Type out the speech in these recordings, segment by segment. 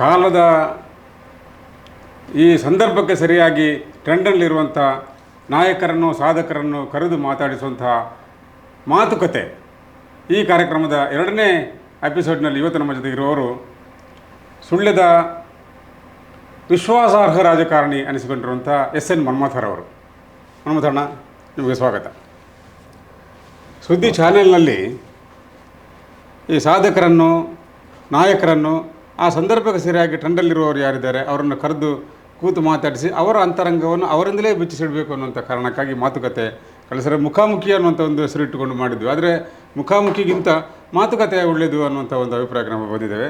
ಕಾಲದ ಈ ಸಂದರ್ಭಕ್ಕೆ ಸರಿಯಾಗಿ ಟ್ರೆಂಡಲ್ಲಿರುವಂಥ ನಾಯಕರನ್ನು ಸಾಧಕರನ್ನು ಕರೆದು ಮಾತಾಡಿಸುವಂತಹ ಮಾತುಕತೆ ಈ ಕಾರ್ಯಕ್ರಮದ 2ನೇ ಎಪಿಸೋಡ್ನಲ್ಲಿ ಇವತ್ತು ನಮ್ಮ ಜೊತೆಗಿರುವವರು ಸುಳ್ಯದ ವಿಶ್ವಾಸಾರ್ಹ ರಾಜಕಾರಣಿ ಅನಿಸಿಕೊಂಡಿರುವಂಥ ಎನ್ ಮನ್ಮಥರವರು. ಮನ್ಮಥಣ್ಣ, ನಿಮಗೆ ಸ್ವಾಗತ. ಸುದ್ದಿ ಚಾನೆಲ್ನಲ್ಲಿ ಈ ಸಾಧಕರನ್ನು ನಾಯಕರನ್ನು ಆ ಸಂದರ್ಭಕ್ಕೆ ಸರಿಯಾಗಿ ಟ್ರೆಂಡಲ್ಲಿರುವವರು ಯಾರಿದ್ದಾರೆ ಅವರನ್ನು ಕರೆದು ಕೂತು ಮಾತಾಡಿಸಿ ಅವರ ಅಂತರಂಗವನ್ನು ಅವರಿಂದಲೇ ಬಿಚ್ಚಿಸಿಡಬೇಕು ಅನ್ನುವಂಥ ಕಾರಣಕ್ಕಾಗಿ ಮಾತುಕತೆ ಕಳಿಸಿದ್ರೆ ಮುಖಾಮುಖಿ ಅನ್ನುವಂಥ ಒಂದು ಹೆಸರು ಇಟ್ಟುಕೊಂಡು ಮಾಡಿದ್ವಿ. ಆದರೆ ಮುಖಾಮುಖಿಗಿಂತ ಮಾತುಕತೆ ಒಳ್ಳೆಯದು ಅನ್ನುವಂಥ ಒಂದು ಅಭಿಪ್ರಾಯಕ್ಕೆ ನಾವು ಬಂದಿದ್ದೇವೆ.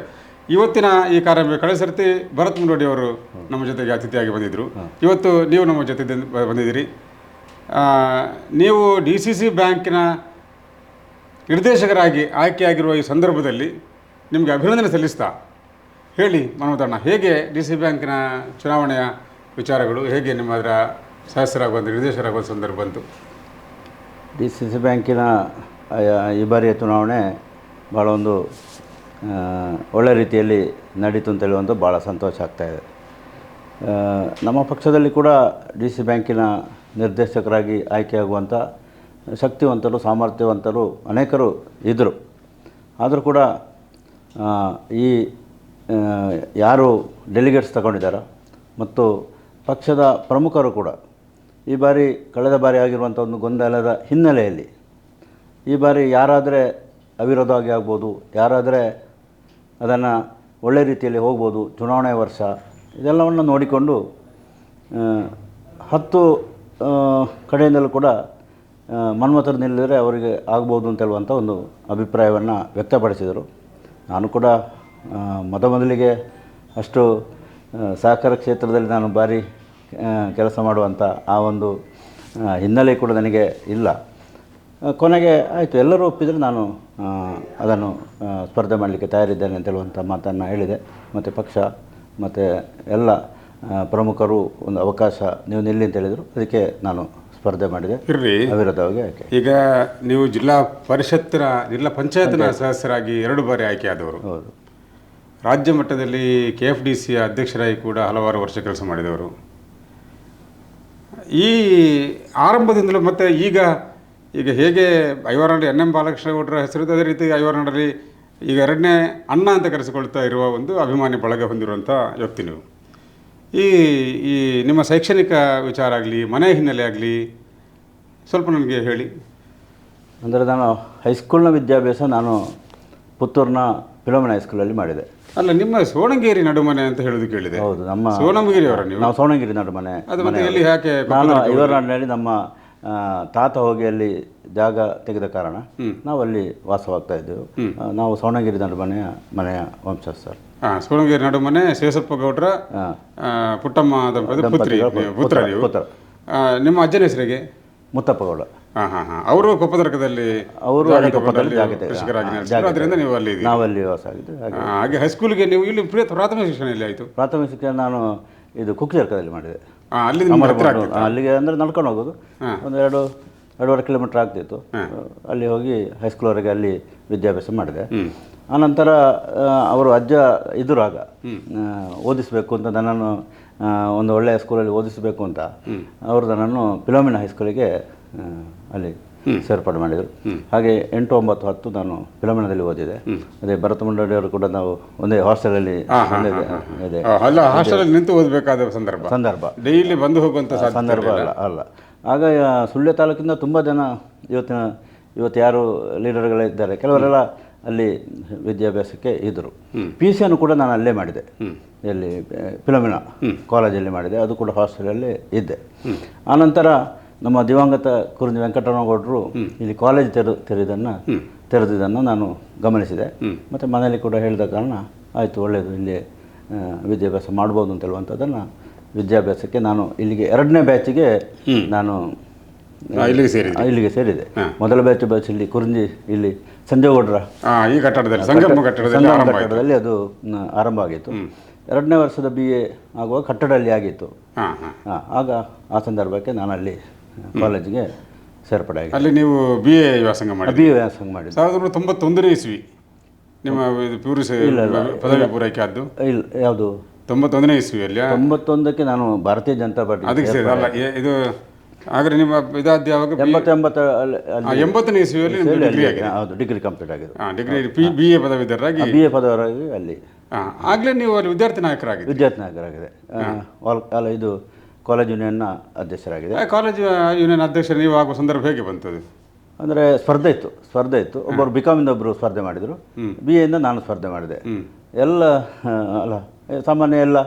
ಇವತ್ತಿನ ಈ ಕಾರ್ಯಕ್ರಮ ಕಳೆದ ಸರ್ತಿ ಭರತ್ ಮುಂಡೋಡಿ ಅವರು ನಮ್ಮ ಜೊತೆಗೆ ಅತಿಥಿಯಾಗಿ ಬಂದಿದ್ದರು. ಇವತ್ತು ನೀವು ನಮ್ಮ ಜೊತೆ ಬಂದಿದ್ದೀರಿ. ನೀವು DCC ಬ್ಯಾಂಕಿನ ನಿರ್ದೇಶಕರಾಗಿ ಆಯ್ಕೆಯಾಗಿರುವ ಈ ಸಂದರ್ಭದಲ್ಲಿ ನಿಮಗೆ ಅಭಿನಂದನೆ ಸಲ್ಲಿಸ್ತಾ ಹೇಳಿ ಮನ್ಮಥಣ್ಣ, ಹೇಗೆ DC ಬ್ಯಾಂಕಿನ ಚುನಾವಣೆಯ ವಿಚಾರಗಳು, ಹೇಗೆ ನಿಮ್ಮ ಅದರ ಸದಸ್ಯರಾಗುವಂಥ ನಿರ್ದೇಶಕರಾಗುವ ಸಂದರ್ಭ ಬಂತು? DCC ಬ್ಯಾಂಕಿನ ಈ ಬಾರಿಯ ಚುನಾವಣೆ ಭಾಳ ಒಂದು ಒಳ್ಳೆ ರೀತಿಯಲ್ಲಿ ನಡೀತು ಅಂತ ಹೇಳುವಂಥ ಭಾಳ ಸಂತೋಷ ಆಗ್ತಾಯಿದೆ. ನಮ್ಮ ಪಕ್ಷದಲ್ಲಿ ಕೂಡ DC ಬ್ಯಾಂಕಿನ ನಿರ್ದೇಶಕರಾಗಿ ಆಯ್ಕೆಯಾಗುವಂಥ ಶಕ್ತಿವಂತರು ಸಾಮರ್ಥ್ಯವಂತರು ಅನೇಕರು ಇದ್ದರು. ಆದರೂ ಕೂಡ ಈ ಯಾರು ಡೆಲಿಗೇಟ್ಸ್ ತಗೊಂಡಿದ್ದಾರೋ ಮತ್ತು ಪಕ್ಷದ ಪ್ರಮುಖರು ಕೂಡ ಈ ಬಾರಿ ಕಳೆದ ಬಾರಿ ಆಗಿರುವಂಥ ಒಂದು ಗೊಂದಲದ ಹಿನ್ನೆಲೆಯಲ್ಲಿ ಈ ಬಾರಿ ಯಾರಾದರೆ ಅವಿರೋಧವಾಗಿ ಆಗ್ಬೋದು, ಯಾರಾದರೆ ಅದನ್ನು ಒಳ್ಳೆ ರೀತಿಯಲ್ಲಿ ಹೋಗ್ಬೋದು, ಚುನಾವಣೆ ವರ್ಷ ಇದೆಲ್ಲವನ್ನು ನೋಡಿಕೊಂಡು 10 ಕಡೆಯಿಂದಲೂ ಕೂಡ ಮನ್ಮಥರು ನಿಲ್ಲಿದರೆ ಅವರಿಗೆ ಆಗ್ಬೋದು ಅಂತ ಹೇಳುವಂಥ ಒಂದು ಅಭಿಪ್ರಾಯವನ್ನು ವ್ಯಕ್ತಪಡಿಸಿದರು. ನಾನು ಕೂಡ ಮೊದಲಿಗೆ ಅಷ್ಟು ಸಹಕಾರ ಕ್ಷೇತ್ರದಲ್ಲಿ ನಾನು ಭಾರಿ ಕೆಲಸ ಮಾಡುವಂಥ ಆ ಒಂದು ಹಿನ್ನೆಲೆ ಕೂಡ ನನಗೆ ಇಲ್ಲ. ಕೊನೆಗೆ ಆಯಿತು, ಎಲ್ಲರೂ ಒಪ್ಪಿದರೆ ನಾನು ಅದನ್ನು ಸ್ಪರ್ಧೆ ಮಾಡಲಿಕ್ಕೆ ತಯಾರಿದ್ದೇನೆ ಅಂತ ಹೇಳುವಂಥ ಮಾತನ್ನು ಹೇಳಿದೆ. ಮತ್ತು ಪಕ್ಷ ಮತ್ತು ಎಲ್ಲ ಪ್ರಮುಖರು ಒಂದು ಅವಕಾಶ ನೀವು ನಿಲ್ಲಿ ಅಂತ ಹೇಳಿದರು. ಅದಕ್ಕೆ ನಾನು ಸ್ಪರ್ಧೆ ಮಾಡಿದೆ. ಇರ್ರಿ, ಅವಿರೋಧವಾಗಿ ಆಯ್ಕೆ. ಈಗ ನೀವು ಜಿಲ್ಲಾ ಪಂಚಾಯತ್ನ ಸದಸ್ಯರಾಗಿ 2 ಬಾರಿ ಆಯ್ಕೆಯಾದವರು. ಹೌದು. ರಾಜ್ಯ ಮಟ್ಟದಲ್ಲಿ KFDCಯ ಅಧ್ಯಕ್ಷರಾಗಿ ಕೂಡ ಹಲವಾರು ವರ್ಷ ಕೆಲಸ ಮಾಡಿದವರು. ಈ ಆರಂಭದಿಂದಲೂ ಮತ್ತು ಈಗ ಹೇಗೆ ಐವರ್ನಾಡಲ್ಲಿ NM ಬಾಲಕೃಷ್ಣಗೌಡರ ಹೆಸರಿದೆ, ಅದೇ ರೀತಿ ಐವರ್ನಾಡಲ್ಲಿ ಈಗ 2ನೇ ಅಣ್ಣ ಅಂತ ಕರೆಸಿಕೊಳ್ತಾ ಇರುವ ಒಂದು ಅಭಿಮಾನಿ ಬಳಗ ಹೊಂದಿರುವಂಥ ವ್ಯಕ್ತಿ ನೀವು. ಈ ನಿಮ್ಮ ಶೈಕ್ಷಣಿಕ ವಿಚಾರ ಆಗಲಿ, ಮನೆ ಹಿನ್ನೆಲೆ ಆಗಲಿ ಸ್ವಲ್ಪ ನನಗೆ ಹೇಳಿ. ಅಂದರೆ ನಾನು ಹೈಸ್ಕೂಲ್ನ ವಿದ್ಯಾಭ್ಯಾಸ ನಾನು ಪುತ್ತೂರಿನ ಫಿಲೋಮಿನಾ ಹೈಸ್ಕೂಲಲ್ಲಿ ಮಾಡಿದೆ. ಅಲ್ಲ, ನಿಮ್ಮ ಸೋಣಂಗೇರಿ ನಡುಮನೆ ಅಂತ ಹೇಳೋದು ಕೇಳಿದೆ. ಹೌದು, ನಮ್ಮ ಸೋಣಂಗೇರಿ ಅವರ ನೀವು? ನಾವು ಸೋಣಂಗೇರಿ ನಡುಮನೆ. ಅದು ಮತ್ತೆ ಎಲ್ಲಿ, ಯಾಕೆ? ನಾನು ಐವರ್ನಾಡಿನಲ್ಲಿ ನಮ್ಮ ತಾತ ಹೋಗಿ ಅಲ್ಲಿ ಜಾಗ ತೆಗೆದ ಕಾರಣ ನಾವು ಅಲ್ಲಿ ವಾಸವಾಗ್ತಾ ಇದ್ದೆವು. ನಾವು ಸೋಣಂಗೇರಿ ನಡುಮನೆಯ ವಂಶಸ್ಥರು. ಸೋಣಂಗೇರಿ ನಡುಮನೆ ಶೇಷಪ್ಪ ಗೌಡ್ರ ಪುಟ್ಟಮ್ಮ ದಂಪತಿ ಪುತ್ರ ನೀವು. ನಿಮ್ಮ ಅಜ್ಜನ ಹೆಸರಿಗೆ? ಮುತ್ತಪ್ಪ ಗೌಡ. ಅವರು ಕೊಪ್ಪದರ್ಕದಲ್ಲಿ ಅದರಿಂದ ನೀವು ಅಲ್ಲಿ ನಾವಲ್ಲಿ ವಾಸ ಆಗಿದ್ದು. ಹಾಗೆ ಹೈಸ್ಕೂಲ್ಗೆ ನೀವು ಇಲ್ಲಿ ಪ್ರಾಥಮಿಕ ಶಿಕ್ಷಣ ಎಲ್ಲಿ ಆಯಿತು? ಪ್ರಾಥಮಿಕ ಶಿಕ್ಷಣ ನಾನು ಇದು ಕುಕ್ಕಿಜರ್ಕದಲ್ಲಿ ಮಾಡಿದೆ. ಅಲ್ಲಿಗೆ ಅಂದರೆ ನಡ್ಕೊಂಡು ಹೋಗೋದು ಒಂದು 2-2.5 ಕಿಲೋಮೀಟ್ರ್ ಆಗ್ತಿತ್ತು. ಅಲ್ಲಿ ಹೋಗಿ ಹೈಸ್ಕೂಲ್ವರೆಗೆ ಅಲ್ಲಿ ವಿದ್ಯಾಭ್ಯಾಸ ಮಾಡಿದೆ. ಆನಂತರ ಅವರು ಅಜ್ಜ ಇದ್ರಾಗ ಓದಿಸಬೇಕು ಅಂತ ನನ್ನನ್ನು ಒಂದು ಒಳ್ಳೆಯ ಸ್ಕೂಲಲ್ಲಿ ಓದಿಸಬೇಕು ಅಂತ ಅವರು ನನ್ನನ್ನು ಫಿಲೋಮಿನಾ ಹೈಸ್ಕೂಲಿಗೆ ಅಲ್ಲಿ ಸೇರ್ಪಾಡು ಮಾಡಿದರು. ಹಾಗೆ 8, 9, 10 ನಾನು ಫಿಲೋಮಿನಾದಲ್ಲಿ ಓದಿದೆ. ಅದೇ ಭರತ್ ಮುಂಡೋಡಿ ಅವರು ಕೂಡ ನಾವು ಒಂದೇ ಹಾಸ್ಟೆಲಲ್ಲಿ ನಿಂತು ಓದಬೇಕಾದ ಸಂದರ್ಭ ಡೈಲಿ ಬಂದು ಹೋಗುವಂಥ ಸಂದರ್ಭ ಅಲ್ಲ. ಆಗ ಸುಳ್ಯ ತಾಲೂಕಿಂದ ತುಂಬ ಜನ ಇವತ್ತು ಯಾರು ಲೀಡರ್ಗಳಿದ್ದಾರೆ, ಕೆಲವರೆಲ್ಲ ಅಲ್ಲಿ ವಿದ್ಯಾಭ್ಯಾಸಕ್ಕೆ ಇದ್ದರು. PCಯನ್ನು ಕೂಡ ನಾನು ಅಲ್ಲೇ ಮಾಡಿದೆ, ಎಲ್ಲಿ ಫಿಲೋಮಿನಾ ಕಾಲೇಜಲ್ಲಿ ಮಾಡಿದೆ. ಅದು ಕೂಡ ಹಾಸ್ಟೆಲಲ್ಲಿ ಇದ್ದೆ. ಆನಂತರ ನಮ್ಮ ದಿವಂಗತ ಕುರುಂಜಿ ವೆಂಕಟರಮಣಗೌಡರು ಇಲ್ಲಿ ಕಾಲೇಜ್ ತೆರೆದಿದ್ದನ್ನು ನಾನು ಗಮನಿಸಿದೆ. ಮತ್ತು ಮನೆಯಲ್ಲಿ ಕೂಡ ಹೇಳಿದ ಕಾರಣ ಆಯಿತು, ಒಳ್ಳೆಯದು, ಇಲ್ಲಿ ವಿದ್ಯಾಭ್ಯಾಸ ಮಾಡ್ಬೋದು ಅಂತ ಹೇಳುವಂಥದ್ದನ್ನು ವಿದ್ಯಾಭ್ಯಾಸಕ್ಕೆ ನಾನು ಇಲ್ಲಿಗೆ 2ನೇ ಬ್ಯಾಚಿಗೆ ನಾನು ಇಲ್ಲಿಗೆ ಸೇರಿದೆ. ಮೊದಲ ಬ್ಯಾಚ್ ಇಲ್ಲಿ ಕುರುಂಜಿ ಇಲ್ಲಿ ಸಂಜೇಗೌಡರ ಈ ಕಟ್ಟಡದಲ್ಲಿ ಕಟ್ಟಡದಲ್ಲಿ ಅದು ಆರಂಭ ಆಗಿತ್ತು. 2ನೇ ವರ್ಷದ BA ಆಗುವಾಗ ಕಟ್ಟಡದಲ್ಲಿ ಆಗಿತ್ತು. ಆಗ ಆ ಸಂದರ್ಭಕ್ಕೆ ನಾನು ಅಲ್ಲಿ ಕಾಲೇಜಿಗೆ ಸೇರ್ಪಡೆ ಆಗಿದೆ. ಅಲ್ಲಿ ನೀವು BA ವ್ಯಾಸಂಗ ಮಾಡಿ? BA ವ್ಯಾಸಂಗ ಮಾಡಿ 1991 ಇಸ್ವಿ ನಿಮ್ಮ ಇದು ಪದವಿ ಪೂರೈಕೆ ಆದ್ದು ಇಲ್ಲ, ಯಾವುದು 91ನೇ ಇಸ್ವಿಯಲ್ಲಿ? 91ಕ್ಕೆ ನಾನು ಭಾರತೀಯ ಜನತಾ ಪಾರ್ಟಿ ಅದಕ್ಕೆ ಅಲ್ಲ ಇದು ಆದರೆ ನಿಮ್ಮ ಇದಾದ ಯಾವಾಗ 80ನೇ ಇಸ್ವಿಯಲ್ಲಿ ಡಿಗ್ರಿ ಆಗಿದೆ? ಹೌದು, ಡಿಗ್ರಿ ಕಂಪ್ಲೀಟ್ ಆಗಿದೆ. ಡಿಗ್ರಿ BA ಪದವೀಧರರಾಗಿ BA ಪದವರಾಗಿ ಅಲ್ಲಿ ಆಗಲೇ ನೀವು ಅಲ್ಲಿ ವಿದ್ಯಾರ್ಥಿ ನಾಯಕರಾಗಿದೆ? ವಿದ್ಯಾರ್ಥಿ ನಾಯಕರಾಗಿದೆ. ಅಲ್ಲ, ಇದು ಕಾಲೇಜ್ ಯೂನಿಯನ್ನ ಅಧ್ಯಕ್ಷರಾಗಿದೆ. ಕಾಲೇಜ್ ಯೂನಿಯನ್ ಅಧ್ಯಕ್ಷರು ನೀವು ಆಗುವ ಸಂದರ್ಭ ಹೇಗೆ ಬಂತದು? ಅಂದರೆ ಸ್ಪರ್ಧೆ ಇತ್ತು. ಒಬ್ಬರು ಬಿಕಾಮಿಂದ ಒಬ್ಬರು ಸ್ಪರ್ಧೆ ಮಾಡಿದರು, BA ಇಂದ ನಾನು ಸ್ಪರ್ಧೆ ಮಾಡಿದೆ. ಎಲ್ಲ ಅಲ್ಲ ಸಾಮಾನ್ಯ ಎಲ್ಲ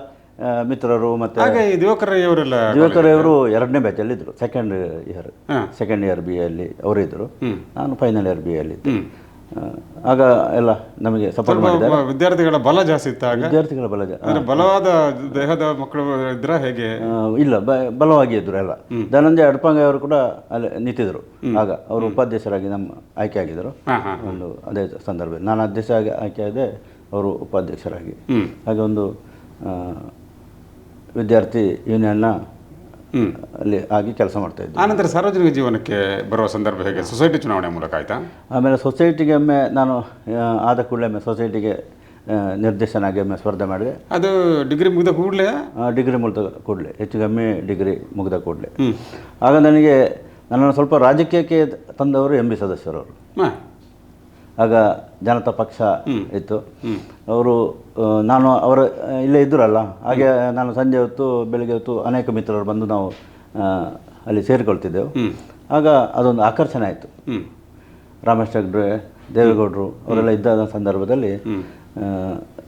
ಮಿತ್ರರು ಮತ್ತು ಯುವಕರವರು 2ನೇ ಬ್ಯಾಚಲ್ಲಿ ಇದ್ದರು. ಸೆಕೆಂಡ್ ಇಯರ್ BA ಅಲ್ಲಿ ಅವರು ಇದ್ದರು, ನಾನು ಫೈನಲ್ ಇಯರ್ BA ಅಲ್ಲಿ ಇದ್ದೆ. ಆಗ ಎಲ್ಲ ನಮಗೆ ಸಪೋರ್ಟ್ ಮಾಡಿದ್ದಾರೆ. ವಿದ್ಯಾರ್ಥಿಗಳ ಬಲ ಜಾಸ್ತಿ ಇತ್ತು. ವಿದ್ಯಾರ್ಥಿಗಳ ಬಲ ಬಲವಾದ ದೇಹದ ಮಕ್ಕಳು ಇದ್ರ ಹೇಗೆ? ಇಲ್ಲ, ಬಲವಾಗಿ ಇದ್ರು ಎಲ್ಲ. ಧನಂಜಯ ಅಡ್ಪಂಗ ಅವರು ಕೂಡ ಅಲ್ಲಿ ನಿಂತಿದ್ರು. ಆಗ ಅವರು ಉಪಾಧ್ಯಕ್ಷರಾಗಿ ನಮ್ಮ ಆಯ್ಕೆ ಆಗಿದ್ದರು. ಒಂದು ಅದೇ ಸಂದರ್ಭದಲ್ಲಿ ನಾನು ಅಧ್ಯಕ್ಷ ಆಗಿ ಆಯ್ಕೆ ಆಗಿದೆ, ಅವರು ಉಪಾಧ್ಯಕ್ಷರಾಗಿ. ಹಾಗೆ ಒಂದು ವಿದ್ಯಾರ್ಥಿ ಯೂನಿಯನ್ನ ಅಲ್ಲಿ ಆಗಿ ಕೆಲಸ ಮಾಡ್ತಾ ಇದ್ದೆ. ಆನಂತರ ಸಾರ್ವಜನಿಕ ಜೀವನಕ್ಕೆ ಬರುವ ಸಂದರ್ಭ ಹೇಗೆ? ಸೊಸೈಟಿ ಚುನಾವಣೆ ಮೂಲಕ ಆಯಿತಾ? ಆಮೇಲೆ ಸೊಸೈಟಿಗೆ ಒಮ್ಮೆ ನಾನು ಆದ ಕೂಡಲೇ ಒಮ್ಮೆ ಸೊಸೈಟಿಗೆ ನಿರ್ದೇಶನಾಗಿ ಒಮ್ಮೆ ಸ್ಪರ್ಧೆ ಮಾಡಿದೆ. ಅದು ಡಿಗ್ರಿ ಮುಗಿದ ಕೂಡಲೇ? ಡಿಗ್ರಿ ಮುಗಿದ ಕೂಡಲೇ, ಹೆಚ್ಚು ಕಮ್ಮಿ ಡಿಗ್ರಿ ಮುಗಿದ ಕೂಡಲೇ. ಆಗ ನನಗೆ ನನ್ನನ್ನು ಸ್ವಲ್ಪ ರಾಜಕೀಯಕ್ಕೆ ತಂದವರು MB ಸದಸ್ಯರವರು. ಆಗ ಜನತಾ ಪಕ್ಷ ಇತ್ತು. ಅವರು ನಾನು ಅವರ ಇಲ್ಲೇ ಇದ್ದರಲ್ಲ, ಹಾಗೆ ನಾನು ಸಂಜೆ ಹೊತ್ತು ಬೆಳಿಗ್ಗೆ ಹೊತ್ತು ಅನೇಕ ಮಿತ್ರರು ಬಂದು ನಾವು ಅಲ್ಲಿ ಸೇರಿಕೊಳ್ತಿದ್ದೆವು. ಆಗ ಅದೊಂದು ಆಕರ್ಷಣೆ ಆಯಿತು. ರಾಮೇಶ್ ಹೆಗ್ಡೆ, ದೇವೇಗೌಡರು ಅವರೆಲ್ಲ ಇದ್ದ ಸಂದರ್ಭದಲ್ಲಿ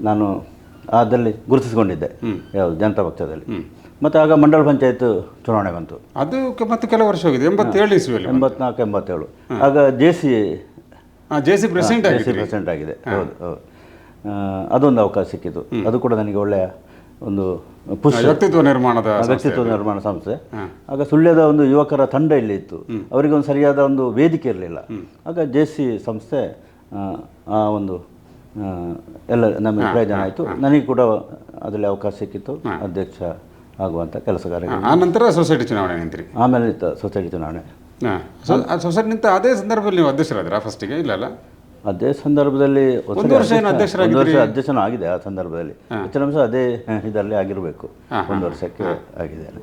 ನಾನು ಅದಲ್ಲಿ ಗುರುತಿಸಿಕೊಂಡಿದ್ದೆ, ಯಾವುದು ಜನತಾ ಪಕ್ಷದಲ್ಲಿ. ಮತ್ತು ಆಗ ಮಂಡಲ ಪಂಚಾಯತ್ ಚುನಾವಣೆ ಬಂತು. ಅದು ಮತ್ತೆ ಕೆಲವು ವರ್ಷ ಹೋಗಿದೆ, 87 ಇಸ್ವಿಯಲ್ಲಿ, 84, 87. ಆಗ JC ಪ್ರೆಸಿಡೆಂಟ್ ಆಗಿದೆ. ಹೌದು. ಅದೊಂದು ಅವಕಾಶ ಸಿಕ್ಕಿತು. ಅದು ಕೂಡ ನನಗೆ ಒಳ್ಳೆಯ ಒಂದು ವ್ಯಕ್ತಿತ್ವ ನಿರ್ಮಾಣ ಸಂಸ್ಥೆ. ಆಗ ಸುಳ್ಯದ ಒಂದು ಯುವಕರ ತಂಡ ಇಲ್ಲಿ ಇತ್ತು, ಅವರಿಗೊಂದು ಸರಿಯಾದ ಒಂದು ವೇದಿಕೆ ಇರಲಿಲ್ಲ. ಆಗ JC ಸಂಸ್ಥೆ ಆ ಒಂದು ಎಲ್ಲ ನಮಗೆ ಪ್ರಯೋಜನ ಆಯಿತು. ನನಗೆ ಕೂಡ ಅದರಲ್ಲಿ ಅವಕಾಶ ಸಿಕ್ಕಿತ್ತು, ಅಧ್ಯಕ್ಷ ಆಗುವಂಥ ಕೆಲಸ ಕಾರ್ಯ. ಆನಂತರ ಸೊಸೈಟಿ ಚುನಾವಣೆ ನಿಂತ್ರಿ? ಆಮೇಲೆ ಸೊಸೈಟಿ ಚುನಾವಣೆ. ಸೊಸೈಟಿ ನಿಂತ ಅದೇ ಸಂದರ್ಭದಲ್ಲಿ ನೀವು ಅಧ್ಯಕ್ಷರಾದ್ರ ಫಸ್ಟಿಗೆ? ಇಲ್ಲ, ಅದೇ ಸಂದರ್ಭದಲ್ಲಿ ಒಂದು ವರ್ಷ ಅಧ್ಯಕ್ಷನೂ ಆಗಿದೆ. ಆ ಸಂದರ್ಭದಲ್ಲಿ ಹೆಚ್ಚಿನ ಅಂಶ ಅದೇ ಇದರಲ್ಲಿ ಆಗಿರಬೇಕು. 1 ವರ್ಷಕ್ಕೆ ಆಗಿದ್ದೇನೆ.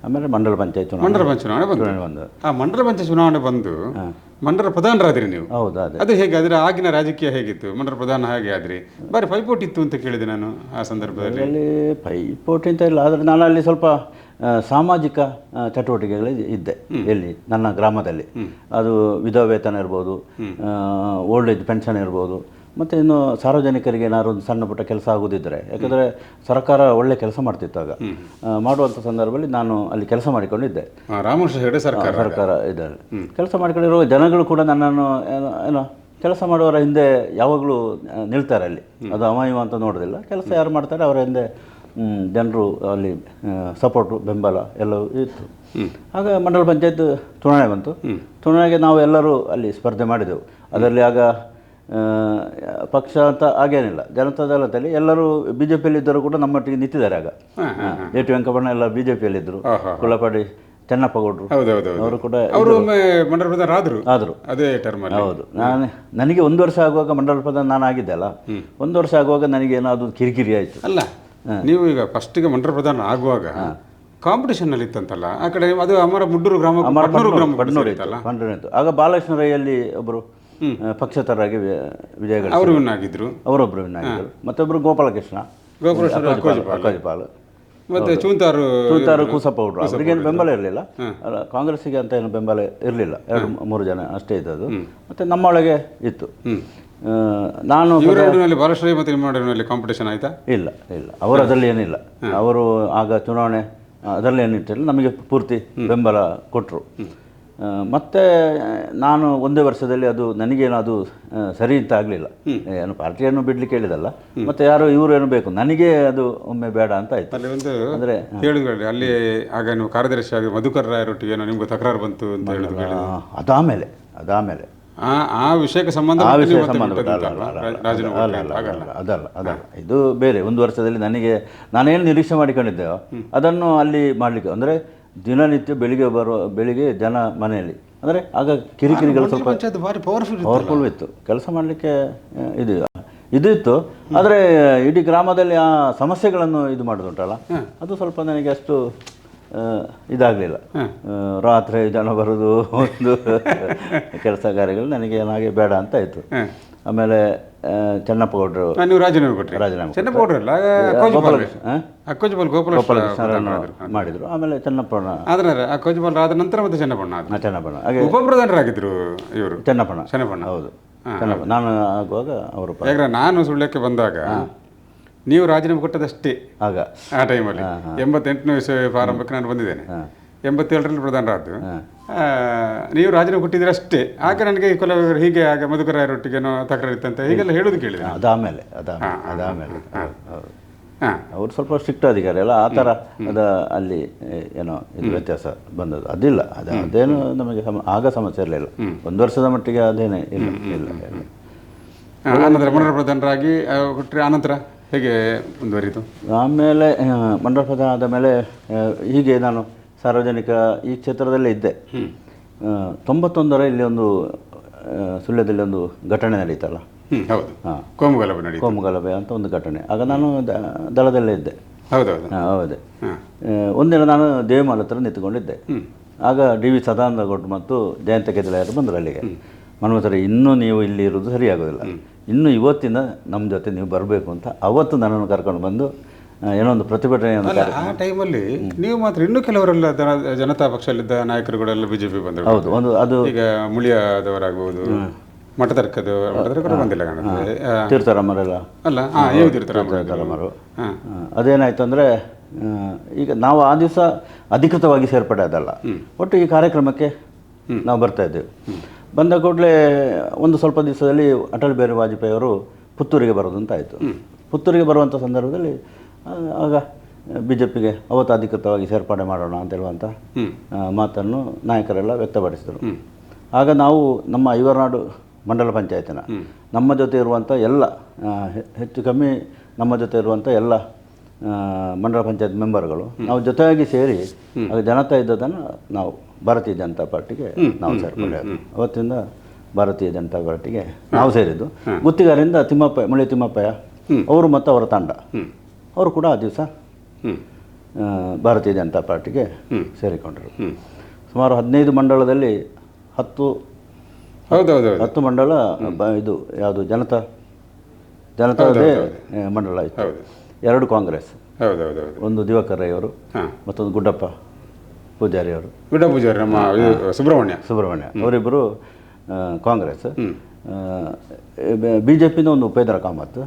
ಆಮೇಲೆ ಮಂಡಲ ಪಂಚಾಯತ್ ಚುನಾವಣೆ ಬಂದು ಆ ಮಂಡಲ ಪಂಚಾಯತ್ ಚುನಾವಣೆ ಬಂದು ಮಂಡಲ ಪ್ರಧಾನರಾದ್ರಿ ನೀವು? ಹೌದು. ಅದು ಹೇಗೆ? ಅದರ ಆಗಿನ ರಾಜಕೀಯ ಹೇಗಿತ್ತು? ಮಂಡಲ ಪ್ರಧಾನ ಹೇಗೆ ಆದ್ರಿ? ಬಾರಿ ಪೈಪೋಟಿ ಇತ್ತು ಅಂತ ಕೇಳಿದೆ ನಾನು ಆ ಸಂದರ್ಭದಲ್ಲಿ. ಪೈಪೋಟಿ ಅಂತ ಇಲ್ಲ, ಆದರೆ ನಾನು ಅಲ್ಲಿ ಸ್ವಲ್ಪ ಸಾಮಾಜಿಕ ಚಟುವಟಿಕೆಗಳಲ್ಲಿ ಇದ್ದೆ. ಎಲ್ಲಿ ನನ್ನ ಗ್ರಾಮದಲ್ಲಿ ಅದು ವಿಧವಾ ವೇತನ ಇರ್ಬೋದು, ಓಲ್ಡ್ ಏಜ್ ಪೆನ್ಷನ್ ಇರ್ಬೋದು, ಮತ್ತು ಇನ್ನು ಸಾರ್ವಜನಿಕರಿಗೆ ಏನಾದ್ರು ಒಂದು ಸಣ್ಣ ಪುಟ್ಟ ಕೆಲಸ ಆಗೋದಿದ್ದರೆ, ಯಾಕಂದರೆ ಸರ್ಕಾರ ಒಳ್ಳೆ ಕೆಲಸ ಮಾಡ್ತಿತ್ತು ಆಗ. ಮಾಡುವಂಥ ಸಂದರ್ಭದಲ್ಲಿ ನಾನು ಅಲ್ಲಿ ಕೆಲಸ ಮಾಡಿಕೊಂಡಿದ್ದೆ. ರಾಮಕೃಷ್ಣ ಹೆಗಡೆ ಸರ್ಕಾರ ಇದ್ದಾರೆ. ಕೆಲಸ ಮಾಡಿಕೊಂಡಿರುವ ಜನಗಳು ಕೂಡ ನನ್ನನ್ನು ಏನೋ ಕೆಲಸ ಮಾಡುವವರ ಹಿಂದೆ ಯಾವಾಗಲೂ ನಿಲ್ತಾರೆ. ಅಲ್ಲಿ ಅದು ಅಮಾಯವ ಅಂತ ನೋಡೋದಿಲ್ಲ. ಕೆಲಸ ಯಾರು ಮಾಡ್ತಾರೆ ಅವರ ಹಿಂದೆ ಜನರು ಅಲ್ಲಿ ಸಪೋರ್ಟು, ಬೆಂಬಲ ಎಲ್ಲವೂ ಇತ್ತು. ಆಗ ಮಂಡಲ ಪಂಚಾಯತ್ ಚುನಾವಣೆ ಬಂತು. ಚುನಾವಣೆಗೆ ನಾವು ಎಲ್ಲರೂ ಅಲ್ಲಿ ಸ್ಪರ್ಧೆ ಮಾಡಿದೆವು. ಅದರಲ್ಲಿ ಆಗ ಪಕ್ಷ ಅಂತ ಆಗೇನಿಲ್ಲ, ಜನತಾದಳದಲ್ಲಿ ಎಲ್ಲರೂ BJPಯಲ್ಲಿದ್ದರೂ ಕೂಡ ನಮ್ಮೊಟ್ಟಿಗೆ ನಿಂತಿದ್ದಾರೆ. ಆಗ AT ವೆಂಕಟರಮಣ ಎಲ್ಲ BJPಯಲ್ಲಿದ್ದರು, ಕುಳ್ಳಪಾಡಿ ಚೆನ್ನಪ್ಪಗೌಡರು ಅವರು ಕೂಡ ಮಂಡಲ ಪ್ರಧಾನ ಆದರು. ಹೌದು. ನನಗೆ 1 ವರ್ಷ ಆಗುವಾಗ ಮಂಡಲ ಪ್ರಧಾನ ನಾನು ಆಗಿದ್ದೆ ಅಲ್ಲ. 1 ವರ್ಷ ಆಗುವಾಗ ನನಗೆ ಏನಾದರೂ ಕಿರಿಕಿರಿ ಆಯಿತು. ಅಲ್ಲ, ನೀವು ಈಗ ಫಸ್ಟಿಗೆ ಮಂಡಲ ಪ್ರಧಾನ ಆಗುವಾಗ ಕಾಂಪಿಟೇಷನ್ ಅಲ್ಲಿ ಇತ್ತಂತಲ್ಲ ಆ ಕಡೆ? ಅದು ಅಮರ ಮುಡ್ಡೂರು ಗ್ರಾಮ, ಆಗ ಬಾಲಕೃಷ್ಣ ರೈಯಲ್ಲಿ ಒಬ್ಬರು ಪಕ್ಷೇತರರಾಗಿ ವಿಜಯಗಳು ಅವರೊಬ್ಬರು ವಿನ್ ಆಗಿದ್ದರು. ಮತ್ತೊಬ್ಬರು ಗೋಪಾಲಕೃಷ್ಣ ಅಕ್ಕೋಜಿಪಾಲ್, ಮತ್ತೆ ಚೂಂತಾರು ಕೂಸಪ್ಪ ಹುಡ್ರು. ಅವರಿಗೇನು ಬೆಂಬಲ ಇರಲಿಲ್ಲ, ಕಾಂಗ್ರೆಸ್ಸಿಗೆ ಅಂತ ಏನು ಬೆಂಬಲ ಇರಲಿಲ್ಲ. 2-3 ಜನ ಅಷ್ಟೇ ಇದ್ದದ್ದು. ಮತ್ತು ನಮ್ಮೊಳಗೆ ಇತ್ತು. ನಾನು ಕಾಂಪಿಟೇಷನ್ ಆಯ್ತಾ? ಇಲ್ಲ, ಅವರು ಅದರಲ್ಲಿ ಏನಿಲ್ಲ. ಅವರು ಆಗ ಚುನಾವಣೆ ಅದರಲ್ಲಿ ಏನಿಟ್ಟಿಲ್ಲ, ನಮಗೆ ಪೂರ್ತಿ ಬೆಂಬಲ ಕೊಟ್ಟರು. ಮತ್ತು ನಾನು 1 ವರ್ಷದಲ್ಲಿ ಅದು ನನಗೇನು ಅದು ಸರಿ ಅಂತ ಆಗಲಿಲ್ಲ. ಏನು ಪಾರ್ಟಿಯನ್ನು ಬಿಡಲಿಕ್ಕೆ ಹೇಳಿದಲ್ಲ, ಮತ್ತು ಯಾರು ಇವರು ಏನು ಬೇಕು, ನನಗೆ ಅದು ಒಮ್ಮೆ ಬೇಡ ಅಂತ ಆಯಿತು. ಅಲ್ಲಿ ಒಂದು ಅಂದರೆ ಅಲ್ಲಿ ಆಗ ನೀವು ಕಾರ್ಯದರ್ಶಿ ಆಗಿ ಮಧುಕರ್ ರಾಯರೊಟ್ಟಿಗೆ ನಿಮ್ಗೆ ತಕರಾರು ಬಂತು ಅಂತ ಹೇಳಿದ್ರು. ಅದಾಮೇಲೆ ಆ ವಿಷಯಕ್ಕೆ ಸಂಬಂಧ ಅದಲ್ಲ, ಇದು ಬೇರೆ. 1 ವರ್ಷದಲ್ಲಿ ನಾನೇನು ನಿರೀಕ್ಷೆ ಮಾಡಿಕೊಂಡಿದ್ದೆವೋ ಅದನ್ನು ಅಲ್ಲಿ ಮಾಡಲಿಕ್ಕೆ, ಅಂದರೆ ದಿನನಿತ್ಯ ಬೆಳಿಗ್ಗೆ ಜನ ಮನೆಯಲ್ಲಿ, ಅಂದರೆ ಆಗ ಕಿರಿಕಿರಿಗಳು ಸ್ವಲ್ಪ ಪವರ್ಫುಲ್ ಇತ್ತು. ಕೆಲಸ ಮಾಡಲಿಕ್ಕೆ ಇದು ಇದಿತ್ತು. ಆದರೆ ಇಡೀ ಗ್ರಾಮದಲ್ಲಿ ಆ ಸಮಸ್ಯೆಗಳನ್ನು ಇದು ಮಾಡೋದುಂಟಲ್ಲ, ಅದು ಸ್ವಲ್ಪ ನನಗೆ ಅಷ್ಟು ಇದಾಗಲಿಲ್ಲ. ರಾತ್ರಿ ಜನ ಬರೋದು ಒಂದು ಕೆಲಸ ಕಾರ್ಯಗಳು ನನಗೆ ಏನಾಗಿ ಬೇಡ ಅಂತ ಆಯಿತು. ಆಮೇಲೆ ಚೆನ್ನಪ್ಪ ಗೌಡರು ನೀವು ರಾಜೀನಾಮೆ ಕೊಟ್ಟರೆ, ರಾಜೀನಾಮೆ ಚೆನ್ನಪ್ಪ ಗೌಡ್ರಲ್ಲ, ಗೋಪಾಲಕೃಷ್ಣ ಮಾಡಿದರು. ಆಮೇಲೆ ಚೆನ್ನಪ್ಪಣ್ಣ ಆದ್ರೆ ಅಕ್ಕೋಜಪಾಲ್ ಆದ ನಂತರ ಮತ್ತೆ ಚೆನ್ನಪ್ಪಣ್ಣ ಚೆನ್ನಪ್ಪಣ್ಣ ಹಾಗೆ ಉಪಪ್ರಧಾನರಾಗಿದ್ರು ಇವರು. ಚೆನ್ನಪ್ಪಣ್ಣ ಹೌದು, ಚೆನ್ನಪ್ಪ. ನಾನು ಆಗುವಾಗ ಅವರು ಯಾಕಂದ್ರೆ ನಾನು ಸುಳ್ಯಕ್ಕೆ ಬಂದಾಗ ನೀವು ರಾಜೀನಾಮೆ ಕೊಟ್ಟದಷ್ಟೇ ಆಗ ಆ ಟೈಮಲ್ಲಿ. 88ನೇ ಇಸವಿ ಪ್ರಾರಂಭಕ್ಕೆ ನಾನು ಬಂದಿದ್ದೇನೆ, 87ರಲ್ಲಿ ಪ್ರಧಾನರಾದ್ದು. ನೀವು ರಾಜೀನಾಮೆ ಕೊಟ್ಟಿದ್ದೀರ ಅಷ್ಟೇ. ಆಗ ನನಗೆ ಕೆಲವರು ಹೀಗೆ ಆಗ ಮಧುಕರಾಯರೊಟ್ಟಿಗೇನೋ ತಕರಾರು ಇತ್ತಂತ ಹೀಗೆಲ್ಲ ಹೇಳೋದು ಕೇಳಿದೆ. ಅದಾಮೇಲೆ ಅವರು ಸ್ವಲ್ಪ ಸ್ಟ್ರಿಕ್ಟ್ ಅಧಿಕಾರಿ ಅಲ್ಲ, ಆ ಥರ ಅಲ್ಲಿ ಏನೋ ಇದು ವ್ಯತ್ಯಾಸ ಬಂದದ್ದು ಅದಿಲ್ಲ. ಅದೇನು ನಮಗೆ ಆಗ ಸಮಸ್ಯೆ ಇರಲಿಲ್ಲ. 1 ವರ್ಷದ ಮಟ್ಟಿಗೆ ಅದೇನೇ ಇಲ್ಲ. ಆನಂತರ ಮಂಡಲ ಪ್ರಧಾನರಾಗಿ ಕೊಟ್ಟರೆ ಆನಂತರ ಹೇಗೆ ಮುಂದುವರಿತು? ಆಮೇಲೆ ಮಂಡಲ ಪ್ರಧಾನ ಆದ ಮೇಲೆ ಹೀಗೆ ನಾನು ಸಾರ್ವಜನಿಕ ಈ ಕ್ಷೇತ್ರದಲ್ಲೇ ಇದ್ದೆ. 91ರ ಇಲ್ಲಿ ಒಂದು ಸುಳ್ಯದಲ್ಲಿ ಒಂದು ಘಟನೆ ನಡೀತಲ್ಲ, ಹೌದು, ಕೋಮುಗಲಭೆ ಅಂತ ಒಂದು ಘಟನೆ. ಆಗ ನಾನು ದಳದಲ್ಲೇ ಇದ್ದೆ. ಹೌದು. ಒಂದಿನ ನಾನು ದೇವಮಾಲ ಹತ್ರ ನಿಂತ್ಕೊಂಡಿದ್ದೆ. ಆಗ ಡಿ.ವಿ. ಸದಾನಂದ ಗೌಡ್ರು ಮತ್ತು ಜಯಂತ ಕೆದಲಾಯರು ಬಂದರು ಅಲ್ಲಿಗೆ. ಮನ್ಮಥರೇ, ಇನ್ನೂ ನೀವು ಇಲ್ಲಿ ಇರೋದು ಸರಿಯಾಗೋದಿಲ್ಲ, ಇನ್ನು ಇವತ್ತಿಂದ ನಮ್ಮ ಜೊತೆ ನೀವು ಬರಬೇಕು ಅಂತ ಅವತ್ತು ನನ್ನನ್ನು ಕರ್ಕೊಂಡು ಬಂದು ಏನೋ ಒಂದು ಪ್ರತಿಭಟನೆ. ಆ ಟೈಮಲ್ಲಿ ನೀವು ಮಾತ್ರ ಇನ್ನೂ ಕೆಲವರೆಲ್ಲ ಜನತಾ ಪಕ್ಷದಲ್ಲಿದ್ದ ನಾಯಕರುಗಳೆಲ್ಲ ಬಿಜೆಪಿ ಬಂದರು. ಹೌದು, ಒಂದು ಅದು ಈಗ ಮುಳಿಯಾದವರಾಗ್ಬೋದು, ಮಠದರ್ಕರು ಬಂದಿಲ್ಲ ಕಾಣುತ್ತೆ, ತೀರ್ಥರಾಮರೆಲ್ಲ ಅಲ್ಲ, ತೀರ್ಥರಾಮರು. ಅದೇನಾಯ್ತು ಅಂದರೆ, ಈಗ ನಾವು ಆ ದಿವಸ ಅಧಿಕೃತವಾಗಿ ಸೇರ್ಪಡೆ ಅದಲ್ಲ, ಒಟ್ಟು ಈ ಕಾರ್ಯಕ್ರಮಕ್ಕೆ ನಾವು ಬರ್ತಾ ಇದ್ದೇವೆ. ಬಂದ ಕೂಡಲೇ ಒಂದು ಸ್ವಲ್ಪ ದಿವಸದಲ್ಲಿ ಅಟಲ್ ಬಿಹಾರಿ ವಾಜಪೇಯಿ ಅವರು ಪುತ್ತೂರಿಗೆ ಬರೋದು ಅಂತ ಆಯಿತು. ಪುತ್ತೂರಿಗೆ ಬರುವಂಥ ಸಂದರ್ಭದಲ್ಲಿ ಆಗ ಬಿ ಜೆ ಪಿಗೆ ಅವತ್ತು ಅಧಿಕೃತವಾಗಿ ಸೇರ್ಪಡೆ ಮಾಡೋಣ ಅಂತ ಹೇಳುವಂಥ ಮಾತನ್ನು ನಾಯಕರೆಲ್ಲ ವ್ಯಕ್ತಪಡಿಸಿದರು. ಆಗ ನಾವು ನಮ್ಮ ಐವರ್ನಾಡು ಮಂಡಲ ಪಂಚಾಯತಿನ ನಮ್ಮ ಜೊತೆ ಇರುವಂಥ ಎಲ್ಲ ಹೆಚ್ಚು ಕಮ್ಮಿ ನಮ್ಮ ಜೊತೆ ಇರುವಂಥ ಎಲ್ಲ ಮಂಡಲ ಪಂಚಾಯತ್ ಮೆಂಬರ್ಗಳು ನಾವು ಜೊತೆಯಾಗಿ ಸೇರಿ ಆಗ ಜನತಾ ಇದ್ದದನ್ನು ನಾವು ಭಾರತೀಯ ಜನತಾ ಪಾರ್ಟಿಗೆ ನಾವು ಸೇರ್ಪಡೆ. ಅವತ್ತಿಂದ ಭಾರತೀಯ ಜನತಾ ಪಾರ್ಟಿಗೆ ನಾವು ಸೇರಿದ್ದು. ಗುತ್ತಿಗಾರಿಂದ ಮುಳಿ ತಿಮ್ಮಪ್ಪಯ್ಯ ಅವರು ಮತ್ತು ಅವರ ತಂಡ ಅವರು ಕೂಡ ಆ ದಿವಸ ಭಾರತೀಯ ಜನತಾ ಪಾರ್ಟಿಗೆ ಸೇರಿಕೊಂಡರು. ಸುಮಾರು 15 ಮಂಡಲದಲ್ಲಿ 10 ಮಂಡಲ ಇದು ಯಾವುದು ಜನತಾದೇ ಮಂಡಲ ಇತ್ತು. 2 ಕಾಂಗ್ರೆಸ್, ಒಂದು ದಿವಾಕರ್ ರೈ ಅವರು ಮತ್ತೊಂದು ಗುಡ್ಡಪ್ಪ ಪೂಜಾರಿ ಅವರು, ನಮ್ಮ ಸುಬ್ರಹ್ಮಣ್ಯ ಅವರಿಬ್ಬರು ಕಾಂಗ್ರೆಸ್. ಬಿ ಜೆ ಪಿನ ಒಂದು ಉಪೇಂದ್ರ ಕಾಮತ್,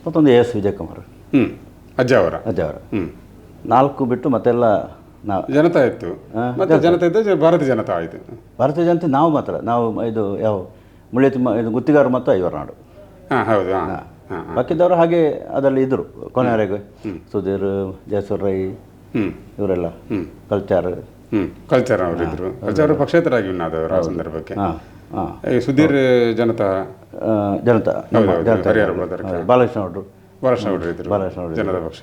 ಮತ್ತೊಂದು ಎಸ್ ವಿಜಯಕುಮಾರ್ ಅಜ್ಜ ಅವರ 4 ಬಿಟ್ಟು ಮತ್ತೆಲ್ಲ ಜನತಾ ಇತ್ತು. ಭಾರತೀಯ ಜನತಾ ಆಯಿತು. ಭಾರತೀಯ ಜನತೆ ನಾವು ಇದು ಯಾವ ಇದು ಗುತ್ತಿಗಾರ ಮತ್ತು ಐವರ್ನಾಡು. ಬಾಕಿದ್ದವರು ಹಾಗೆ ಅದರಲ್ಲಿ ಇದ್ದರು ಕೊನೆಯವರೆಗೆ. ಸುಧೀರ್, ಜಯಸೂರ್ ರೈ ಇವರೆಲ್ಲ ಕಲ್ಚಾರ್ ಅವರಿದ್ದರು. ಕಲ್ಚಾರ್ ಪಕ್ಷೇತರಾಗಿ ಉನ್ನಾದವರು ಆ ಸಂದರ್ಭಕ್ಕೆ. ಸುಧೀರ್ ಜನತಾ ಬಾಲಕೃಷ್ಣ ಅವರು ಜನತಾ ಪಕ್ಷ,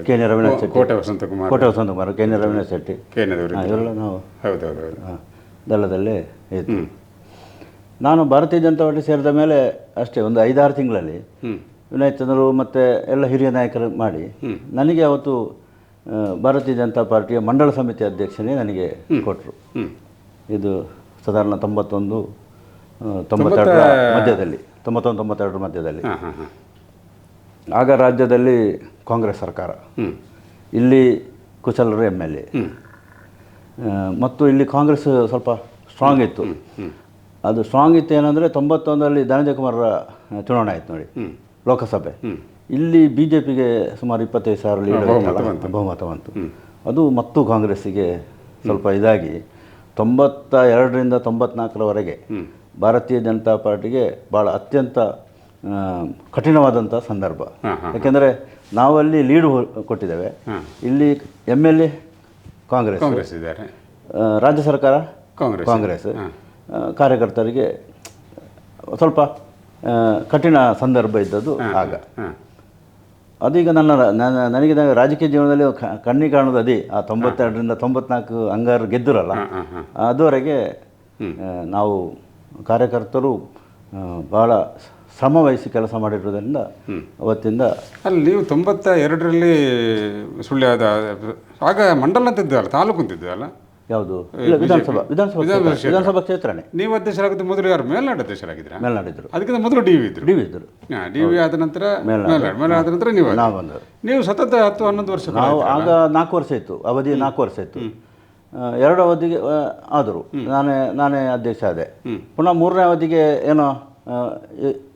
ಕೆ ನಿ ರವೀನಾಥ್ ಶೆಟ್ಟಿ, ಕೋಟೆ ವಸಂತಕುಮಾರ್, ಕೆ ನಿ ರವೀನಾಥ್ ಶೆಟ್ಟಿ ಇವರೆಲ್ಲ ನಾವು ದಳದಲ್ಲೇ ಇತ್ತು. ನಾನು ಭಾರತೀಯ ಜನತಾ ಪಾರ್ಟಿ ಸೇರಿದ ಮೇಲೆ ಅಷ್ಟೇ ಒಂದು 5-6 ತಿಂಗಳಲ್ಲಿ ವಿನಯ್ ಚಂದ್ರು ಮತ್ತು ಎಲ್ಲ ಹಿರಿಯ ನಾಯಕರು ಮಾಡಿ ನನಗೆ ಅವತ್ತು ಭಾರತೀಯ ಜನತಾ ಪಾರ್ಟಿಯ ಮಂಡಳ ಸಮಿತಿ ಅಧ್ಯಕ್ಷನೇ ನನಗೆ ಕೊಟ್ಟರು. ಇದು ಸಾಧಾರಣ 91-92 ಮಧ್ಯದಲ್ಲಿ, 91-92 ಮಧ್ಯದಲ್ಲಿ. ಆಗ ರಾಜ್ಯದಲ್ಲಿ ಕಾಂಗ್ರೆಸ್ ಸರ್ಕಾರ, ಇಲ್ಲಿ ಕುಶಲರು MLA, ಮತ್ತು ಇಲ್ಲಿ ಕಾಂಗ್ರೆಸ್ ಸ್ವಲ್ಪ ಸ್ಟ್ರಾಂಗ್ ಇತ್ತು. ಅದು ಸ್ಟ್ರಾಂಗ್ ಇತ್ತು ಏನಂದರೆ 91ರಲ್ಲಿ ಧನಂಜಯ ಕುಮಾರ ಚುನಾವಣೆ ಆಯಿತು ನೋಡಿ, ಲೋಕಸಭೆ. ಇಲ್ಲಿ ಬಿ ಜೆ ಪಿಗೆ ಸುಮಾರು 25,000 ಲೀಡ್ ಬಹುಮತ ಬಂತು. ಅದು ಮತ್ತು ಕಾಂಗ್ರೆಸ್ಸಿಗೆ ಸ್ವಲ್ಪ ಇದಾಗಿ 92ರಿಂದ 94ರವರೆಗೆ ಭಾರತೀಯ ಜನತಾ ಪಾರ್ಟಿಗೆ ಭಾಳ ಅತ್ಯಂತ ಕಠಿಣವಾದಂಥ ಸಂದರ್ಭ. ಯಾಕೆಂದರೆ ನಾವಲ್ಲಿ ಲೀಡ್ ಕೊಟ್ಟಿದ್ದೇವೆ, ಇಲ್ಲಿ MLA ಕಾಂಗ್ರೆಸ್ ಇದ್ದಾರೆ, ರಾಜ್ಯ ಸರ್ಕಾರ ಕಾಂಗ್ರೆಸ್. ಕಾರ್ಯಕರ್ತರಿಗೆ ಸ್ವಲ್ಪ ಕಠಿಣ ಸಂದರ್ಭ ಇದ್ದದ್ದು ಆಗ. ಅದೀಗ ನನಗೆ ರಾಜಕೀಯ ಜೀವನದಲ್ಲಿ ಕಣ್ಣಿಗೆ ಕಾಣೋದು ಅದೇ. ಆ 92ರಿಂದ 94 ಅಂಗಾರು ಗೆದ್ದಿರಲ್ಲ, ಅದುವರೆಗೆ ನಾವು ಕಾರ್ಯಕರ್ತರು ಭಾಳ ಶ್ರಮವಹಿಸಿ ಕೆಲಸ ಮಾಡಿರೋದ್ರಿಂದ ಅವತ್ತಿಂದ ಅಲ್ಲಿ ನೀವು 92ರಲ್ಲಿ ಸುಳ್ಯದ ಆಗ ಮಂಡಲ ಅಂತಿದ್ದಲ್ಲ, ತಾಲೂಕು ಅಂತಿದ್ದಲ್ಲ? ಯಾವುದು? ಇಲ್ಲ, ವಿಧಾನಸಭಾ ಕ್ಷೇತ್ರನೇ. ನೀವು ಅಧ್ಯಕ್ಷರಾಗಿದ್ದು ಮೊದಲು ಯಾರು ಮೇಲ್ನಾಡು ಅಧ್ಯಕ್ಷರಾಗಿದ್ದೀರಾ? ಮೇಲ್ನಾಡಿದ್ರು. ಅದಕ್ಕಿಂತ ಮೊದಲು ಡಿ ವಿ ಇದ್ರು. ಡಿ ವಿ ಆದ ನಂತರ ಮೇಲ್ನಾಡು ಆದ ನಂತರ ನೀವು ಸತತ 10-11 ವರ್ಷ. ನಾವು ಆಗ 4 ವರ್ಷ ಇತ್ತು, ಅವಧಿ 4 ವರ್ಷ ಇತ್ತು. 2 ಅವಧಿಗೆ ಆದರು, ನಾನೇ ಅಧ್ಯಕ್ಷ ಆದೆ. ಪುನಃ 3ನೇ ಅವಧಿಗೆ ಏನೋ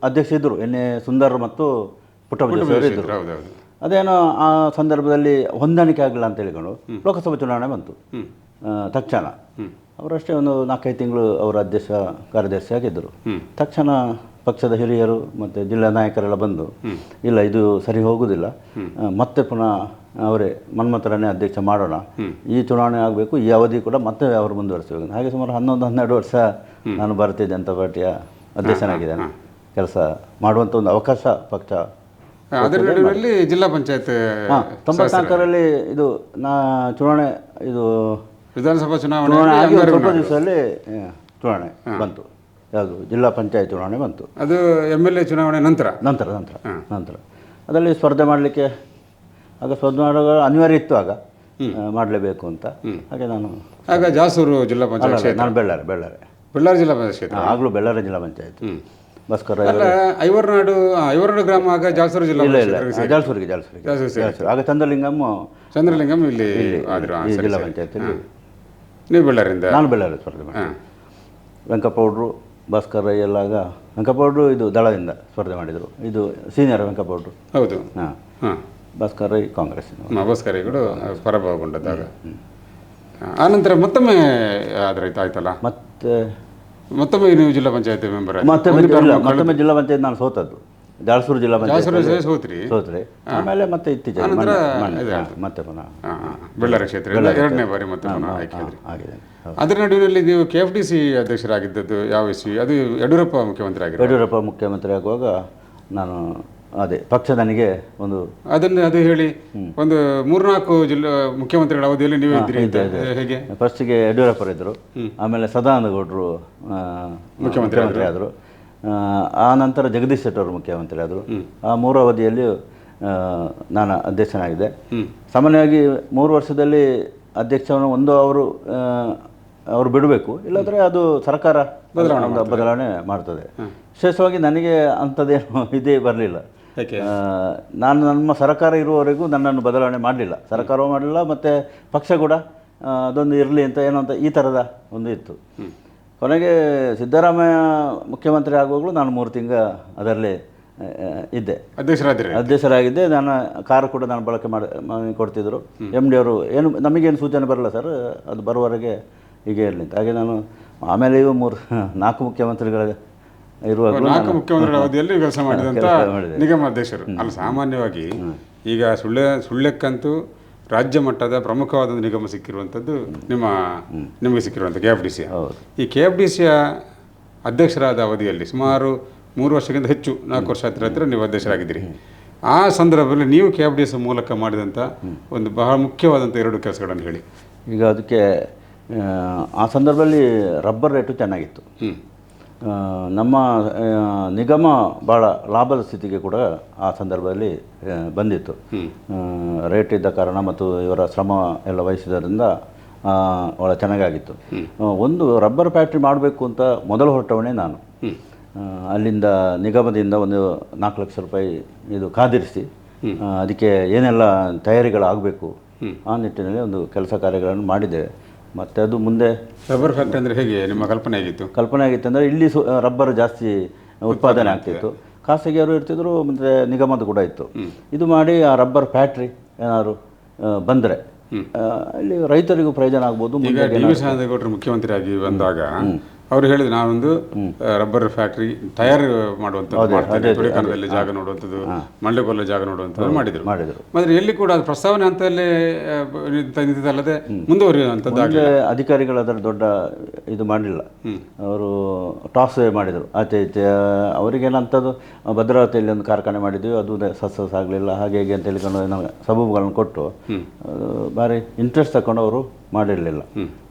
ಅಧ್ಯಕ್ಷ ಇದ್ದರು, ಎನ್ನೆ ಸುಂದರ್ ಮತ್ತು ಪುಟ್ಟಬಸವೇಶ್ವರ ಇದ್ದರು. ಅದೇನೋ ಆ ಸಂದರ್ಭದಲ್ಲಿ ಹೊಂದಾಣಿಕೆ ಆಗಲಿಲ್ಲ ಅಂತ ಹೇಳಿಕೊಂಡು ಲೋಕಸಭಾ ಚುನಾವಣೆ ಬಂತು ತಕ್ಷಣ. ಅವರಷ್ಟೇ ಒಂದು 4-5 ತಿಂಗಳು ಅವರ ಅಧ್ಯಕ್ಷ ಕಾರ್ಯದರ್ಶಿ ಆಗಿದ್ದರು. ತಕ್ಷಣ ಪಕ್ಷದ ಹಿರಿಯರು ಮತ್ತು ಜಿಲ್ಲಾ ನಾಯಕರೆಲ್ಲ ಬಂದು, ಇಲ್ಲ ಇದು ಸರಿ ಹೋಗುವುದಿಲ್ಲ, ಮತ್ತೆ ಪುನಃ ಅವರೇ ಮನ್ಮಥರನ್ನೇ ಅಧ್ಯಕ್ಷ ಮಾಡೋಣ, ಈ ಚುನಾವಣೆ ಆಗಬೇಕು, ಈ ಅವಧಿ ಕೂಡ ಮತ್ತೆ ಅವರು ಮುಂದುವರಿಸಬೇಕು. ಹಾಗೆ ಸುಮಾರು 11-12 ವರ್ಷ ನಾನು ಭಾರತೀಯ ಜನತಾ ಪಾರ್ಟಿಯ ಅಧ್ಯಕ್ಷನಾಗಿದ್ದೇನೆ. ಕೆಲಸ ಮಾಡುವಂಥ ಒಂದು ಅವಕಾಶ ಪಕ್ಷ. ಅದರ ನಡುವೆಯಲ್ಲಿ ಜಿಲ್ಲಾ ಪಂಚಾಯತ್ 94ರಲ್ಲಿ ಇದು ಚುನಾವಣೆ, ಇದು ವಿಧಾನಸಭಾ ಚುನಾವಣೆ ಆಗಿ ಸ್ವಲ್ಪ ದಿವಸದಲ್ಲಿ ಚುನಾವಣೆ ಬಂತು. ಯಾವುದು? ಜಿಲ್ಲಾ ಪಂಚಾಯತ್ ಚುನಾವಣೆ ಬಂತು. ಅದು MLA ಚುನಾವಣೆ ನಂತರ ಅದರಲ್ಲಿ ಸ್ಪರ್ಧೆ ಮಾಡಲಿಕ್ಕೆ ಆಗ ಸ್ಪರ್ಧೆ ಮಾಡೋ ಅನಿವಾರ್ಯ ಇತ್ತು, ಆಗ ಮಾಡಲೇಬೇಕು ಅಂತ. ಹಾಗೆ ನಾನು ಆಗ ಜಾಸೂರು ಜಿಲ್ಲಾ ಪಂಚಾಯತ್, ನಾನು ಬಳ್ಳಾರಿ ಜಿಲ್ಲಾ ಪಂಚಾಯತ್, ಆಗಲೂ ಬಳ್ಳಾರಿ ಜಿಲ್ಲಾ ಪಂಚಾಯತ್. ಭಾಸ್ಕರ್ ಐವರ್ನಾಡು ಗ್ರಾಮ ಆಗ ಜಾಸೂರು ಜಿಲ್ಲಾ. ಜಾಲ್ಸೂರಿಗೆ ಆಗ ಚಂದ್ರಲಿಂಗಂ ಇಲ್ಲಿ ಜಿಲ್ಲಾ ಪಂಚಾಯತ್. ನೀವು ಬಳ್ಳಾರಿಯಿಂದ? ನಾನು ಬಳ್ಳಾರಿ ಸ್ಪರ್ಧೆ ಮಾಡಿ. ವೆಂಕಪ್ಪಗೌಡರು, ಭಾಸ್ಕರ್ ರೈ ಎಲ್ಲ ಆಗ ವೆಂಕಪ್ಪಗೌಡರು ಇದು ದಳದಿಂದ ಸ್ಪರ್ಧೆ ಮಾಡಿದರು. ಇದು ಸೀನಿಯರ್ ವೆಂಕಪ್ಪಗೌಡರು. ಹೌದು. ಭಾಸ್ಕರ್ ರೈ ಕಾಂಗ್ರೆಸ್. ಭಾಸ್ಕರ್ ರೈ ಕೂಡ ಪರಾಭವಗೊಂಡದಾಗ ಆನಂತರ ಮತ್ತೊಮ್ಮೆ ಆಯ್ತಲ್ಲ, ಮತ್ತೊಮ್ಮೆ ನೀವು ಜಿಲ್ಲಾ ಪಂಚಾಯತ್ ಮೆಂಬರ್? ಮತ್ತೊಮ್ಮೆ ಜಿಲ್ಲಾ ಪಂಚಾಯತ್ ನಾನು ಸೋತದ್ದು. ಜಾಲ್ಸೂರು ಜಿಲ್ಲಾ ಪಂಚಾಯತ್ ಸೋತ್ರಿ. ಆಮೇಲೆ ಮತ್ತೆ ಇತ್ತೀಚೆಗೆ ಮತ್ತೆ ಪುನಃ ಬಳ್ಳಾರಿ ಕ್ಷೇತ್ರ 2ನೇ ಬಾರಿ ಮತ್ತೆ ಪುನಃ ಆಗಿದೆ. ಅದರ ನಡುವಿನಲ್ಲಿ ನೀವು KFDC ಅಧ್ಯಕ್ಷರಾಗಿದ್ದದ್ದು ಯಾವ ಇಸ್ವಿ? ಅದು ಯಡಿಯೂರಪ್ಪ ಮುಖ್ಯಮಂತ್ರಿ ಆಗಿದ್ದರು. ಯಡಿಯೂರಪ್ಪ ಮುಖ್ಯಮಂತ್ರಿ ಆಗುವಾಗ ನಾನು ಅದೇ ಪಕ್ಷ ನನಗೆ ಒಂದು ಅದು ಹೇಳಿ ಒಂದು 3-4 ಜಿಲ್ಲಾ ಮುಖ್ಯಮಂತ್ರಿಗಳ ಅವಧಿಯಲ್ಲಿ ನೀವು ಇದ್ರಿ. ಹೇಗೆ? ಫಸ್ಟಿಗೆ ಯಡಿಯೂರಪ್ಪರಿದ್ದರು, ಆಮೇಲೆ ಸದಾನಂದ ಗೌಡರು ಮುಖ್ಯಮಂತ್ರಿ ಆದರು, ಆ ನಂತರ ಜಗದೀಶ್ ಶೆಟ್ಟರ್ ಅವರು ಮುಖ್ಯಮಂತ್ರಿ ಆದರು. ಆ 3 ಅವಧಿಯಲ್ಲಿ ನಾನು ಅಧ್ಯಕ್ಷನಾಗಿದ್ದೆ. ಸಾಮಾನ್ಯವಾಗಿ 3 ವರ್ಷದಲ್ಲಿ ಅಧ್ಯಕ್ಷವನ್ನು ಅವರು ಬಿಡಬೇಕು, ಇಲ್ಲಾಂದರೆ ಅದು ಸರ್ಕಾರ ಬದಲಾವಣೆ ಮಾಡ್ತದೆ. ವಿಶೇಷವಾಗಿ ನನಗೆ ಅಂಥದ್ದೇನು ಇದೇ ಬರಲಿಲ್ಲ. ನಾನು ನಮ್ಮ ಸರ್ಕಾರ ಇರುವವರೆಗೂ ನನ್ನನ್ನು ಬದಲಾವಣೆ ಮಾಡಲಿಲ್ಲ, ಸರ್ಕಾರವೂ ಮಾಡಲಿಲ್ಲ, ಮತ್ತು ಪಕ್ಷ ಕೂಡ ಅದೊಂದು ಇರಲಿ ಅಂತ ಏನೋ ಅಂತ ಈ ಥರದ ಒಂದು ಇತ್ತು. ಕೊನೆಗೆ ಸಿದ್ದರಾಮಯ್ಯ ಮುಖ್ಯಮಂತ್ರಿ ಆಗುವಾಗಲೂ ನಾನು 3 ತಿಂಗಳು ಅದರಲ್ಲೇ ಇದ್ದೆ, ಅಧ್ಯಕ್ಷರಾಗಿದ್ದೆ. ನಾನು ಕಾರು ಕೂಡ ನಾನು ಬಳಕೆ ಮಾಡಿ ಕೊಡ್ತಿದ್ದರು. MD ಅವರು ನಮಗೇನು ಸೂಚನೆ ಬರಲ್ಲ ಸರ್, ಅದು ಬರುವವರೆಗೆ ಹೀಗೆ ಇರಲಿ ಅಂತ. ಹಾಗೆ ನಾನು ಆಮೇಲೆ 4 ಮುಖ್ಯಮಂತ್ರಿಗಳ ಇರುವಾಗ 4 ಮುಖ್ಯಮಂತ್ರಿಗಳ ಅವಧಿಯಲ್ಲಿ ಕೆಲಸ ಮಾಡಿದಂಥ ನಿಗಮ ಅಧ್ಯಕ್ಷರು ಅಲ್ಲ. ಸಾಮಾನ್ಯವಾಗಿ ಈಗ ಸುಳ್ಯಕ್ಕಂತೂ ರಾಜ್ಯ ಮಟ್ಟದ ಪ್ರಮುಖವಾದ ನಿಗಮ ಸಿಕ್ಕಿರುವಂಥದ್ದು ನಿಮಗೆ ಸಿಕ್ಕಿರುವಂಥ KFDC. ಈ KFDCಯ ಅಧ್ಯಕ್ಷರಾದ ಅವಧಿಯಲ್ಲಿ ಸುಮಾರು 3 ವರ್ಷಕ್ಕಿಂತ ಹೆಚ್ಚು, 4 ವರ್ಷ ಹತ್ತಿರ ನೀವು ಅಧ್ಯಕ್ಷರಾಗಿದ್ದೀರಿ. ಆ ಸಂದರ್ಭದಲ್ಲಿ ನೀವು KFDC ಮೂಲಕ ಮಾಡಿದಂಥ ಒಂದು ಬಹಳ ಮುಖ್ಯವಾದಂಥ 2 ಕೆಲಸಗಳನ್ನು ಹೇಳಿ. ಈಗ ಅದಕ್ಕೆ ಆ ಸಂದರ್ಭದಲ್ಲಿ ರಬ್ಬರ್ ರೇಟು ಚೆನ್ನಾಗಿತ್ತು. ನಮ್ಮ ನಿಗಮ ಭಾಳ ಲಾಭದ ಸ್ಥಿತಿಗೆ ಕೂಡ ಆ ಸಂದರ್ಭದಲ್ಲಿ ಬಂದಿತ್ತು. ರೇಟ್ ಇದ್ದ ಕಾರಣ ಮತ್ತು ಇವರ ಶ್ರಮ ಎಲ್ಲ ವಹಿಸಿದ್ದರಿಂದ ಭಾಳ ಚೆನ್ನಾಗಾಗಿತ್ತು. ಒಂದು ರಬ್ಬರ್ ಫ್ಯಾಕ್ಟ್ರಿ ಮಾಡಬೇಕು ಅಂತ ಮೊದಲು ಹೊರಟವನೇ ನಾನು. ಅಲ್ಲಿಂದ ನಿಗಮದಿಂದ ಒಂದು 4 ಲಕ್ಷ ರೂಪಾಯಿ ಇದು ಕಾದಿರಿಸಿ ಅದಕ್ಕೆ ಏನೆಲ್ಲ ತಯಾರಿಗಳಾಗಬೇಕು ಆ ನಿಟ್ಟಿನಲ್ಲಿ ಒಂದು ಕೆಲಸ ಕಾರ್ಯಗಳನ್ನು ಮಾಡಿದ್ದೇವೆ. ಮತ್ತು ಅದು ಮುಂದೆ ರಬ್ಬರ್ ಫ್ಯಾಕ್ಟ್ರಿ ಅಂದರೆ ಹೇಗೆ ನಿಮ್ಮ ಕಲ್ಪನೆ ಆಗಿತ್ತು ಅಂದರೆ ಇಲ್ಲಿ ರಬ್ಬರ್ ಜಾಸ್ತಿ ಉತ್ಪಾದನೆ ಆಗ್ತಿತ್ತು, ಖಾಸಗಿಯವರು ಇರ್ತಿದ್ರು, ಮತ್ತು ನಿಗಮದ ಕೂಡ ಇತ್ತು. ಇದು ಮಾಡಿ ಆ ರಬ್ಬರ್ ಫ್ಯಾಕ್ಟ್ರಿ ಏನಾದ್ರು ಬಂದರೆ ಇಲ್ಲಿ ರೈತರಿಗೂ ಪ್ರಯೋಜನ ಆಗ್ಬೋದು. ಈಗ ಡಿ.ವಿ. ಸದಾನಂದಗೌಡರು ಮುಖ್ಯಮಂತ್ರಿ ಆಗಿ ಬಂದಾಗ ಅವರು ಹೇಳಿದ್ರು ನಾನೊಂದು ರಬ್ಬರ್ ಫ್ಯಾಕ್ಟ್ರಿ ತಯಾರು ಮಾಡುವಂಥದ್ದು, ಜಾಗ ನೋಡುವಂಥದ್ದು, ಮಂಡ್ಯಕೊಲ್ಲ ಜಾಗ ನೋಡುವಂಥದ್ದು ಮಾಡಿದರು. ಆದರೆ ಎಲ್ಲಿ ಕೂಡ ಅದು ಪ್ರಸ್ತಾವನೆ ಹಂತದಲ್ಲೇ ನಿಂತಿದ್ದಲ್ಲದೆ ಮುಂದುವರಿಯುವಂಥದ್ದು ಅಧಿಕಾರಿಗಳು ಅದರ ದೊಡ್ಡ ಇದು ಮಾಡಲಿಲ್ಲ. ಅವರು ಟಾಸ್ ಮಾಡಿದರು ಆಚೆ ಈಚೆ. ಅವರಿಗೇನಂಥದ್ದು ಭದ್ರಾವತಿಯಲ್ಲಿ ಒಂದು ಕಾರ್ಖಾನೆ ಮಾಡಿದ್ವಿ, ಅದು ಸಕ್ಸಸ್ ಆಗಲಿಲ್ಲ, ಹಾಗೆ ಹೇಗೆ ಅಂತ ಹೇಳಿಕೊಂಡು ನಾವು ಸಬೂಬುಗಳನ್ನು ಕೊಟ್ಟು ಭಾರಿ ಇಂಟ್ರೆಸ್ಟ್ ತಗೊಂಡು ಅವರು ಮಾಡಿರಲಿಲ್ಲ.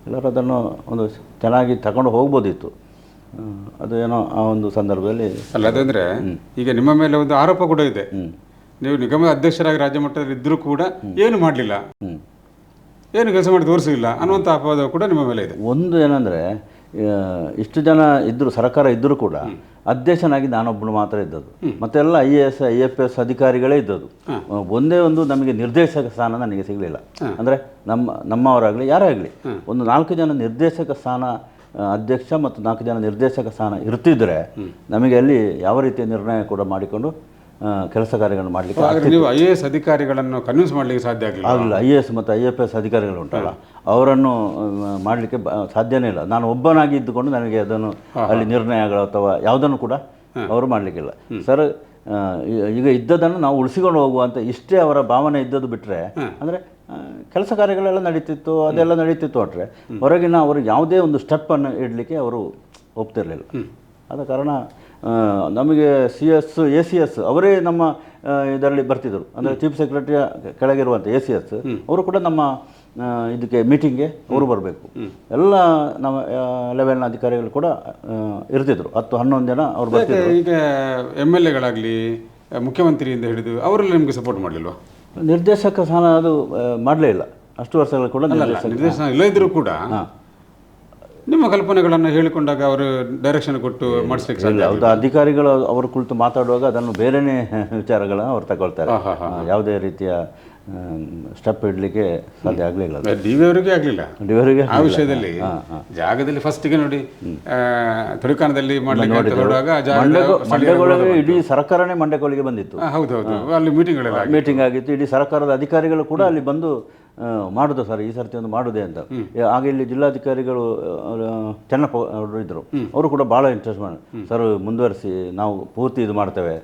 ಎಲ್ಲರೂ ಅದನ್ನು ಒಂದು ಚೆನ್ನಾಗಿ ತಗೊಂಡು ಹೋಗ್ಬೋದಿತ್ತು. ಅದು ಏನೋ ಆ ಒಂದು ಸಂದರ್ಭದಲ್ಲಿ ಅಲ್ಲ ಅದಂದರೆ ಈಗ ನಿಮ್ಮ ಮೇಲೆ ಒಂದು ಆರೋಪ ಕೂಡ ಇದೆ, ನೀವು ನಿಗಮದ ಅಧ್ಯಕ್ಷರಾಗಿ ರಾಜ್ಯ ಮಟ್ಟದಲ್ಲಿ ಇದ್ದರೂ ಕೂಡ ಏನು ಮಾಡಲಿಲ್ಲ, ಏನು ಕೆಲಸ ಮಾಡಿ ತೋರಿಸಿಲ್ಲ ಅನ್ನುವಂಥ ಅಪವಾದ ಕೂಡ ನಿಮ್ಮ ಮೇಲೆ ಇದೆ. ಒಂದು ಏನಂದರೆ ಇಷ್ಟು ಜನ ಇದ್ದರು, ಸರ್ಕಾರ ಇದ್ದರೂ ಕೂಡ ಅಧ್ಯಕ್ಷನಾಗಿ ನಾನೊಬ್ಬನು ಮಾತ್ರ ಇದ್ದದ್ದು, ಮತ್ತೆಲ್ಲ IAS IFS ಅಧಿಕಾರಿಗಳೇ ಇದ್ದದ್ದು. ಒಂದೇ ಒಂದು ನಮಗೆ ನಿರ್ದೇಶಕ ಸ್ಥಾನ ನನಗೆ ಸಿಗಲಿಲ್ಲ. ಅಂದರೆ ನಮ್ಮವರಾಗಲಿ ಯಾರೇ ಆಗಲಿ ಒಂದು 4 ಜನ ನಿರ್ದೇಶಕ ಸ್ಥಾನ, ಅಧ್ಯಕ್ಷ ಮತ್ತು 4 ಜನ ನಿರ್ದೇಶಕ ಸ್ಥಾನ ಇರ್ತಿದ್ರೆ ನಮಗೆ ಅಲ್ಲಿ ಯಾವ ರೀತಿಯ ನಿರ್ಣಯ ಕೂಡ ಮಾಡಿಕೊಂಡು ಕೆಲಸ ಕಾರ್ಯಗಳನ್ನು ಮಾಡಲಿಕ್ಕೆ ನೀವು IAS ಅಧಿಕಾರಿಗಳನ್ನು ಕನ್ವಿನ್ಸ್ ಮಾಡಲಿಕ್ಕೆ ಸಾಧ್ಯ ಆಗಲಿಲ್ಲ. IAS ಮತ್ತು IFS ಅಧಿಕಾರಿಗಳು ಉಂಟಲ್ಲ ಅವರನ್ನು ಮಾಡಲಿಕ್ಕೆ ಸಾಧ್ಯನೇ ಇಲ್ಲ. ನಾನು ಒಬ್ಬನಾಗಿ ಇದ್ದುಕೊಂಡು ನನಗೆ ಅದನ್ನು ಅಲ್ಲಿ ನಿರ್ಣಯಗಳು ಅಥವಾ ಯಾವುದನ್ನು ಕೂಡ ಅವರು ಮಾಡಲಿಕ್ಕಿಲ್ಲ. ಸರ್ ಈಗ ಇದ್ದದನ್ನು ನಾವು ಉಳಿಸಿಕೊಂಡು ಹೋಗುವಂಥ ಇಷ್ಟೇ ಅವರ ಭಾವನೆ ಇದ್ದದ್ದು ಬಿಟ್ಟರೆ, ಅಂದರೆ ಕೆಲಸ ಕಾರ್ಯಗಳೆಲ್ಲ ನಡೀತಿತ್ತು, ಅದೆಲ್ಲ ನಡೀತಿತ್ತು ಅಂದರೆ ಹೊರಗಿನ ಅವರು ಯಾವುದೇ ಒಂದು ಸ್ಟೆಪ್ಪನ್ನು ಇಡಲಿಕ್ಕೆ ಅವರು ಒಪ್ತಿರಲಿಲ್ಲ. ಆದ ಕಾರಣ ನಮಗೆ CS ACS ಅವರೇ ನಮ್ಮ ಇದರಲ್ಲಿ ಬರ್ತಿದ್ದರು. ಅಂದರೆ ಚೀಫ್ ಸೆಕ್ರೆಟರಿಯ ಕೆಳಗಿರುವಂಥ ACS ಅವರು ಕೂಡ ನಮ್ಮ ಇದಕ್ಕೆ ಮೀಟಿಂಗ್ಗೆ ಅವರು ಬರಬೇಕು. ಎಲ್ಲ ನಮ್ಮ ಲೆವೆಲ್ನ ಅಧಿಕಾರಿಗಳು ಕೂಡ ಇರ್ತಿದ್ರು, 10-11 ಜನ ಅವರು ಬರ್ತಿದ್ರು. ಈಗ MLAಗಳಾಗಲಿ ಮುಖ್ಯಮಂತ್ರಿಯಿಂದ ಹಿಡಿದು ಅವರೆಲ್ಲ ನಿಮಗೆ ಸಪೋರ್ಟ್ ಮಾಡಲಿಲ್ವಾ? ನಿರ್ದೇಶಕ ಸ್ಥಾನ ಅದು ಮಾಡಲೇ ಇಲ್ಲ ಅಷ್ಟು ವರ್ಷಗಳು ಕೂಡ. ನಿರ್ದೇಶನ ಇಲ್ಲದಿದ್ದರೂ ಕೂಡ ನಿಮ್ಮ ಕಲ್ಪನೆಗಳನ್ನು ಹೇಳಿಕೊಂಡಾಗ ಅವರು ಡೈರೆಕ್ಷನ್ ಕೊಟ್ಟು ಮಾಡಿಸ್ಲಿಕ್ಕೆ ಸಾಧ್ಯ. ಹೌದು, ಅಧಿಕಾರಿಗಳು ಅವರು ಕುಳಿತು ಮಾತಾಡುವಾಗ ಅದನ್ನು ಬೇರೆಯೇ ವಿಚಾರಗಳನ್ನು ಅವ್ರು ತಗೊಳ್ತಾರೆ. ಯಾವುದೇ ರೀತಿಯ ಸ್ಟೆಪ್ ಇಡಲಿಕ್ಕೆ ಸಾಧ್ಯ ಆಗಲಿಲ್ಲ. ಡಿವಿಯವರಿಗೆ ಆಗಲಿಲ್ಲ. ಆ ವಿಷಯದಲ್ಲಿ ಜಾಗದಲ್ಲಿ ಫಸ್ಟಿಗೆ ನೋಡಿ ತುಡುಕಾನದಲ್ಲಿ ಮಂಡ್ಯಗೊಳಗೆ ಇಡೀ ಸರ್ಕಾರನೇ ಮಂಡ್ಯಗೊಳಗೆ ಬಂದಿತ್ತು. ಹೌದೌದು, ಅಲ್ಲಿ ಮೀಟಿಂಗ್ ಆಗಿತ್ತು. ಇಡೀ ಸರ್ಕಾರದ ಅಧಿಕಾರಿಗಳು ಕೂಡ ಅಲ್ಲಿ ಬಂದು ಮಾಡೋದು, ಸರ್ ಈ ಸರ್ತಿ ಒಂದು ಮಾಡೋದೇ ಅಂತ. ಆಗ ಇಲ್ಲಿ ಜಿಲ್ಲಾಧಿಕಾರಿಗಳು ಚೆನ್ನಪ್ಪ ಅವರು ಇದ್ದರು, ಅವರು ಕೂಡ ಭಾಳ ಇಂಟ್ರೆಸ್ಟ್ ಮಾಡಿ ಸರ್ ಮುಂದುವರಿಸಿ ನಾವು ಪೂರ್ತಿ ಇದು ಮಾಡ್ತೇವೆ.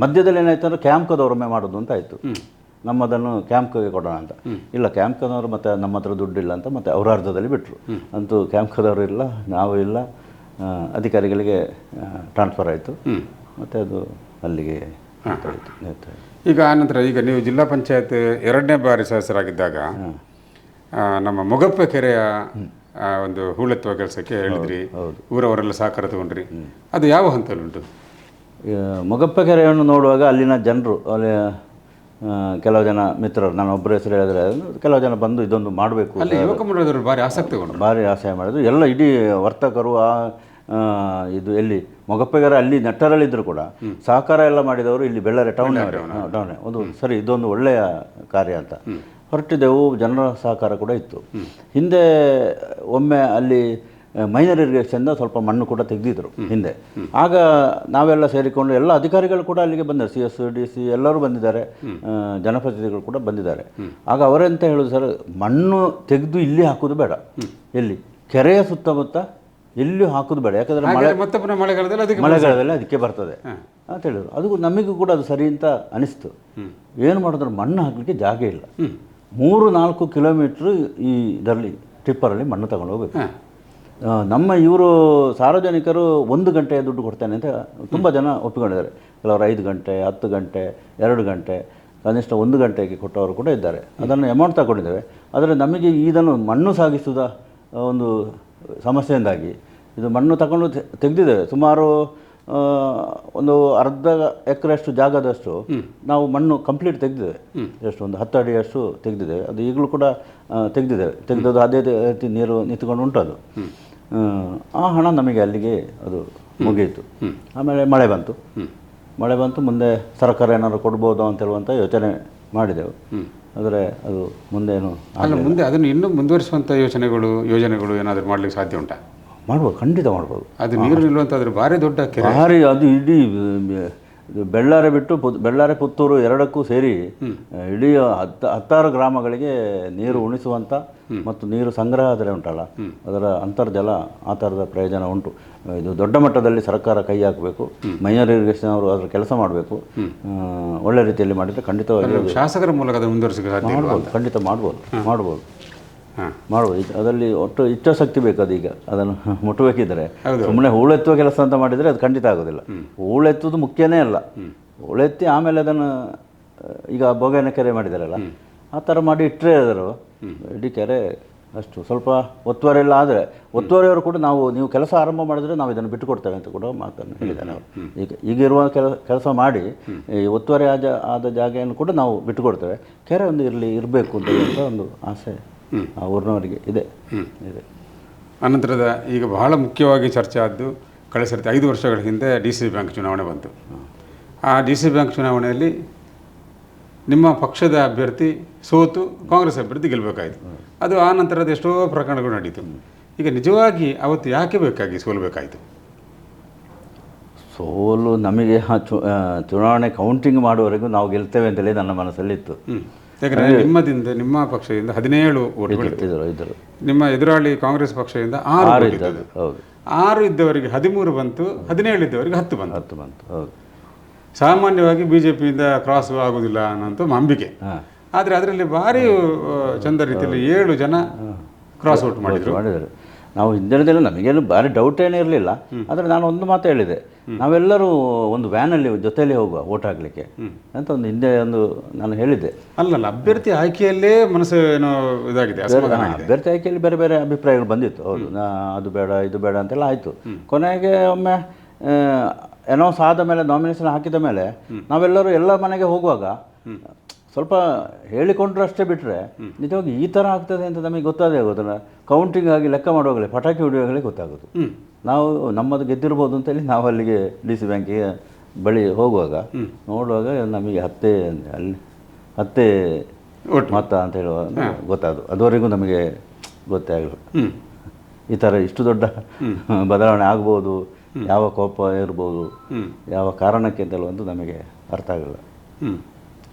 ಮಧ್ಯದಲ್ಲಿ ಏನಾಯ್ತು ಅಂದರೆ ಕ್ಯಾಂಪ್ಕದವ್ರೊಮ್ಮೆ ಮಾಡೋದು ಅಂತ ಆಯಿತು. ನಮ್ಮದನ್ನು ಕ್ಯಾಂಪ್ಗೆ ಕೊಡೋಣ ಅಂತ. ಇಲ್ಲ, ಕ್ಯಾಂಪ್ಕದವರು ಮತ್ತು ನಮ್ಮ ಹತ್ರ ದುಡ್ಡಿಲ್ಲ ಅಂತ ಮತ್ತೆ ಅವರ ಅರ್ಧದಲ್ಲಿ ಬಿಟ್ಟರು. ಅಂತೂ ಕ್ಯಾಂಪ್ಕದವರು ಇಲ್ಲ, ನಾವು ಇಲ್ಲ, ಅಧಿಕಾರಿಗಳಿಗೆ ಟ್ರಾನ್ಸ್ಫರ್ ಆಯಿತು. ಮತ್ತು ಅದು ಅಲ್ಲಿಗೆ ಈಗ ಆನಂತರ ಈಗ ನೀವು ಜಿಲ್ಲಾ ಪಂಚಾಯತ್ 2ನೇ ಬಾರಿ ಸದಸ್ಯರಾಗಿದ್ದಾಗ ನಮ್ಮ ಮೊಗಪ್ಪೆ ಕೆರೆಯ ಒಂದು ಹೂಳೆತ್ತುವ ಕೆಲಸಕ್ಕೆ ಹೇಳಿದ್ರಿ, ಊರವರೆಲ್ಲ ಸಹಕಾರ ತಗೊಂಡ್ರಿ, ಅದು ಯಾವ ಹಂತದಲ್ಲುಂಟು? ಮೊಗಪ್ಪೆ ಕೆರೆಯನ್ನು ನೋಡುವಾಗ ಅಲ್ಲಿನ ಜನರು, ಅಲ್ಲಿ ಕೆಲವು ಜನ ಮಿತ್ರರು, ನಾನು ಒಬ್ಬರ ಹೆಸರು ಹೇಳಿದ್ರೆ ಕೆಲವು ಜನ ಬಂದು ಇದೊಂದು ಮಾಡಬೇಕು, ಅಲ್ಲಿ ಯುವಕ ಮಂಡಳದವರು ಭಾರಿ ಆಸಕ್ತಿ ತಗೊಂಡು ಭಾರಿ ಆಸೆ ಮಾಡಿದ್ರು. ಎಲ್ಲ ಇಡೀ ವರ್ತಕರು ಇದು ಎಲ್ಲಿ ಮೊಗಪ್ಪೆಗೆರೆ ಅಲ್ಲಿ ನೆಟ್ಟರಲ್ಲಿದ್ದರೂ ಕೂಡ ಸಹಕಾರ ಎಲ್ಲ ಮಾಡಿದವರು ಇಲ್ಲಿ ಬೆಳ್ಳಾರೆ ಟೌನ್ ಒಂದು ಸರಿ ಇದೊಂದು ಒಳ್ಳೆಯ ಕಾರ್ಯ ಅಂತ ಹೊರಟಿದ್ದೆವು. ಜನರ ಸಹಕಾರ ಕೂಡ ಇತ್ತು. ಹಿಂದೆ ಒಮ್ಮೆ ಅಲ್ಲಿ ಮೈನರ್ ಇರಿಗೇಷನ್ದ ಸ್ವಲ್ಪ ಮಣ್ಣು ಕೂಡ ತೆಗೆದಿದ್ರು ಹಿಂದೆ. ಆಗ ನಾವೆಲ್ಲ ಸೇರಿಕೊಂಡು ಎಲ್ಲ ಅಧಿಕಾರಿಗಳು ಕೂಡ ಅಲ್ಲಿಗೆ ಬಂದರು, CS DC ಎಲ್ಲರೂ ಬಂದಿದ್ದಾರೆ, ಜನಪ್ರತಿನಿಧಿಗಳು ಕೂಡ ಬಂದಿದ್ದಾರೆ. ಆಗ ಅವರೆಂತ ಹೇಳೋದು, ಸರ್ ಮಣ್ಣು ತೆಗೆದು ಇಲ್ಲಿ ಹಾಕೋದು ಬೇಡ, ಎಲ್ಲಿ ಕೆರೆಯ ಸುತ್ತಮುತ್ತ ಎಲ್ಲಿಯೂ ಹಾಕೋದು ಬೇಡ, ಯಾಕಂದರೆ ಮಳೆಗಾಲದಲ್ಲಿ ಅದಕ್ಕೆ ಬರ್ತದೆ ಅಂತ ಹೇಳಿದ್ರು. ಅದು ನಮಗೂ ಕೂಡ ಅದು ಸರಿ ಅಂತ ಅನಿಸ್ತು. ಏನು ಮಾಡಿದ್ರು, ಮಣ್ಣು ಹಾಕಲಿಕ್ಕೆ ಜಾಗ ಇಲ್ಲ. 3-4 ಕಿಲೋಮೀಟ್ರ್ ಈ ಇದರಲ್ಲಿ ಟಿಪ್ಪರಲ್ಲಿ ಮಣ್ಣು ತಗೊಂಡು ಹೋಗಬೇಕು. ನಮ್ಮ ಇವರು ಸಾರ್ವಜನಿಕರು 1 ಗಂಟೆ ದುಡ್ಡು ಕೊಡ್ತೇನೆ ಅಂತ ತುಂಬ ಜನ ಒಪ್ಪಿಕೊಂಡಿದ್ದಾರೆ. ಕೆಲವರು 5 ಗಂಟೆ 10 ಗಂಟೆ 2 ಗಂಟೆ ಕನಿಷ್ಠ 1 ಗಂಟೆಗೆ ಕೊಟ್ಟವರು ಕೂಡ ಇದ್ದಾರೆ. ಅದನ್ನು ಅಮೌಂಟ್ ತಗೊಂಡಿದ್ದೇವೆ. ಆದರೆ ನಮಗೆ ಇದನ್ನು ಮಣ್ಣು ಸಾಗಿಸುವುದ ಒಂದು ಸಮಸ್ಯೆಯಿಂದಾಗಿ ಇದು ಮಣ್ಣು ತಗೊಂಡು ತೆಗೆದಿದ್ದೇವೆ. ಸುಮಾರು ಒಂದು ಅರ್ಧ ಎಕರೆಯಷ್ಟು ಜಾಗದಷ್ಟು ನಾವು ಮಣ್ಣು ಕಂಪ್ಲೀಟ್ ತೆಗೆದಿದ್ದೇವೆ. ಎಷ್ಟು ಒಂದು 10 ಅಡಿಯಷ್ಟು ತೆಗೆದಿದ್ದೇವೆ. ಅದು ಈಗಲೂ ಕೂಡ ತೆಗೆದದ್ದು ಅದೇ ರೀತಿ ನೀರು ನಿಂತ್ಕೊಂಡು ಉಂಟು. ಅದು ಆ ಹಣ ನಮಗೆ ಅಲ್ಲಿಗೆ ಅದು ಮುಗಿಯಿತು. ಆಮೇಲೆ ಮಳೆ ಬಂತು. ಮುಂದೆ ಸರ್ಕಾರ ಏನಾದ್ರು ಕೊಡ್ಬೋದು ಅಂತ ಹೇಳುವಂಥ ಯೋಚನೆ ಮಾಡಿದೆವು. ಆದರೆ ಅದು ಮುಂದೇನು ಮುಂದೆ ಅದನ್ನು ಇನ್ನೂ ಮುಂದುವರಿಸುವಂಥ ಯೋಜನೆಗಳು ಏನಾದರೂ ಮಾಡಲಿಕ್ಕೆ ಸಾಧ್ಯ ಉಂಟಾ? ಮಾಡ್ಬೋದು, ಖಂಡಿತ ಮಾಡ್ಬೋದು. ಅದು ನೀರು ನಿಲ್ಲುವಂತಾದ್ರೆ ಭಾರಿ ದೊಡ್ಡ ಕೆರೆ, ಭಾರಿ ಅದು ಇಡೀ ಬೆಳ್ಳಾರೆ ಬಿಟ್ಟು ಬೆಳ್ಳಾರೆ ಪುತ್ತೂರು ಎರಡಕ್ಕೂ ಸೇರಿ ಇಡೀ 16 ಗ್ರಾಮಗಳಿಗೆ ನೀರು ಉಣಿಸುವಂಥ ಮತ್ತು ನೀರು ಸಂಗ್ರಹ ಆದರೆ ಉಂಟಲ್ಲ, ಅದರ ಅಂತರ್ಜಲ ಆ ಥರದ ಪ್ರಯೋಜನ ಉಂಟು. ಇದು ದೊಡ್ಡ ಮಟ್ಟದಲ್ಲಿ ಸರ್ಕಾರ ಕೈ ಹಾಕಬೇಕು, ಮೈನರ್ ಇರಿಗೇಷನ್ ಅವರು ಅದರ ಕೆಲಸ ಮಾಡಬೇಕು. ಒಳ್ಳೆ ರೀತಿಯಲ್ಲಿ ಮಾಡಿದರೆ ಖಂಡಿತವಾಗಿ ಶಾಸಕರ ಮೂಲಕ ಅದನ್ನು ಮುಂದುವರಿಸಲಿಕ್ಕೆ ಮಾಡ್ಬೋದು, ಖಂಡಿತ ಮಾಡ್ಬೋದು. ಅದರಲ್ಲಿ ಒಟ್ಟು ಇಚ್ಛಾಶಕ್ತಿ ಬೇಕು. ಅದೀಗ ಅದನ್ನು ಮುಟ್ಟಬೇಕಿದ್ರೆ ಸುಮ್ಮನೆ ಹೂಳೆತ್ತುವ ಕೆಲಸ ಅಂತ ಮಾಡಿದರೆ ಅದು ಖಂಡಿತ ಆಗೋದಿಲ್ಲ. ಹೂಳೆತ್ತುವುದು ಮುಖ್ಯನೇ ಅಲ್ಲ. ಹೂಳೆತ್ತಿ ಆಮೇಲೆ ಅದನ್ನು ಈಗ ಬೋಗನ ಕೆರೆ ಮಾಡಿದಾರಲ್ಲ, ಆ ಥರ ಮಾಡಿ ಇಟ್ಟರೆ ಅದರ ಇಡೀ ಕೆರೆ ಅಷ್ಟು ಸ್ವಲ್ಪ ಒತ್ತುವರಿ ಎಲ್ಲ ಆದರೆ ಒತ್ತುವರಿಯವರು ಕೂಡ ನೀವು ಕೆಲಸ ಆರಂಭ ಮಾಡಿದರೆ ನಾವು ಇದನ್ನು ಬಿಟ್ಟು ಕೊಡ್ತೇವೆ ಅಂತ ಕೂಡ ಮಾತನ್ನು ಹೇಳಿದ್ದಾರೆ ಅವರು. ಈಗಿರುವ ಕೆಲಸ ಮಾಡಿ ಈ ಒತ್ತುವರಿ ಆದ ಜಾಗೆಯನ್ನು ಕೂಡ ನಾವು ಬಿಟ್ಟು ಕೊಡ್ತೇವೆ, ಕೆರೆ ಒಂದು ಇರಬೇಕು ಅಂತ ಹೇಳುವಂಥ ಒಂದು ಆಸೆ ಆ ಊರಿನವರಿಗೆ ಇದೆ. ಅನಂತರದ ಈಗ ಬಹಳ ಮುಖ್ಯವಾಗಿ ಚರ್ಚೆ ಆದ್ದು ಕಳೆದ ಸರ್ತಿ 5 ವರ್ಷಗಳ ಹಿಂದೆ DCC ಬ್ಯಾಂಕ್ ಚುನಾವಣೆ ಬಂತು. ಆ DCC ಬ್ಯಾಂಕ್ ಚುನಾವಣೆಯಲ್ಲಿ ನಿಮ್ಮ ಪಕ್ಷದ ಅಭ್ಯರ್ಥಿ ಸೋತು ಕಾಂಗ್ರೆಸ್ ಅಭ್ಯರ್ಥಿ ಗೆಲ್ಲಬೇಕಾಯಿತು. ಅದು ಆ ನಂತರದ ಎಷ್ಟೋ ಪ್ರಕರಣಗಳು ನಡೀತು. ಈಗ ನಿಜವಾಗಿ ಅವತ್ತು ಯಾಕೆ ಸೋಲಬೇಕಾಯಿತು? ಸೋಲು ನಮಗೆ ಚುನಾವಣೆ ಕೌಂಟಿಂಗ್ ಮಾಡುವವರೆಗೂ ನಾವು ಗೆಲ್ತೇವೆ ಅಂತೇಳಿ ನನ್ನ ಮನಸ್ಸಲ್ಲಿತ್ತು. ಯಾಕಂದರೆ ನಿಮ್ಮ ಪಕ್ಷದಿಂದ 17 ಓಟ್ಗಳು, ನಿಮ್ಮ ಎದುರಾಳಿ ಕಾಂಗ್ರೆಸ್ ಪಕ್ಷದಿಂದ 6 ಇದ್ದದ್ದು. 6 ಇದ್ದವರಿಗೆ 13 ಬಂತು, 17 ಇದ್ದವರಿಗೆ 10 ಬಂತು. ಹೌದು. ಸಾಮಾನ್ಯವಾಗಿ BJPಯಿಂದ ಕ್ರಾಸ್ ಆಗೋದಿಲ್ಲ ಅನ್ನೋಂಥ ನಂಬಿಕೆ. ಆದರೆ ಅದರಲ್ಲಿ ಭಾರಿ ಚಂದ ರೀತಿಯಲ್ಲಿ 7 ಜನ ಕ್ರಾಸ್ ಔಟ್ ಮಾಡಿದರು. ನಾವು ಹಿಂದಿನದೆಲ್ಲ ನಮಗೇನು ಭಾರಿ ಡೌಟ್ ಏನೂ ಇರಲಿಲ್ಲ. ಆದರೆ ನಾನು ಒಂದು ಮಾತು ಹೇಳಿದೆ, ನಾವೆಲ್ಲರೂ ಒಂದು ವ್ಯಾನಲ್ಲಿ ಜೊತೆಯಲ್ಲಿ ಹೋಗುವ ಓಟ್ ಹಾಕಲಿಕ್ಕೆ ಅಂತ ಹಿಂದೆ ನಾನು ಹೇಳಿದ್ದೆ. ಅಲ್ಲಲ್ಲ, ಅಭ್ಯರ್ಥಿ ಆಯ್ಕೆಯಲ್ಲೇ ಮನಸ್ಸು ಏನೋ ಇದಾಗಿದೆ, ಅಭ್ಯರ್ಥಿ ಆಯ್ಕೆಯಲ್ಲಿ ಬೇರೆ ಬೇರೆ ಅಭಿಪ್ರಾಯಗಳು ಬಂದಿತ್ತು. ಹೌದು, ಅದು ಬೇಡ ಇದು ಬೇಡ ಅಂತೆಲ್ಲ ಆಯಿತು. ಕೊನೆಗೆ ಒಮ್ಮೆ ಅನೌನ್ಸ್ ಆದ ಮೇಲೆ, ನಾಮಿನೇಷನ್ ಹಾಕಿದ ಮೇಲೆ ನಾವೆಲ್ಲರೂ ಎಲ್ಲ ಮನೆಗೆ ಹೋಗುವಾಗ ಸ್ವಲ್ಪ ಹೇಳಿಕೊಂಡ್ರು ಅಷ್ಟೇ ಬಿಟ್ಟರೆ ನಿಜವಾಗಿ ಈ ಥರ ಆಗ್ತದೆ ಅಂತ ನಮಗೆ ಗೊತ್ತಾದೇ ಆಗೋದಲ್ಲ. ಕೌಂಟಿಂಗ್ ಆಗಿ ಲೆಕ್ಕ ಮಾಡುವಾಗಲೇ, ಪಟಾಕಿ ಹೊಡೆಯುವಾಗಲೇ ಗೊತ್ತಾಗೋದು. ನಾವು ನಮ್ಮದು ಗೆದ್ದಿರ್ಬೋದು ಅಂತೇಳಿ ನಾವು ಅಲ್ಲಿಗೆ DC ಬ್ಯಾಂಕಿಗೆ ಬಳಿ ಹೋಗುವಾಗ ನೋಡುವಾಗ ನಮಗೆ 10 ಮತ ಅಂತ ಹೇಳುವಾಗ ಗೊತ್ತಾಗೋದು. ಅದುವರೆಗೂ ನಮಗೆ ಗೊತ್ತೇ ಆಗಲ್ಲ ಈ ಥರ ಇಷ್ಟು ದೊಡ್ಡ ಬದಲಾವಣೆ ಆಗ್ಬೋದು, ಯಾವ ಕೋಪ ಇರ್ಬೋದು, ಯಾವ ಕಾರಣಕ್ಕೆ ಅಂತೇಳುವಂತೂ ನಮಗೆ ಅರ್ಥ ಆಗಲ್ಲ.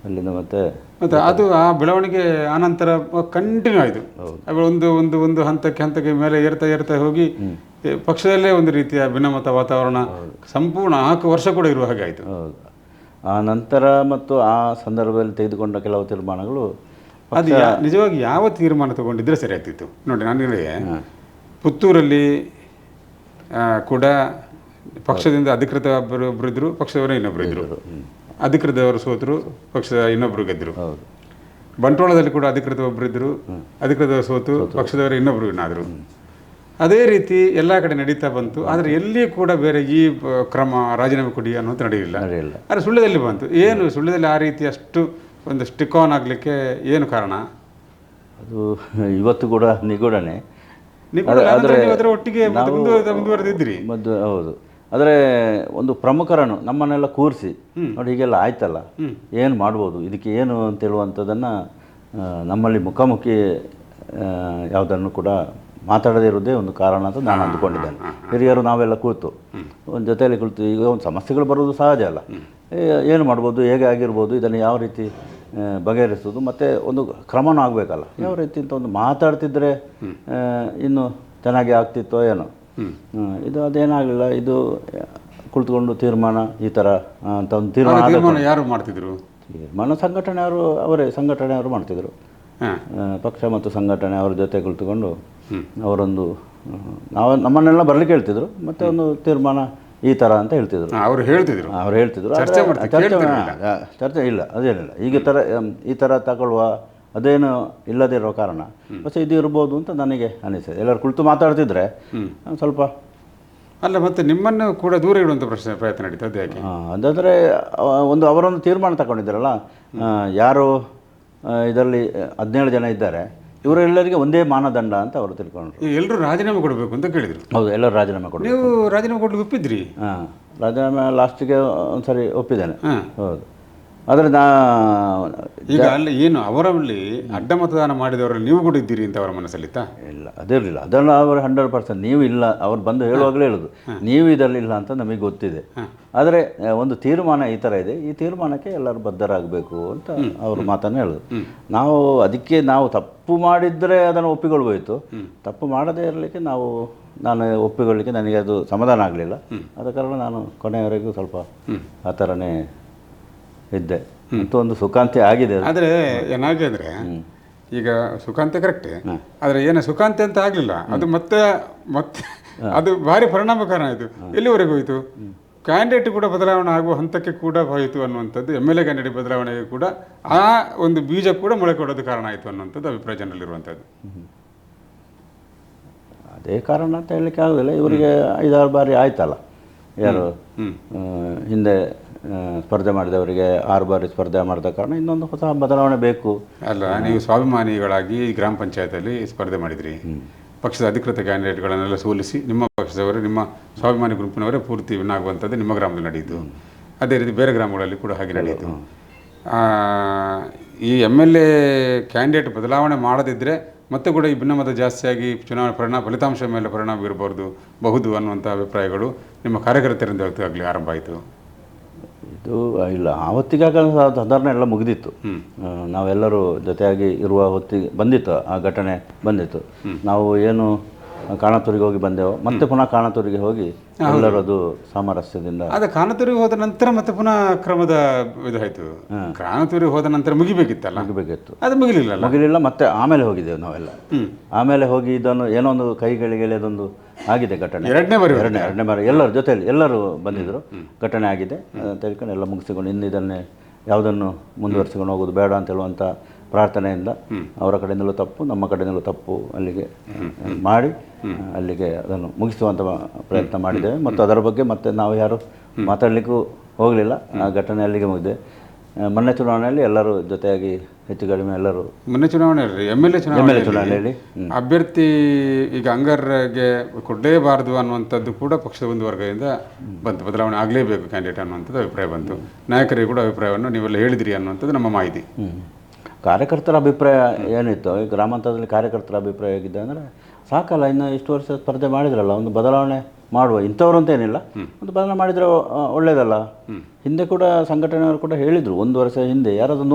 ಅಲ್ಲಿಂದ ಮತ್ತೆ ಅದು ಆ ಬೆಳವಣಿಗೆ ಆನಂತರ ಕಂಟಿನ್ಯೂ ಆಯಿತು. ಒಂದು ಹಂತಕ್ಕೆ ಮೇಲೆ ಏರ್ತಾ ಹೋಗಿ ಪಕ್ಷದಲ್ಲೇ ಒಂದು ರೀತಿಯ ಭಿನ್ನಮತ ವಾತಾವರಣ ಸಂಪೂರ್ಣ 4 ವರ್ಷ ಕೂಡ ಇರುವ ಹಾಗೆ ಆಯಿತು. ಹೌದು. ಆ ನಂತರ ಮತ್ತು ಆ ಸಂದರ್ಭದಲ್ಲಿ ತೆಗೆದುಕೊಂಡ ಕೆಲವು ತೀರ್ಮಾನಗಳು, ಅದು ನಿಜವಾಗಿ ಯಾವ ತೀರ್ಮಾನ ತಗೊಂಡಿದ್ರೆ ಸರಿ ಆಗ್ತಿತ್ತು ನೋಡಿ. ನನಗೆ ಪುತ್ತೂರಲ್ಲಿ ಕೂಡ ಪಕ್ಷದಿಂದ ಅಧಿಕೃತ ಒಬ್ಬರು ಇದ್ದರು, ಪಕ್ಷದವರೇ ಇನ್ನೊಬ್ಬರು ಇದ್ದರು. ಅಧಿಕೃತವರು ಸೋತರು, ಪಕ್ಷದ ಇನ್ನೊಬ್ಬರು ಗೆದ್ದರು. ಬಂಟ್ವಾಳದಲ್ಲಿ ಕೂಡ ಅಧಿಕೃತ ಒಬ್ಬರಿದ್ದರು, ಅಧಿಕೃತವರು ಸೋತು ಪಕ್ಷದವರೇ ಇನ್ನೊಬ್ಬರು ಇನ್ನಾದರು. ಅದೇ ರೀತಿ ಎಲ್ಲ ಕಡೆ ನಡೀತಾ ಬಂತು. ಆದರೆ ಎಲ್ಲಿ ಕೂಡ ಬೇರೆ ಈ ಕ್ರಮ ರಾಜೀನಾಮೆ ಕೊಡಿ ಅನ್ನೋದು ನಡೆಯಲಿಲ್ಲ. ಆದರೆ ಸುಳ್ಯದಲ್ಲಿ ಬಂತು. ಏನು ಸುಳ್ಯದಲ್ಲಿ ಆ ರೀತಿ ಅಷ್ಟು ಒಂದು ಸ್ಟಿಕ್ ಆನ್ ಆಗಲಿಕ್ಕೆ ಏನು ಕಾರಣ? ಅದು ಇವತ್ತು ಕೂಡ ನಿಗೂಢನೆ. ಒಟ್ಟಿಗೆ ಮುಂದುವರೆದಿದ್ರಿ. ಹೌದು. ಆದರೆ ಒಂದು ಪ್ರಮುಖರನ್ನು ನಮ್ಮನ್ನೆಲ್ಲ ಕೂರಿಸಿ ನೋಡಿ ಹೀಗೆಲ್ಲ ಆಯ್ತಲ್ಲ, ಏನು ಮಾಡ್ಬೋದು, ಇದಕ್ಕೆ ಏನು ಅಂತೇಳುವಂಥದ್ದನ್ನು ನಮ್ಮಲ್ಲಿ ಮುಖಾಮುಖಿ ಯಾವುದನ್ನು ಕೂಡ ಮಾತಾಡದೇ ಇರೋದೇ ಒಂದು ಕಾರಣ ಅಂತ ನಾನು ಅಂದುಕೊಂಡಿದ್ದೇನೆ. ಹಿರಿಯರು ನಾವೆಲ್ಲ ಕುಳಿತು ಒಂದು ಜೊತೆಯಲ್ಲಿ ಕುಳಿತು, ಈಗ ಒಂದು ಸಮಸ್ಯೆಗಳು ಬರೋದು ಸಹಜ ಅಲ್ಲ, ಏನು ಮಾಡ್ಬೋದು, ಹೇಗೆ ಆಗಿರ್ಬೋದು, ಇದನ್ನು ಯಾವ ರೀತಿ ಬಗೆಹರಿಸೋದು, ಮತ್ತು ಒಂದು ಕ್ರಮನೂ ಆಗಬೇಕಲ್ಲ, ಯಾವ ರೀತಿ ಅಂತ ಒಂದು ಮಾತಾಡ್ತಿದ್ರೆ ಇನ್ನೂ ಚೆನ್ನಾಗಿ ಆಗ್ತಿತ್ತೋ ಏನೋ. ಇದು ಅದೇನಾಗಲಿಲ್ಲ. ಇದು ಕುಳಿತುಕೊಂಡು ತೀರ್ಮಾನ ಈ ಥರ ಅಂತ ಒಂದು ತೀರ್ಮಾನ ಯಾರು ಮಾಡ್ತಿದ್ರು? ತೀರ್ಮಾನ ಸಂಘಟನೆಯವರು ಮಾಡ್ತಿದ್ರು. ಪಕ್ಷ ಮತ್ತು ಸಂಘಟನೆ ಅವರ ಜೊತೆ ಕುಳಿತುಕೊಂಡು ಅವರೊಂದು ನಮ್ಮನ್ನೆಲ್ಲ ಬರಲಿಕ್ಕೆ ಹೇಳ್ತಿದ್ರು, ಮತ್ತು ಒಂದು ತೀರ್ಮಾನ ಈ ಥರ ಅಂತ ಹೇಳ್ತಿದ್ರು. ಅವ್ರು ಹೇಳ್ತಿದ್ರು ಚರ್ಚೆ ಇಲ್ಲ, ಅದೇನಿಲ್ಲ. ಈ ಥರ ತಗೊಳ್ಳುವ ಅದೇನು ಇಲ್ಲದೇ ಇರೋ ಕಾರಣ ಮತ್ತು ಇದು ಇರ್ಬೋದು ಅಂತ ನನಗೆ ಅನಿಸಿದೆ. ಎಲ್ಲರೂ ಕುಳಿತು ಮಾತಾಡ್ತಿದ್ರೆ ಸ್ವಲ್ಪ ಅಲ್ಲ, ಮತ್ತು ನಿಮ್ಮನ್ನು ಕೂಡ ದೂರ ಇಡುವಂಥ ಪ್ರಯತ್ನ ನಡೀತಾ ಅದು ಯಾಕೆ? ಅದಾದರೆ ಅವರೊಂದು ತೀರ್ಮಾನ ತಗೊಂಡಿದ್ದಾರಲ್ಲ, ಯಾರು ಇದರಲ್ಲಿ 17 ಜನ ಇದ್ದಾರೆ, ಇವರೆಲ್ಲರಿಗೆ ಒಂದೇ ಮಾನದಂಡ ಅಂತ ಅವರು ತಿಳ್ಕೊಂಡ್ರು. ಎಲ್ಲರೂ ರಾಜೀನಾಮೆ ಕೊಡಬೇಕು ಅಂತ ಕೇಳಿದರು. ಹೌದು, ಎಲ್ಲರೂ ರಾಜೀನಾಮೆ ಕೊಡಬೇಕು. ನೀವು ರಾಜೀನಾಮೆ ಕೊಡಲಿಕ್ಕೆ ಒಪ್ಪಿದ್ರಿ? ರಾಜೀನಾಮೆ ಲಾಸ್ಟಿಗೆ ಒಂದು ಸರಿ ಒಪ್ಪಿದ್ದೇನೆ. ಹೌದು. ಆದರೆ ಈಗ ಅಲ್ಲಿ ಏನು ಅವರಲ್ಲಿ ಅಡ್ಡ ಮತದಾನ ಮಾಡಿದವರಲ್ಲಿ ನೀವು ಕೂಡ ಇದ್ದೀರಿ ಅಂತ ಅವರ ಮನಸ್ಸಲ್ಲಿತ್ತ? ಇಲ್ಲ, ಅದಿರಲಿಲ್ಲ. ಅದನ್ನು ಅವರು 100% ನೀವು ಇಲ್ಲ, ಅವ್ರು ಬಂದು ಹೇಳುವಾಗಲೇ ಹೇಳೋದು ನೀವು ಇದರಲ್ಲಿಲ್ಲ ಅಂತ ನಮಗೆ ಗೊತ್ತಿದೆ. ಆದರೆ ಒಂದು ತೀರ್ಮಾನ ಈ ಥರ ಇದೆ, ಈ ತೀರ್ಮಾನಕ್ಕೆ ಎಲ್ಲರೂ ಬದ್ಧರಾಗಬೇಕು ಅಂತ ಅವರು ಮಾತನ್ನು ಹೇಳೋದು. ಅದಕ್ಕೆ ನಾವು ತಪ್ಪು ಮಾಡಿದರೆ ಅದನ್ನು ಒಪ್ಪಿಕೊಳ್ಬೋಯಿತು, ತಪ್ಪು ಮಾಡದೇ ಇರಲಿಕ್ಕೆ ನಾನು ಒಪ್ಪಿಕೊಳ್ಳಲಿಕ್ಕೆ ನನಗೆ ಅದು ಸಮಾಧಾನ ಆಗಲಿಲ್ಲ. ಆದ ಕಾರಣ ನಾನು ಕೊನೆಯವರೆಗೂ ಸ್ವಲ್ಪ ಆ ಥರನೇ ಇದ್ದೆ. ಮತ್ತು ಒಂದು ಸುಖಾಂತಿ ಆಗಿದೆ. ಆದರೆ ಏನಾಗಿದೆ ಅಂದರೆ, ಈಗ ಸುಖಾಂತಿ ಕರೆಕ್ಟೇ, ಆದರೆ ಏನು ಸುಖಾಂತಿ ಅಂತ ಆಗಲಿಲ್ಲ, ಅದು ಮತ್ತೆ ಅದು ಭಾರಿ ಪರಿಣಾಮಕಾರಿ ಆಯಿತು. ಎಲ್ಲಿವರೆಗೂ ಹೋಯಿತು? ಕ್ಯಾಂಡಿಡೇಟ್ ಕೂಡ ಬದಲಾವಣೆ ಆಗುವ ಹಂತಕ್ಕೆ ಕೂಡ ಹೋಯಿತು ಅನ್ನುವಂಥದ್ದು. MLA ಕ್ಯಾಂಡಿಡೇಟ್ ಬದಲಾವಣೆಗೆ ಕೂಡ ಆ ಒಂದು ಬೀಜ ಕೂಡ ಮೊಳೆ ಕೊಡೋದು ಕಾರಣ ಆಯಿತು ಅನ್ನುವಂಥದ್ದು ಅಭಿಪ್ರಾಯ ಜನರಲ್ಲಿರುವಂಥದ್ದು. ಅದೇ ಕಾರಣ ಅಂತ ಹೇಳಲಿಕ್ಕೆ ಆಗೋದಿಲ್ಲ. ಇವರಿಗೆ 5-6 ಬಾರಿ ಆಯ್ತಲ್ಲ, ಯಾರು ಹಿಂದೆ ಸ್ಪರ್ಧೆ ಮಾಡಿದವರಿಗೆ 6 ಬಾರಿ ಸ್ಪರ್ಧೆ ಮಾಡಿದ ಕಾರಣ ಇನ್ನೊಂದು ಹೊಸ ಬದಲಾವಣೆ ಬೇಕು. ಅಲ್ಲ, ನೀವು ಸ್ವಾಭಿಮಾನಿಗಳಾಗಿ ಗ್ರಾಮ ಪಂಚಾಯತಲ್ಲಿ ಸ್ಪರ್ಧೆ ಮಾಡಿದ್ರಿ, ಪಕ್ಷದ ಅಧಿಕೃತ ಕ್ಯಾಂಡಿಡೇಟ್ಗಳನ್ನೆಲ್ಲ ಸೋಲಿಸಿ ನಿಮ್ಮ ಪಕ್ಷದವರೇ, ನಿಮ್ಮ ಸ್ವಾಭಿಮಾನಿ ಗುಂಪಿನವರೇ ಪೂರ್ತಿ ವಿನ್ ಆಗುವಂಥದ್ದು ನಿಮ್ಮ ಗ್ರಾಮದಲ್ಲಿ ನಡೆಯಿತು. ಅದೇ ರೀತಿ ಬೇರೆ ಗ್ರಾಮಗಳಲ್ಲಿ ಕೂಡ ಹಾಗೆ ನಡೆಯಿತು. ಈ MLA ಕ್ಯಾಂಡಿಡೇಟ್ ಬದಲಾವಣೆ ಮಾಡದಿದ್ದರೆ ಮತ್ತೆ ಕೂಡ ಈ ಭಿನ್ನಮತ ಜಾಸ್ತಿಯಾಗಿ ಚುನಾವಣೆ ಫಲಿತಾಂಶ ಮೇಲೆ ಪರಿಣಾಮ ಬೀರಬಹುದು ಅನ್ನುವಂಥ ಅಭಿಪ್ರಾಯಗಳು ನಿಮ್ಮ ಕಾರ್ಯಕರ್ತರಿಂದ ಆಗಲಿ ಆರಂಭ ಆಯಿತು. ಇದು ಇಲ್ಲ, ಆವತ್ತಿಗಾಗ ಸಾಧಾರಣ ಎಲ್ಲ ಮುಗಿದಿತ್ತು. ನಾವೆಲ್ಲರೂ ಜೊತೆಯಾಗಿ ಇರುವ ಹೊತ್ತಿಗೆ ಬಂದಿತ್ತು, ಆ ಘಟನೆ ಬಂದಿತ್ತು. ನಾವು ಏನು ಕಾಣತೂರಿಗೆ ಹೋಗಿ ಬಂದೆವು, ಮತ್ತೆ ಪುನಃ ಕಾಣತೂರಿಗೆ ಹೋಗಿ ಎಲ್ಲರೂ ಅದು ಸಾಮರಸ್ಯದಿಂದ. ಅದೇ ಕಾಣತೂರಿಗೆ ಹೋದ ನಂತರ ಮತ್ತೆ ಪುನಃ ಕ್ರಮದ ಇದಾಯಿತು. ಕಾಣತೂರಿಗೆ ಹೋದ ನಂತರ ಮುಗಿಬೇಕಿತ್ತಲ್ಲ, ಅದು ಮುಗಿಲಿಲ್ಲ. ಮತ್ತೆ ಆಮೇಲೆ ಹೋಗಿದ್ದೆವು ನಾವೆಲ್ಲ. ಆಮೇಲೆ ಹೋಗಿ ಇದನ್ನು ಏನೋ ಒಂದು ಕೈಗಳಿಗೆ ಅದೊಂದು ಆಗಿದೆ ಘಟನೆ. ಎರಡನೇ ಬಾರಿ ಎಲ್ಲರ ಜೊತೆಯಲ್ಲಿ ಎಲ್ಲರೂ ಬಂದಿದ್ದರು, ಘಟನೆ ಆಗಿದೆ ಅಂತ ಹೇಳ್ಕೊಂಡು ಎಲ್ಲ ಮುಗಿಸಿಕೊಂಡು ಇನ್ನು ಇದನ್ನೇ ಯಾವುದನ್ನು ಮುಂದುವರಿಸಿಕೊಂಡು ಹೋಗೋದು ಬೇಡ ಅಂತ ಹೇಳುವಂಥ ಪ್ರಾರ್ಥನೆಯಿಂದ ಅವರ ಕಡೆಯಿಂದಲೂ ತಪ್ಪು, ನಮ್ಮ ಕಡೆಯಿಂದಲೂ ತಪ್ಪು ಅಲ್ಲಿಗೆ ಮಾಡಿ ಅಲ್ಲಿಗೆ ಅದನ್ನು ಮುಗಿಸುವಂಥ ಪ್ರಯತ್ನ ಮಾಡಿದ್ದೇವೆ. ಮತ್ತು ಅದರ ಬಗ್ಗೆ ಮತ್ತೆ ನಾವು ಯಾರು ಮಾತಾಡಲಿಕ್ಕೂ ಹೋಗಲಿಲ್ಲ. ಆ ಘಟನೆ ಅಲ್ಲಿಗೆ ಮುಗಿದೆ. ಮೊನ್ನೆ ಚುನಾವಣೆಯಲ್ಲಿ ಎಲ್ಲರೂ ಜೊತೆಯಾಗಿ ಹೆಚ್ಚು ಕಡಿಮೆ ಎಲ್ಲರೂ ಮೊನ್ನೆ ಚುನಾವಣೆಯಲ್ಲಿ MLA ಚುನಾವಣೆಯಲ್ಲಿ ಅಭ್ಯರ್ಥಿ ಈಗ ಅಂಗರ್ಗೆ ಕೊಡಲೇಬಾರದು ಅನ್ನುವಂಥದ್ದು ಕೂಡ ಪಕ್ಷದ ಒಂದು ವರ್ಗದಿಂದ ಬಂತು. ಬದಲಾವಣೆ ಆಗಲೇಬೇಕು ಕ್ಯಾಂಡಿಡೇಟ್ ಅನ್ನುವಂಥದ್ದು ಅಭಿಪ್ರಾಯ ಬಂತು. ನಾಯಕರಿಗೆ ಕೂಡ ಅಭಿಪ್ರಾಯವನ್ನು ನೀವೆಲ್ಲ ಹೇಳಿದಿರಿ ಅನ್ನುವಂಥದ್ದು ನಮ್ಮ ಮಾಹಿತಿ. ಕಾರ್ಯಕರ್ತರ ಅಭಿಪ್ರಾಯ ಏನಿತ್ತು, ಈ ಗ್ರಾಮಾಂತರದಲ್ಲಿ ಕಾರ್ಯಕರ್ತರ ಅಭಿಪ್ರಾಯ ಹೇಗಿದೆ ಅಂದರೆ, ಸಾಕಲ್ಲ, ಇನ್ನು ಇಷ್ಟು ವರ್ಷ ಸ್ಪರ್ಧೆ ಮಾಡಿದ್ರಲ್ಲ, ಒಂದು ಬದಲಾವಣೆ ಮಾಡುವ, ಇಂಥವ್ರು ಅಂತೇನಿಲ್ಲ, ಒಂದು ಬದಲಾವಣೆ ಮಾಡಿದರೆ ಒಳ್ಳೆಯದಲ್ಲ. ಹಿಂದೆ ಕೂಡ ಸಂಘಟನೆಯವರು ಕೂಡ ಹೇಳಿದರು, 1 ವರ್ಷ ಹಿಂದೆ ಯಾರಾದರೂ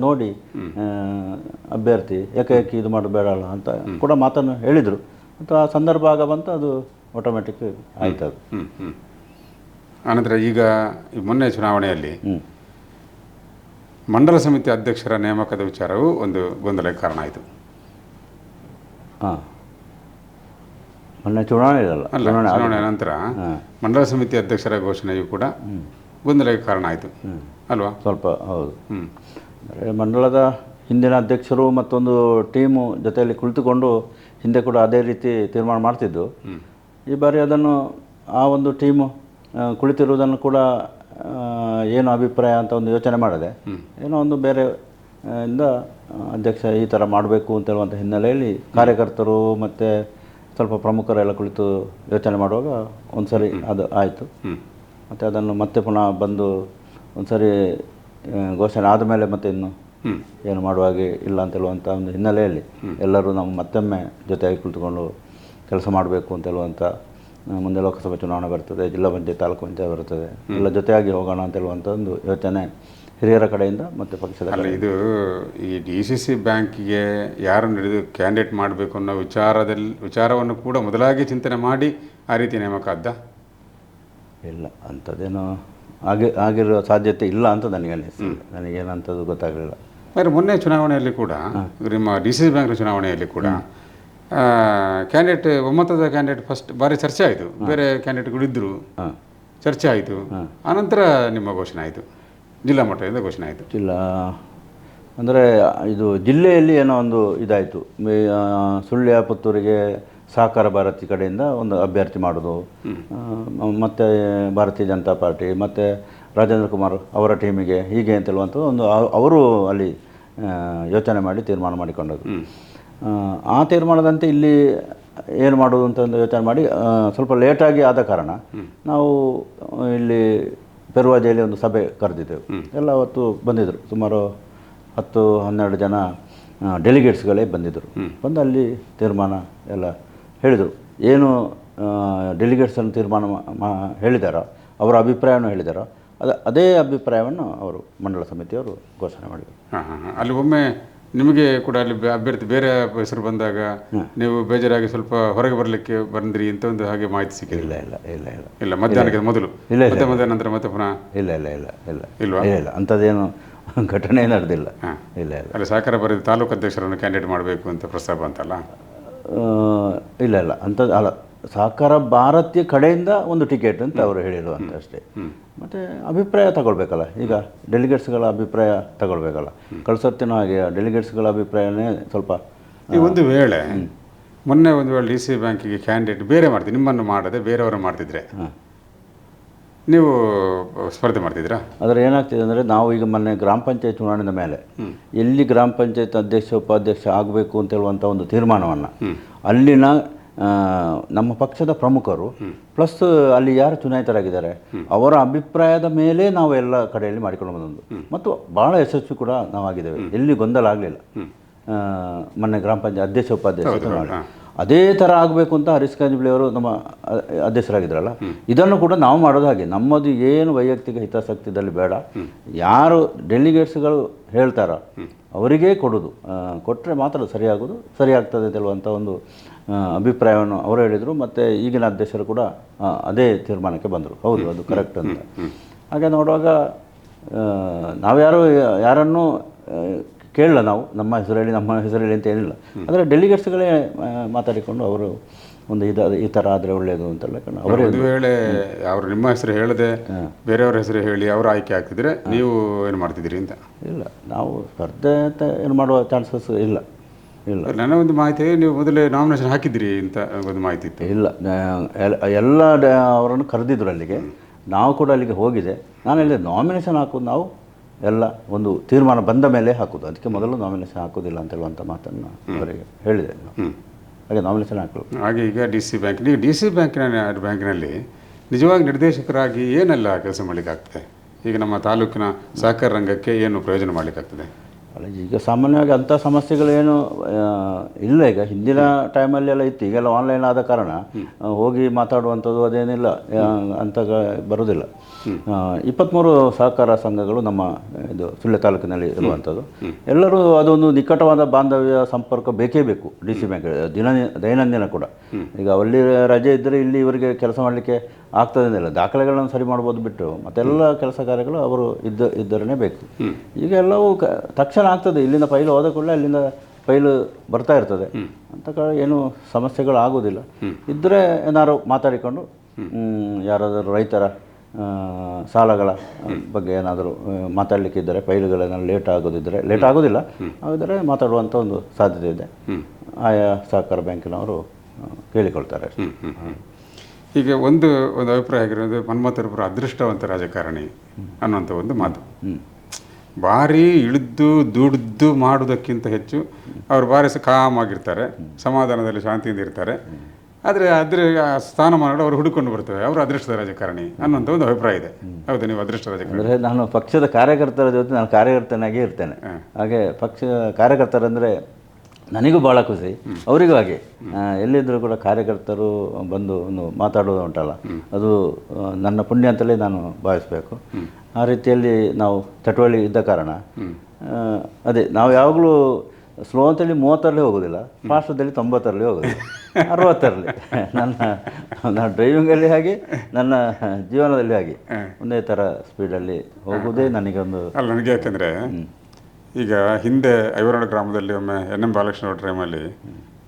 ನೋಡಿ ಅಭ್ಯರ್ಥಿ ಯಾಕೆ ಇದು ಮಾಡೋದು ಬೇಡಲ್ಲ ಅಂತ ಕೂಡ ಮಾತನ್ನು ಹೇಳಿದರು. ಮತ್ತು ಆ ಸಂದರ್ಭ ಆಗ ಬಂತು, ಅದು ಆಟೋಮೆಟಿಕ್ ಆಯ್ತು. ಅದು ಆನಂತರ ಈಗ ಮೊನ್ನೆ ಚುನಾವಣೆಯಲ್ಲಿ ಮಂಡಲ ಸಮಿತಿ ಅಧ್ಯಕ್ಷರ ನೇಮಕದ ವಿಚಾರವು ಒಂದು ಗೊಂದಲಕ್ಕೆ ಕಾರಣ ಆಯಿತು. ಮೊನ್ನೆ ಚುನಾವಣೆ ನಂತರ ಮಂಡಲ ಸಮಿತಿ ಅಧ್ಯಕ್ಷರ ಘೋಷಣೆಯು ಕೂಡ ಗೊಂದಲಕ್ಕೆ ಕಾರಣ ಆಯಿತು ಅಲ್ವಾ? ಸ್ವಲ್ಪ ಹೌದು. ಮಂಡಲದ ಹಿಂದಿನ ಅಧ್ಯಕ್ಷರು ಮತ್ತೊಂದು ಟೀಮು ಜೊತೆಯಲ್ಲಿ ಕುಳಿತುಕೊಂಡು ಹಿಂದೆ ಕೂಡ ಅದೇ ರೀತಿ ತೀರ್ಮಾನ ಮಾಡ್ತಿದ್ದು. ಈ ಬಾರಿ ಅದನ್ನು ಆ ಒಂದು ಟೀಮು ಕುಳಿತಿರುವುದನ್ನು ಕೂಡ ಏನು ಅಭಿಪ್ರಾಯ ಅಂತ ಒಂದು ಯೋಚನೆ ಮಾಡಿದೆ. ಏನೋ ಒಂದು ಬೇರೆ ಇಂದ ಅಧ್ಯಕ್ಷ ಈ ಥರ ಮಾಡಬೇಕು ಅಂತ ಹೇಳುವಂಥ ಹಿನ್ನೆಲೆಯಲ್ಲಿ ಕಾರ್ಯಕರ್ತರು ಮತ್ತು ಸ್ವಲ್ಪ ಪ್ರಮುಖರೆಲ್ಲ ಕುಳಿತು ಯೋಚನೆ ಮಾಡುವಾಗ ಒಂದು ಸರಿ ಅದು ಆಯಿತು. ಮತ್ತು ಅದನ್ನು ಮತ್ತೆ ಪುನಃ ಬಂದು ಒಂದು ಸರಿ ಘೋಷಣೆ ಆದಮೇಲೆ ಮತ್ತೆ ಇನ್ನು ಏನು ಮಾಡುವಾಗೆ ಇಲ್ಲ ಅಂತ ಹೇಳುವಂಥ ಒಂದು ಹಿನ್ನೆಲೆಯಲ್ಲಿ ಎಲ್ಲರೂ ನಾವು ಮತ್ತೊಮ್ಮೆ ಜೊತೆಯಾಗಿ ಕುಳಿತುಕೊಂಡು ಕೆಲಸ ಮಾಡಬೇಕು ಅಂತ ಹೇಳುವಂಥ, ಮುಂದೆ ಲೋಕಸಭೆ ಚುನಾವಣೆ ಬರ್ತದೆ, ಜಿಲ್ಲಾ ಪಂಚಾಯತ್, ತಾಲೂಕು ಪಂಚಾಯತ್ ಬರ್ತದೆ, ಎಲ್ಲ ಜೊತೆಯಾಗಿ ಹೋಗೋಣ ಅಂತ ಹೇಳುವಂಥ ಒಂದು ಯೋಚನೆ ಹಿರಿಯರ ಕಡೆಯಿಂದ ಮತ್ತು ಪಕ್ಷದ. ಇದು ಈ DCC ಬ್ಯಾಂಕಿಗೆ ಯಾರನ್ನು ಹಿಡಿದು ಕ್ಯಾಂಡಿಡೇಟ್ ಮಾಡಬೇಕು ಅನ್ನೋ ವಿಚಾರವನ್ನು ಕೂಡ ಮೊದಲಾಗಿ ಚಿಂತನೆ ಮಾಡಿ ಆ ರೀತಿ ನೇಮಕ ಆದ್ದ? ಇಲ್ಲ, ಅಂಥದ್ದೇನೋ ಆಗಿರೋ ಸಾಧ್ಯತೆ ಇಲ್ಲ ಅಂತ ನನಗೆ ಅನ್ನಿಸ್ತದೆ. ನನಗೇನಂಥದ್ದು ಗೊತ್ತಾಗಲಿಲ್ಲ. ಮೊನ್ನೆ ಚುನಾವಣೆಯಲ್ಲಿ ಕೂಡ, ನಿಮ್ಮ DCC ಬ್ಯಾಂಕ್ ಚುನಾವಣೆಯಲ್ಲಿ ಕೂಡ ಕ್ಯಾಂಡಿಡೇಟ್, ಒಮ್ಮತದ ಕ್ಯಾಂಡಿಡೇಟ್ ಫಸ್ಟ್ ಬಾರಿ ಚರ್ಚೆ ಆಯಿತು. ಬೇರೆ ಕ್ಯಾಂಡಿಡೇಟ್ಗಳು ಇದ್ದರು, ಚರ್ಚೆ ಆಯಿತು. ಆನಂತರ ನಿಮ್ಮ ಘೋಷಣೆ ಆಯಿತು, ಜಿಲ್ಲಾ ಮಟ್ಟದಿಂದ ಘೋಷಣೆ ಆಯಿತು. ಜಿಲ್ಲಾ ಅಂದರೆ ಇದು ಜಿಲ್ಲೆಯಲ್ಲಿ ಏನೋ ಒಂದು ಇದಾಯಿತು. ಸುಳ್ಯ ಪುತ್ತೂರಿಗೆ ಸಹಕಾರ ಭಾರತಿ ಕಡೆಯಿಂದ ಒಂದು ಅಭ್ಯರ್ಥಿ ಮಾಡೋದು, ಮತ್ತು ಭಾರತೀಯ ಜನತಾ ಪಾರ್ಟಿ ಮತ್ತು ರಾಜೇಂದ್ರ ಕುಮಾರ್ ಅವರ ಟೀಮಿಗೆ ಹೀಗೆ ಅಂತ ಹೇಳುವಂಥದ್ದು ಒಂದು ಅವರು ಅಲ್ಲಿ ಯೋಚನೆ ಮಾಡಿ ತೀರ್ಮಾನ ಮಾಡಿಕೊಂಡದ್ದು. ಆ ತೀರ್ಮಾನದಂತೆ ಇಲ್ಲಿ ಏನು ಮಾಡೋದು ಅಂತ ಒಂದು ಯೋಚನೆ ಮಾಡಿ ಸ್ವಲ್ಪ ಲೇಟಾಗಿ ಆದ ಕಾರಣ ನಾವು ಇಲ್ಲಿ ಪೆರುವಾಜೆಯಲ್ಲಿ ಒಂದು ಸಭೆ ಕರೆದಿದ್ದೆವು. ಎಲ್ಲ ಅವತ್ತು ಬಂದಿದ್ದರು, ಸುಮಾರು 10-12 ಜನ ಡೆಲಿಗೇಟ್ಸ್ಗಳೇ ಬಂದಿದ್ದರು. ಬಂದು ಅಲ್ಲಿ ತೀರ್ಮಾನ ಎಲ್ಲ ಹೇಳಿದರು. ಏನು ಡೆಲಿಗೇಟ್ಸನ್ನು ತೀರ್ಮಾನ ಹೇಳಿದಾರೋ, ಅವರ ಅಭಿಪ್ರಾಯವನ್ನು ಹೇಳಿದಾರೋ ಅದೇ ಅಭಿಪ್ರಾಯವನ್ನು ಅವರು ಮಂಡಲ ಸಮಿತಿಯವರು ಘೋಷಣೆ ಮಾಡಿದರು. ಅಲ್ಲಿ ಒಮ್ಮೆ ನಿಮಗೆ ಕೂಡ ಅಲ್ಲಿ ಅಭ್ಯರ್ಥಿ ಬೇರೆ ಹೆಸರು ಬಂದಾಗ ನೀವು ಬೇಜಾರಾಗಿ ಸ್ವಲ್ಪ ಹೊರಗೆ ಬರಲಿಕ್ಕೆ ಬಂದ್ರಿ ಅಂತ ಒಂದು ಹಾಗೆ ಮಾಹಿತಿ ಸಿಕ್ಕಿದೆ? ಇಲ್ಲ ಮಧ್ಯಾಹ್ನಕ್ಕೆ ಮೊದಲು ಮಧ್ಯಾಹ್ನ ನಂತರ ಮತ್ತೆ ಪುನಃ ಇಲ್ಲ ಅಂಥದ್ದೇನು ಘಟನೆ ನಡೆದಿಲ್ಲ. ಇಲ್ಲ ಅಲ್ಲಿ ಸಹಕಾರ ಬರೆದು ತಾಲೂಕು ಅಧ್ಯಕ್ಷರನ್ನು ಕ್ಯಾಂಡಿಡೇಟ್ ಮಾಡಬೇಕು ಅಂತ ಪ್ರಸ್ತಾಪ ಅಂತಲ್ಲ? ಇಲ್ಲ ಅಂಥದ್ದು ಅಲ್ಲ, ಸಹಕಾರ ಭಾರತೀಯ ಕಡೆಯಿಂದ ಒಂದು ಟಿಕೆಟ್ ಅಂತ ಅವರು ಹೇಳಿರುವಂತ ಅಷ್ಟೇ. ಮತ್ತು ಅಭಿಪ್ರಾಯ ತಗೊಳ್ಬೇಕಲ್ಲ, ಈಗ ಡೆಲಿಗೇಟ್ಸ್ಗಳ ಅಭಿಪ್ರಾಯ ತಗೊಳ್ಬೇಕಲ್ಲ. ಕಳ್ಸತ್ತಿನೂ ಹಾಗೆ ಡೆಲಿಗೇಟ್ಸ್ಗಳ ಅಭಿಪ್ರಾಯನೇ ಸ್ವಲ್ಪ. ಒಂದು ವೇಳೆ ಮೊನ್ನೆ ಒಂದು ವೇಳೆ ಡಿ ಸಿ ಬ್ಯಾಂಕಿಗೆ ಕ್ಯಾಂಡಿಡೇಟ್ ಬೇರೆ ಮಾಡ್ತೀವಿ, ನಿಮ್ಮನ್ನು ಮಾಡದೆ ಬೇರೆಯವರು ಮಾಡ್ತಿದ್ರೆ ನೀವು ಸ್ಪರ್ಧೆ ಮಾಡ್ತಿದ್ದೀರಾ? ಆದರೆ ಏನಾಗ್ತಿದೆ ಅಂದರೆ ನಾವು ಈಗ ಮೊನ್ನೆ ಗ್ರಾಮ ಪಂಚಾಯತ್ ಚುನಾವಣೆ ಮೇಲೆ ಎಲ್ಲಿ ಗ್ರಾಮ ಪಂಚಾಯತ್ ಅಧ್ಯಕ್ಷ ಉಪಾಧ್ಯಕ್ಷ ಆಗಬೇಕು ಅಂತ ಹೇಳುವಂಥ ಒಂದು ತೀರ್ಮಾನವನ್ನು ಅಲ್ಲಿನ ನಮ್ಮ ಪಕ್ಷದ ಪ್ರಮುಖರು ಪ್ಲಸ್ ಅಲ್ಲಿ ಯಾರು ಚುನಾಯಿತರಾಗಿದ್ದಾರೆ ಅವರ ಅಭಿಪ್ರಾಯದ ಮೇಲೆ ನಾವು ಎಲ್ಲ ಕಡೆಯಲ್ಲಿ ಮಾಡಿಕೊಂಡು ಬಂದದ್ದು ಮತ್ತು ಭಾಳ ಯಶಸ್ವಿ ಕೂಡ ನಾವಾಗಿದ್ದೇವೆ. ಎಲ್ಲಿ ಗೊಂದಲ ಆಗಲಿಲ್ಲ. ಮೊನ್ನೆ ಗ್ರಾಮ ಪಂಚಾಯತ್ ಅಧ್ಯಕ್ಷ ಉಪಾಧ್ಯಕ್ಷ ಚುನಾವಣೆ ಅದೇ ಥರ ಆಗಬೇಕು ಅಂತ ಹರೀಶ್ ಕಾಂಜಿಬಳಿ ಅವರು ನಮ್ಮ ಅಧ್ಯಕ್ಷರಾಗಿದ್ದಾರಲ್ಲ, ಇದನ್ನು ಕೂಡ ನಾವು ಮಾಡೋದು ಹಾಗೆ. ನಮ್ಮದು ಏನು ವೈಯಕ್ತಿಕ ಹಿತಾಸಕ್ತಿದಲ್ಲಿ ಬೇಡ, ಯಾರು ಡೆಲಿಗೇಟ್ಸ್ಗಳು ಹೇಳ್ತಾರೋ ಅವರಿಗೇ ಕೊಡೋದು, ಕೊಟ್ಟರೆ ಮಾತ್ರ ಸರಿ ಆಗ್ತದೆ ಅಂತ ಹೇಳುವಂಥ ಒಂದು ಅಭಿಪ್ರಾಯವನ್ನು ಅವರು ಹೇಳಿದರು. ಮತ್ತು ಈಗಿನ ಅಧ್ಯಕ್ಷರು ಕೂಡ ಅದೇ ತೀರ್ಮಾನಕ್ಕೆ ಬಂದರು. ಹೌದು, ಅದು ಕರೆಕ್ಟ್ ಅಂತ. ಹಾಗೆ ನೋಡುವಾಗ ಯಾರನ್ನೂ ಕೇಳಲ್ಲ ನಾವು, ನಮ್ಮ ಹೆಸರಲ್ಲಿ ಅಂತ ಏನಿಲ್ಲ. ಆದರೆ ಡೆಲಿಗೇಟ್ಸ್ಗಳೇ ಮಾತಾಡಿಕೊಂಡು ಅವರು ಒಂದು ಈ ಥರ ಆದರೆ ಒಳ್ಳೆಯದು ಅಂತೆಲ್ಲ ಅವರೇ ಒಂದು ವೇಳೆ ಅವರು ನಿಮ್ಮ ಹೆಸರು ಹೇಳದೆ ಬೇರೆಯವ್ರ ಹೆಸರು ಹೇಳಿ ಅವರು ಆಯ್ಕೆ ಆಗ್ತಿದ್ರೆ ನೀವು ಏನು ಮಾಡ್ತಿದ್ದೀರಿ ಅಂತ? ಇಲ್ಲ, ನಾವು ಸ್ಪರ್ಧೆ ಅಂತ ಏನು ಮಾಡುವ ಚಾನ್ಸಸ್ ಇಲ್ಲ. ನನ್ನ ಒಂದು ಮಾಹಿತಿ, ನೀವು ಮೊದಲೇ ನಾಮಿನೇಷನ್ ಹಾಕಿದ್ದೀರಿ ಅಂತ ಒಂದು ಮಾಹಿತಿ ಇತ್ತು. ಇಲ್ಲ, ಎಲ್ಲ ಅವರನ್ನು ಕರೆದಿದ್ರು ಅಲ್ಲಿಗೆ, ನಾವು ಕೂಡ ಅಲ್ಲಿಗೆ ಹೋಗಿದೆ. ನಾನು ಅಲ್ಲಿ ನಾಮಿನೇಷನ್ ಹಾಕೋದು ನಾವು ಎಲ್ಲ ಒಂದು ತೀರ್ಮಾನ ಬಂದ ಮೇಲೆ ಹಾಕೋದು, ಅದಕ್ಕೆ ಮೊದಲು ನಾಮಿನೇಷನ್ ಹಾಕೋದಿಲ್ಲ ಅಂತ ಹೇಳುವಂಥ ಮಾತನ್ನು ಅವರಿಗೆ ಹೇಳಿದೆ. ಹಾಗೆ ನಾಮಿನೇಷನ್ ಹಾಕೋದು. ಹಾಗೆ ಈಗ ಡಿ ಸಿ ಬ್ಯಾಂಕಿನಲ್ಲಿ ನಿಜವಾಗಿ ನಿರ್ದೇಶಕರಾಗಿ ಏನೆಲ್ಲ ಕೆಲಸ ಮಾಡಲಿಕ್ಕಾಗ್ತದೆ? ಈಗ ನಮ್ಮ ತಾಲೂಕಿನ ಸಹಕಾರ ರಂಗಕ್ಕೆ ಏನು ಪ್ರಯೋಜನ ಮಾಡಲಿಕ್ಕಾಗ್ತದೆ? ಅಲ್ಲ, ಈಗ ಸಾಮಾನ್ಯವಾಗಿ ಅಂಥ ಸಮಸ್ಯೆಗಳೇನು ಇಲ್ಲ. ಈಗ ಹಿಂದಿನ ಟೈಮಲ್ಲಿ ಎಲ್ಲ ಇತ್ತು, ಈಗೆಲ್ಲ ಆನ್ಲೈನ್ ಆದ ಕಾರಣ ಹೋಗಿ ಮಾತಾಡುವಂಥದ್ದು ಅದೇನಿಲ್ಲ ಅಂತ ಬರೋದಿಲ್ಲ. 23 ಸಹಕಾರ ಸಂಘಗಳು ನಮ್ಮ ಇದು ಸುಳ್ಯ ತಾಲೂಕಿನಲ್ಲಿ ಇರುವಂಥದ್ದು. ಎಲ್ಲರೂ ಅದೊಂದು ನಿಕಟವಾದ ಬಾಂಧವ್ಯ ಸಂಪರ್ಕ ಬೇಕೇ ಬೇಕು ಡಿ ಸಿ ಬ್ಯಾಂಕ್ ದೈನಂದಿನ ಕೂಡ. ಈಗ ಅಲ್ಲಿ ರಜೆ ಇದ್ದರೆ ಇಲ್ಲಿ ಇವರಿಗೆ ಕೆಲಸ ಮಾಡಲಿಕ್ಕೆ ಆಗ್ತದೇನಿಲ್ಲ, ದಾಖಲೆಗಳನ್ನು ಸರಿ ಮಾಡ್ಬೋದು ಬಿಟ್ಟು ಮತ್ತೆಲ್ಲ ಕೆಲಸ ಕಾರ್ಯಗಳು ಅವರು ಇದ್ದರೇ ಬೇಕು. ಈಗ ಎಲ್ಲವೂ ತಕ್ಷಣ ಆಗ್ತದೆ, ಇಲ್ಲಿಂದ ಫೈಲ್ ಹೋದ ಕೂಡಲೇ ಅಲ್ಲಿಂದ ಫೈಲು ಬರ್ತಾ ಇರ್ತದೆ ಅಂತ ಏನು ಸಮಸ್ಯೆಗಳು ಆಗೋದಿಲ್ಲ. ಇದ್ದರೆ ಏನಾದ್ರು ಮಾತಾಡಿಕೊಂಡು ಯಾರಾದರೂ ರೈತರ ಸಾಲಗಳ ಬಗ್ಗೆ ಏನಾದರೂ ಮಾತಾಡಲಿಕ್ಕಿದ್ದರೆ, ಫೈಲುಗಳೇನಾದ್ರು ಲೇಟ್ ಆಗೋದಿಲ್ಲ ಹಾಗಾದರೆ ಮಾತಾಡುವಂಥ ಒಂದು ಸಾಧ್ಯತೆ ಇದೆ. ಆಯಾ ಸಹಕಾರ ಬ್ಯಾಂಕಿನವರು ಕೇಳಿಕೊಳ್ತಾರೆ. ಈಗ ಒಂದು ಅಭಿಪ್ರಾಯ ಆಗಿರೋದು, ಮನ್ಮಥರಪುರ ಅದೃಷ್ಟವಂತ ರಾಜಕಾರಣಿ ಅನ್ನುವಂಥ ಒಂದು ಮಾತು. ಭಾರಿ ಇಳಿದು ದುಡ್ದು ಮಾಡೋದಕ್ಕಿಂತ ಹೆಚ್ಚು ಅವರು ಭಾರಿ ಕಾಮ್ ಆಗಿರ್ತಾರೆ, ಸಮಾಧಾನದಲ್ಲಿ ಶಾಂತಿಯಿಂದ ಇರ್ತಾರೆ. ಆದರೆ ಸ್ಥಾನಮಾನಗಳು ಅವರು ಹುಡುಕೊಂಡು ಬರ್ತವೆ, ಅವರು ಅದೃಷ್ಟದ ರಾಜಕಾರಣಿ ಅನ್ನುವಂಥ ಒಂದು ಅಭಿಪ್ರಾಯ ಇದೆ. ಹೌದು, ನೀವು ಅದೃಷ್ಟ ರಾಜಕಾರಣಿ. ಅಂದರೆ ನಾನು ಪಕ್ಷದ ಕಾರ್ಯಕರ್ತರ ಜೊತೆ ನಾನು ಕಾರ್ಯಕರ್ತನಾಗೇ ಇರ್ತೇನೆ. ಹಾಗೆ ಪಕ್ಷದ ಕಾರ್ಯಕರ್ತರಂದರೆ ನನಗೂ ಭಾಳ ಖುಷಿ, ಅವರಿಗೂ ಹಾಗೆ. ಎಲ್ಲಿದ್ದರೂ ಕೂಡ ಕಾರ್ಯಕರ್ತರು ಬಂದು ಒಂದು ಮಾತಾಡೋದು ಉಂಟಲ್ಲ, ಅದು ನನ್ನ ಪುಣ್ಯ ಅಂತಲೇ ನಾನು ಭಾವಿಸಬೇಕು. ಆ ರೀತಿಯಲ್ಲಿ ನಾವು ಚಟುವಳಿ ಇದ್ದ ಕಾರಣ ಅದೇ ನಾವು ಯಾವಾಗಲೂ ಸ್ಲೋ ಅಂತೇಳಿ 30ರಲ್ಲಿ ಹೋಗೋದಿಲ್ಲ, ಫಾಸ್ಟದಲ್ಲಿ 90ರಲ್ಲಿ ಹೋಗೋದಿಲ್ಲ, 60ರಲ್ಲಿ. ನನ್ನ ಡ್ರೈವಿಂಗಲ್ಲಿ ಹಾಗೆ, ನನ್ನ ಜೀವನದಲ್ಲಿ ಹಾಗೆ ಒಂದೇ ಥರ ಸ್ಪೀಡಲ್ಲಿ ಹೋಗೋದೇ ನನಗೊಂದು ಅಲ್ಲ. ನನಗೆ ಯಾಕೆಂದರೆ ಈಗ ಹಿಂದೆ ಐವರಾಡು ಗ್ರಾಮದಲ್ಲಿ ಒಮ್ಮೆ ಎನ್ ಎಂ ಬಾಲಕೃಷ್ಣ ಅವರ ಟೈಮಲ್ಲಿ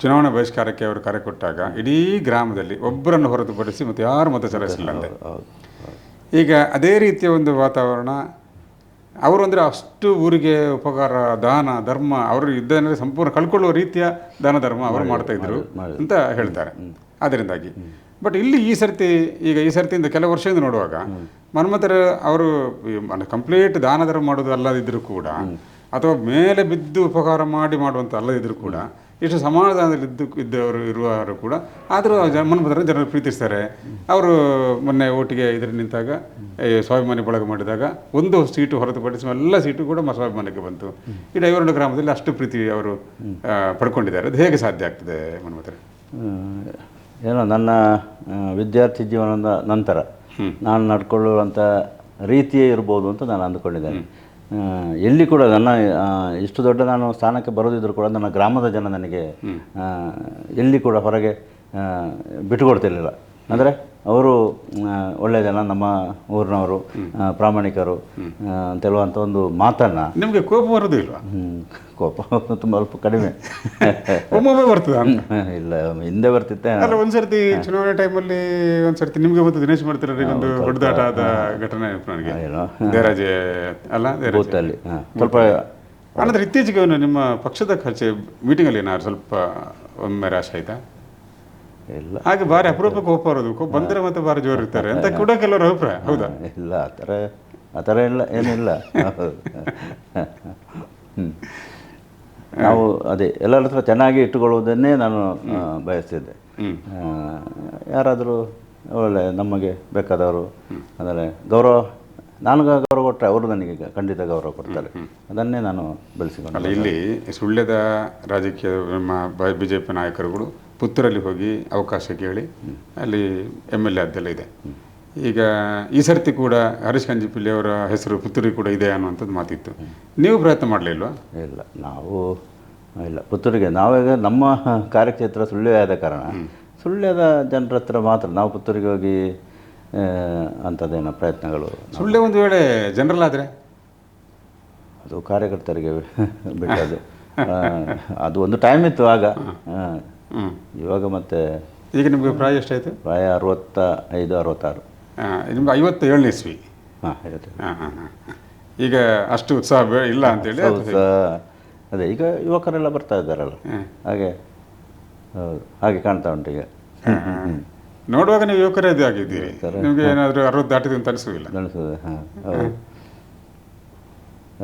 ಚುನಾವಣಾ ಬಹಿಷ್ಕಾರಕ್ಕೆ ಅವರು ಕರೆ ಕೊಟ್ಟಾಗ ಇಡೀ ಗ್ರಾಮದಲ್ಲಿ ಒಬ್ಬರನ್ನು ಹೊರತುಪಡಿಸಿ ಮತ್ತು ಯಾರು ಮತ ಚಲಾಯಿಸಿಲ್ಲ ಅಂತೆ. ಈಗ ಅದೇ ರೀತಿಯ ಒಂದು ವಾತಾವರಣ ಅವರು ಅಂದರೆ ಅಷ್ಟು ಊರಿಗೆ ಉಪಕಾರ, ದಾನ ಧರ್ಮ, ಅವರು ಇದ್ದರೆ ಸಂಪೂರ್ಣ ಕಳ್ಕೊಳ್ಳುವ ರೀತಿಯ ದಾನ ಧರ್ಮ ಅವರು ಮಾಡ್ತಾಯಿದ್ರು ಅಂತ ಹೇಳ್ತಾರೆ. ಅದರಿಂದಾಗಿ ಬಟ್ ಇಲ್ಲಿ ಈ ಸರ್ತಿಯಿಂದ ಕೆಲವು ವರ್ಷದಿಂದ ನೋಡುವಾಗ ಮನ್ಮಥರು ಅವರು ಕಂಪ್ಲೀಟ್ ದಾನ ಧರ್ಮ ಮಾಡೋದು ಅಲ್ಲದಿದ್ದರೂ ಕೂಡ, ಅಥವಾ ಮೇಲೆ ಬಿದ್ದು ಉಪಕಾರ ಮಾಡುವಂಥ ಅಲ್ಲದಿದ್ದರೂ ಕೂಡ, ಇಷ್ಟು ಸಮಾಧಾನದಲ್ಲಿ ಇದ್ದವರು ಇರುವವರು ಕೂಡ ಆದರೂ ಮನ್ಮಥರನ್ನು ಜನರು ಪ್ರೀತಿಸ್ತಾರೆ. ಅವರು ಮೊನ್ನೆ ಓಟಿಗೆ ನಿಂತಾಗ ಸ್ವಾಭಿಮಾನಿ ಬಳಗ ಮಾಡಿದಾಗ ಒಂದು ಸೀಟು ಹೊರತುಪಡಿಸಿ ಎಲ್ಲ ಸೀಟು ಕೂಡ ಸ್ವಾಭಿಮಾನಕ್ಕೆ ಬಂತು. ಈ ಐವರಡು ಗ್ರಾಮದಲ್ಲಿ ಅಷ್ಟು ಪ್ರೀತಿ ಅವರು ಪಡ್ಕೊಂಡಿದ್ದಾರೆ. ಅದು ಹೇಗೆ ಸಾಧ್ಯ ಆಗ್ತದೆ ಮನ್ಮಥರೇ? ಏನೋ ನನ್ನ ವಿದ್ಯಾರ್ಥಿ ಜೀವನದ ನಂತರ ನಾನು ನಡ್ಕೊಳ್ಳುವಂಥ ರೀತಿಯೇ ಇರ್ಬೋದು ಅಂತ ನಾನು ಅಂದುಕೊಂಡಿದ್ದೇನೆ. ಎಲ್ಲಿ ಕೂಡ ನನ್ನ ಇಷ್ಟು ದೊಡ್ಡ ನಾನು ಸ್ಥಾನಕ್ಕೆ ಬರೋದಿದ್ರು ಕೂಡ ನನ್ನ ಗ್ರಾಮದ ಜನ ನನಗೆ ಎಲ್ಲಿ ಕೂಡ ಹೊರಗೆ ಬಿಟ್ಟುಕೊಡ್ತಿರ್ಲಿಲ್ಲ. ಅಂದರೆ ಅವರು ಒಳ್ಳೆಯ ಜನ, ನಮ್ಮ ಊರಿನವರು, ಪ್ರಾಮಾಣಿಕರು ಅಂತ ಹೇಳುವಂಥ ಒಂದು ಮಾತನ್ನು. ನಿಮಗೆ ಕೋಪ ಬರೋದು ಇಲ್ವಾ? ಕೋಪ ತುಂಬ ಸ್ವಲ್ಪ ಕಡಿಮೆ. ಒಮ್ಮೊಮ್ಮೆ ಬರ್ತದೆ? ಇಲ್ಲ, ಹಿಂದೆ ಬರ್ತಿತ್ತೆ. ಅಲ್ಲ, ಒಂದ್ಸರ್ತಿ ಚುನಾವಣೆ ಟೈಮಲ್ಲಿ ಒಂದ್ಸರ್ತಿ ನಿಮಗೆ ಮತ್ತು ದಿನೇಶ್ ಮಾಡ್ತಿರೋರಿಗೆ ಒಂದು ಹೊಡೆದಾಟ ಆದ ಘಟನೆ ನನಗೆ. ದೇರಾಜೆ ಅಲ್ಲ, ಬೂತಲ್ಲಿ ಸ್ವಲ್ಪ ಆನಂತರ ಇತ್ತೀಚೆಗೆ ಅವನು ನಿಮ್ಮ ಪಕ್ಷದ ಖರ್ಚು ಮೀಟಿಂಗಲ್ಲಿ ಏನಾದ್ರು ಸ್ವಲ್ಪ ಒಮ್ಮೆ ರಾಶಿ ಆಯ್ತಾ? ಇಲ್ಲ ಹಾಗೆ ಭಾರಿ ಅಪರೂಪಕ್ಕೆ ಒಪ್ಪರೋದು ಬಂದರೆ ಮತ್ತೆ ಭಾರಿ ಜೋರು ಇರ್ತಾರೆ ಅಂತ ಕೂಡ ಕೆಲವರು ಅಭಿಪ್ರಾಯ. ಹೌದಾ? ಇಲ್ಲ, ಆ ಥರ ಇಲ್ಲ, ಏನಿಲ್ಲ. ನಾವು ಅದೇ ಎಲ್ಲರ ಹತ್ರ ಚೆನ್ನಾಗಿ ಇಟ್ಟುಕೊಳ್ಳುವುದನ್ನೇ ನಾನು ಬಯಸ್ತಿದ್ದೆ. ಯಾರಾದರೂ ಒಳ್ಳೆ ನಮಗೆ ಬೇಕಾದವರು ಅಂದರೆ ಗೌರವ, ನಾನು ಗೌರವ ಕೊಟ್ಟರೆ ಅವರು ನನಗೆ ಖಂಡಿತ ಗೌರವ ಕೊಡ್ತಾರೆ. ಅದನ್ನೇ ನಾನು ಬೆಳೆಸಿಕೊಂಡು. ಇಲ್ಲಿ ಸುಳ್ಯದ ರಾಜಕೀಯ ನಮ್ಮ BJP ನಾಯಕರುಗಳು ಪುತ್ತೂರಲ್ಲಿ ಹೋಗಿ ಅವಕಾಶ ಕೇಳಿ ಅಲ್ಲಿ MLA ಅದೆಲ್ಲ ಇದೆ. ಈಗ ಈ ಸರ್ತಿ ಕೂಡ ಹರೀಶ್ ಕಂಜಿಪಿಳ್ಳಿ ಅವರ ಹೆಸರು ಪುತ್ತೂರಿಗೆ ಕೂಡ ಇದೆ ಅನ್ನುವಂಥದ್ದು ಮಾತಿತ್ತು. ನೀವು ಪ್ರಯತ್ನ ಮಾಡಲಿಲ್ವಾ? ಇಲ್ಲ, ನಾವು ಇಲ್ಲ ಪುತ್ತೂರಿಗೆ. ನಾವೀಗ ನಮ್ಮ ಕಾರ್ಯಕ್ಷೇತ್ರ ಸುಳ್ಯ ಆದ ಕಾರಣ ಸುಳ್ಯದ ಜನರ ಹತ್ರ ಮಾತ್ರ ನಾವು ಪುತ್ತೂರಿಗೆ ಹೋಗಿ ಅಂಥದ್ದೇನೋ ಪ್ರಯತ್ನಗಳು. ಸುಳ್ಯ ಒಂದು ವೇಳೆ ಜನರಲ್ ಆದರೆ ಅದು ಕಾರ್ಯಕರ್ತರಿಗೆ ಬಿಟ್ಟದ್ದು. ಅದು ಒಂದು ಟೈಮ್ ಇತ್ತು ಆಗ. ಇವಾಗ ಮತ್ತೆ ಈಗ ನಿಮಗೆ ಪ್ರಾಯ ಎಷ್ಟಾಯಿತು? ಪ್ರಾಯ 65, 66. ನಿಮ್ಗೆ 57ನೇ ಇಸ್ವಿ. ಹಾಂ, 57. ಈಗ ಅಷ್ಟು ಉತ್ಸಾಹ ಇಲ್ಲ ಅಂತೇಳಿ ಅದೇ ಈಗ ಯುವಕರೆಲ್ಲ ಬರ್ತಾ ಇದ್ದಾರಲ್ಲ, ಹಾಗೆ ಹೌದು, ಹಾಗೆ ಕಾಣ್ತಾ ಉಂಟು ಈಗ. ನೋಡುವಾಗ ನೀವು ಯುವಕರೇ ಆಗಿದ್ದೀರಿ. ನಿಮಗೆ ಏನಾದರೂ 60 ದಾಟಿದೆ ಅಂತ ಅನಿಸೋದಿಲ್ಲ? ಅನಿಸೋದು. ಹಾಂ, ಹೌದು.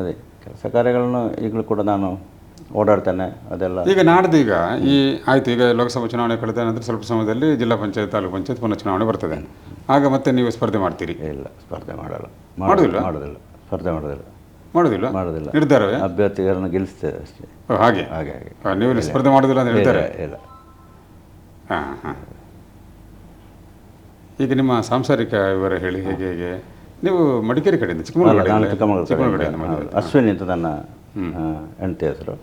ಅದೇ ಕೆಲಸ ಕಾರ್ಯಗಳನ್ನು ಈಗಲೂ ಕೂಡ ನಾನು ಓಡಾಡ್ತೇನೆ. ಅದೆಲ್ಲ ಈಗ ನಾಡ್ದೀಗ ಈ ಆಯಿತು, ಈಗ ಲೋಕಸಭಾ ಚುನಾವಣೆ ಕಳೆದ ನಂತರ ಸ್ವಲ್ಪ ಸಮಯದಲ್ಲಿ ಜಿಲ್ಲಾ ಪಂಚಾಯತ್, ತಾಲೂಕು ಪಂಚಾಯತ್ ಪುನಃ ಚುನಾವಣೆ ಬರ್ತದೆ. ಆಗ ಮತ್ತೆ ನೀವು ಸ್ಪರ್ಧೆ ಮಾಡ್ತೀರಿ? ಇಲ್ಲ, ಸ್ಪರ್ಧೆ ಮಾಡಲ್ಲ. ಮಾಡೋದಿಲ್ಲ. ಸ್ಪರ್ಧೆ ಮಾಡೋದಿಲ್ಲ. ನಿರ್ಧಾರವೇ? ಅಭ್ಯರ್ಥಿಗಳನ್ನು ಗೆಲ್ಲಿಸ್ತೇವೆ ಅಷ್ಟೇ. ಹಾಗೆ ಹಾಗೆ ನೀವು ಸ್ಪರ್ಧೆ ಮಾಡೋದಿಲ್ಲ ಅಂತ ಹೇಳ್ತಾರೆ? ಇಲ್ಲ. ಹಾಂ. ಈಗ ನಿಮ್ಮ ಸಾಂಸಾರಿಕ ವಿವರ ಹೇಳಿ. ಹೇಗೆ ನೀವು ಮಡಿಕೇರಿ ಕಡೆಯಿಂದ? ಚಿಕ್ಕಮಗಳೂರು. ಅಶ್ವಿನಿ ಅಂತ ನನ್ನ ಹೆಂಡತಿ ಹೆಸರು.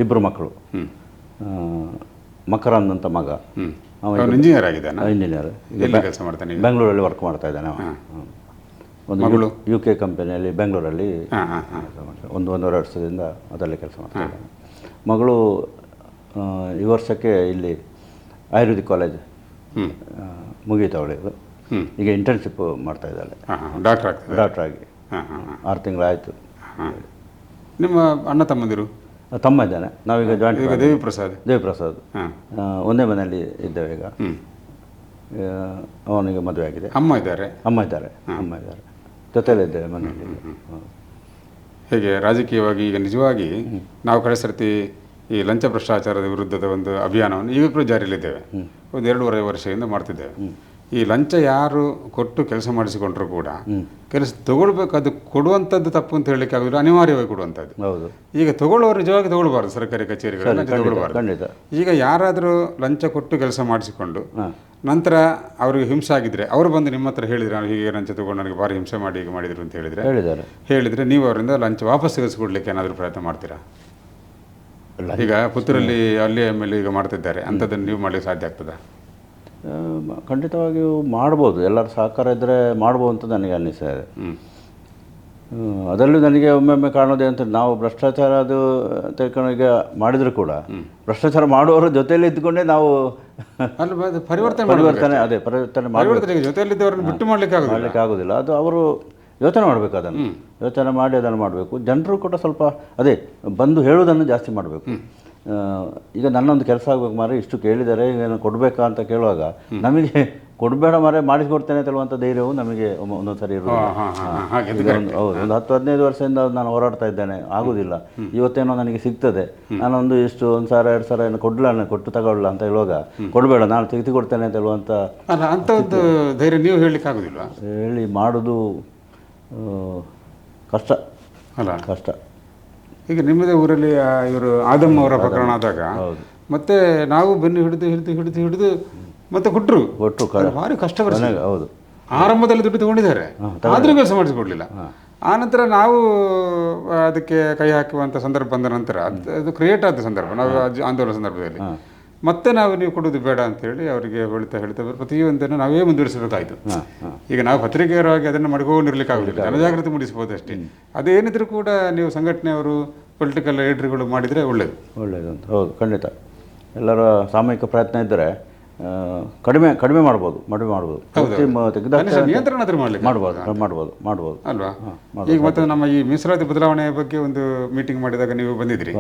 2 ಮಕ್ಕಳು. ಮಕರಂದ್ ಅಂತ ಮಗ, ಇಂಜಿನಿಯರ್ ಆಗಿದ್ದಾನೆ. ಇಂಜಿನಿಯರ್, ಕೆಲಸ ಮಾಡ್ತಾನೆ, ಬೆಂಗಳೂರಲ್ಲಿ ವರ್ಕ್ ಮಾಡ್ತಾ ಇದ್ದಾನೆ. ಒಂದು UK ಕಂಪನಿಯಲ್ಲಿ ಬೆಂಗಳೂರಲ್ಲಿ 1-1.5 ವರ್ಷದಿಂದ ಅದರಲ್ಲಿ ಕೆಲಸ ಮಾಡ್ತಾ ಇದ್ದಾನೆ. ಮಗಳು ಈ ವರ್ಷಕ್ಕೆ ಇಲ್ಲಿ ಆಯುರ್ವೇದಿಕ್ ಕಾಲೇಜ್ ಮುಗೀತವಳಿದು. ಈಗ ಇಂಟರ್ನ್ಶಿಪ್ ಮಾಡ್ತಾ ಇದ್ದಾಳೆ ಡಾಕ್ಟರ್ ಆಗಿ. 6 ತಿಂಗಳಾಯಿತು. ನಿಮ್ಮ ಅಣ್ಣ ತಮ್ಮಂದಿರು? ತಮ್ಮ ಇದ್ದಾನೆ. ನಾವೀಗ ಜಾಯಿಂಟ್. ದೇವಿಪ್ರಸಾದ್ ಒಂದೇ ಮನೆಯಲ್ಲಿ ಇದ್ದೇವೆ ಈಗ. ಅವನಿಗೆ ಮದುವೆ ಆಗಿದೆ. ಅಮ್ಮ ಇದ್ದಾರೆ. ಜೊತೆಯಲ್ಲೇ ಇದ್ದೇವೆ ಮನೆಯಲ್ಲಿ. ಹೇಗೆ ರಾಜಕೀಯವಾಗಿ ಈಗ ನಿಜವಾಗಿ ನಾವು ಕಡೆ ಸರ್ತಿ ಈ ಲಂಚ ಭ್ರಷ್ಟಾಚಾರದ ವಿರುದ್ಧದ ಒಂದು ಅಭಿಯಾನವನ್ನು ಈಗ ಕೂಡ ಜಾರಿಯಲ್ಲಿದ್ದೇವೆ. ಒಂದು 2.5 ವರ್ಷದಿಂದ ಮಾಡ್ತಿದ್ದೇವೆ. ಈ ಲಂಚ ಯಾರು ಕೊಟ್ಟು ಕೆಲಸ ಮಾಡಿಸಿಕೊಂಡ್ರು ಕೂಡ ಕೆಲಸ ತಗೊಳ್ಬೇಕು, ಅದು ಕೊಡುವಂಥದ್ದು ತಪ್ಪು ಅಂತ ಹೇಳಲಿಕ್ಕೆ ಆಗೋದಿಲ್ಲ, ಅನಿವಾರ್ಯವಾಗಿ ಕೊಡುವಂಥದ್ದು. ಈಗ ತಗೊಳ್ಳೋರು ನಿಜವಾಗಿ ತಗೊಳ್ಬಾರ್ದು, ಸರ್ಕಾರಿ ಕಚೇರಿಗಳು ಲಂಚ ತಗೊಳ್ಬಾರ್ದು. ಈಗ ಯಾರಾದರೂ ಲಂಚ ಕೊಟ್ಟು ಕೆಲಸ ಮಾಡಿಸಿಕೊಂಡು ನಂತರ ಅವ್ರಿಗೆ ಹಿಂಸೆ ಆಗಿದ್ರೆ ಅವರು ಬಂದು ನಿಮ್ಮ ಹತ್ರ ಹೇಳಿದ್ರೆ, ನಾನು ಹೀಗೆ ಲಂಚ ತಗೊಂಡು ನನಗೆ ಭಾರಿ ಹಿಂಸೆ ಮಾಡಿ ಹೀಗೆ ಮಾಡಿದ್ರು ಅಂತ ಹೇಳಿದರೆ ನೀವು ಅವರಿಂದ ಲಂಚ ವಾಪಸ್ ತೆಗೆಸಿಕೊಡ್ಲಿಕ್ಕೆ ಏನಾದರೂ ಪ್ರಯತ್ನ ಮಾಡ್ತೀರಾ? ಈಗ ಪುತ್ತೂರಲ್ಲಿ ಅಲ್ಲಿ MLA ಈಗ ಮಾಡ್ತಿದ್ದಾರೆ, ಅಂಥದ್ದನ್ನು ನೀವು ಮಾಡಲಿಕ್ಕೆ ಸಾಧ್ಯ ಆಗ್ತದಾ? ಖಂಡಿತವಾಗಿಯೂ ಮಾಡ್ಬೋದು. ಎಲ್ಲರ ಸಹಕಾರ ಇದ್ದರೆ ಮಾಡ್ಬೋದು ಅಂತ ನನಗೆ ಅನ್ನಿಸ್ತಾ. ಅದರಲ್ಲೂ ನನಗೆ ಒಮ್ಮೊಮ್ಮೆ ಕಾಣೋದೇ ಅಂತ, ನಾವು ಭ್ರಷ್ಟಾಚಾರ ಅದು ಈಗ ಮಾಡಿದರೂ ಕೂಡ ಭ್ರಷ್ಟಾಚಾರ ಮಾಡುವವರ ಜೊತೆಯಲ್ಲಿ ಇದ್ದುಕೊಂಡೇ ನಾವು ಪರಿವರ್ತನೆ ಬಿಟ್ಟು ಮಾಡಲಿಕ್ಕೆ ಆಗೋದಿಲ್ಲ. ಅದು ಅವರು ಯೋಚನೆ ಮಾಡಬೇಕು, ಅದನ್ನು ಯೋಚನೆ ಮಾಡಿ ಅದನ್ನು ಮಾಡಬೇಕು. ಜನರು ಕೂಡ ಸ್ವಲ್ಪ ಅದೇ ಬಂದು ಹೇಳುವುದನ್ನು ಜಾಸ್ತಿ ಮಾಡಬೇಕು. ಈಗ ನನ್ನೊಂದು ಕೆಲಸ ಆಗಬೇಕು ಮಾರೆ, ಇಷ್ಟು ಕೇಳಿದರೆ ಏನು ಕೊಡಬೇಕಾ ಅಂತ ಕೇಳುವಾಗ ನಮಗೆ ಕೊಡಬೇಡ ಮಾರೆ, ಮಾಡಿಸ್ಕೊಡ್ತೇನೆ ಅಂತೇಳುವಂಥ ಧೈರ್ಯವು ನಮಗೆ ಒಂದೊಂದು ಸರಿ ಇರೋದು. ಹೌದು, ಒಂದು 10-15 ವರ್ಷದಿಂದ ನಾನು ಹೋರಾಡ್ತಾ ಇದ್ದೇನೆ, ಆಗೋದಿಲ್ಲ. ಇವತ್ತೇನೋ ನನಗೆ ಸಿಗ್ತದೆ, ನಾನೊಂದು ಇಷ್ಟು 1,000 2,000 ಏನು ಕೊಟ್ಟು ತಗೊಳ್ಳ ಅಂತ ಹೇಳುವಾಗ ಕೊಡಬೇಡ, ನಾನು ತೆಗೆದು ಕೊಡ್ತೇನೆ ಅಂತ ಹೇಳುವಂಥ ಅಂಥದ್ದು ಧೈರ್ಯ ನೀವು ಹೇಳಲಿಕ್ಕೆ ಆಗೋದಿಲ್ಲ. ಹೇಳಿ ಮಾಡೋದು ಕಷ್ಟ. ಈಗ ನಿಮ್ಮದೇ ಊರಲ್ಲಿ ಇವರು ಆದಮ್ ಅವರ ಪ್ರಕರಣ ಆದಾಗ ಮತ್ತೆ ನಾವು ಬೆನ್ನು ಹಿಡಿದು ಮತ್ತೆ ಕೊಟ್ಟರು ಭಾರಿ ಕಷ್ಟ. ಹೌದು, ಆರಂಭದಲ್ಲಿ ದುಡ್ಡು ತಗೊಂಡಿದ್ದಾರೆ, ಆದರೂ ಕೆಲಸ ಮಾಡಿಸಿಕೊಡ್ಲಿಲ್ಲ. ಆನಂತರ ನಾವು ಅದಕ್ಕೆ ಕೈ ಹಾಕುವಂಥ ಸಂದರ್ಭ ಬಂದ ನಂತರ ಅದು ಕ್ರಿಯೇಟ್ ಆದ ಸಂದರ್ಭ, ನಾವು ಆಂದೋಲನ ಸಂದರ್ಭದಲ್ಲಿ ಮತ್ತೆ ನೀವು ಕೊಡೋದು ಬೇಡ ಅಂತೇಳಿ ಅವರಿಗೆ ಹೇಳ್ತಾ ಪ್ರತಿಯೊಂದನ್ನು ನಾವೇ ಮುಂದುವರಿಸಬೇಕಾಯಿತು. ಈಗ ನಾವು ಪತ್ರಿಕೆಯರಾಗಿ ಅದನ್ನು ಮಾಡ್ಕೊಂಡಿರ್ಲಿಕ್ಕೆ ಆಗೋದಿಲ್ಲ, ಜನಜಾಗೃತಿ ಮೂಡಿಸ್ಬೋದು ಅಷ್ಟೇ. ಅದೇನಿದ್ರು ಕೂಡ ನೀವು ಸಂಘಟನೆಯವರು, ಪೊಲಿಟಿಕಲ್ ಲೀಡರ್ಗಳು ಮಾಡಿದರೆ ಒಳ್ಳೆಯದು ಅಂತ. ಹೌದು, ಖಂಡಿತ. ಎಲ್ಲರ ಸಾಮೂಹಿಕ ಪ್ರಯತ್ನ ಇದ್ದರೆ ಕಡಿಮೆ ಮಾಡ್ಬೋದು ಪೂರ್ತಿ ಕನಿಷ್ಠ ನಿಯಂತ್ರಣ ಆದ್ರೂ ಮಾಡ್ಲಿಕ್ಕೆ ಮಾಡ್ಬೋದು ಅಲ್ವಾ? ಈಗ ಮತ್ತೆ ನಮ್ಮ ಈ ಮೀಸಲಾತಿ ಬದಲಾವಣೆ ಬಗ್ಗೆ ಒಂದು ಮೀಟಿಂಗ್ ಮಾಡಿದಾಗ ನೀವು ಬಂದಿದ್ರಿ,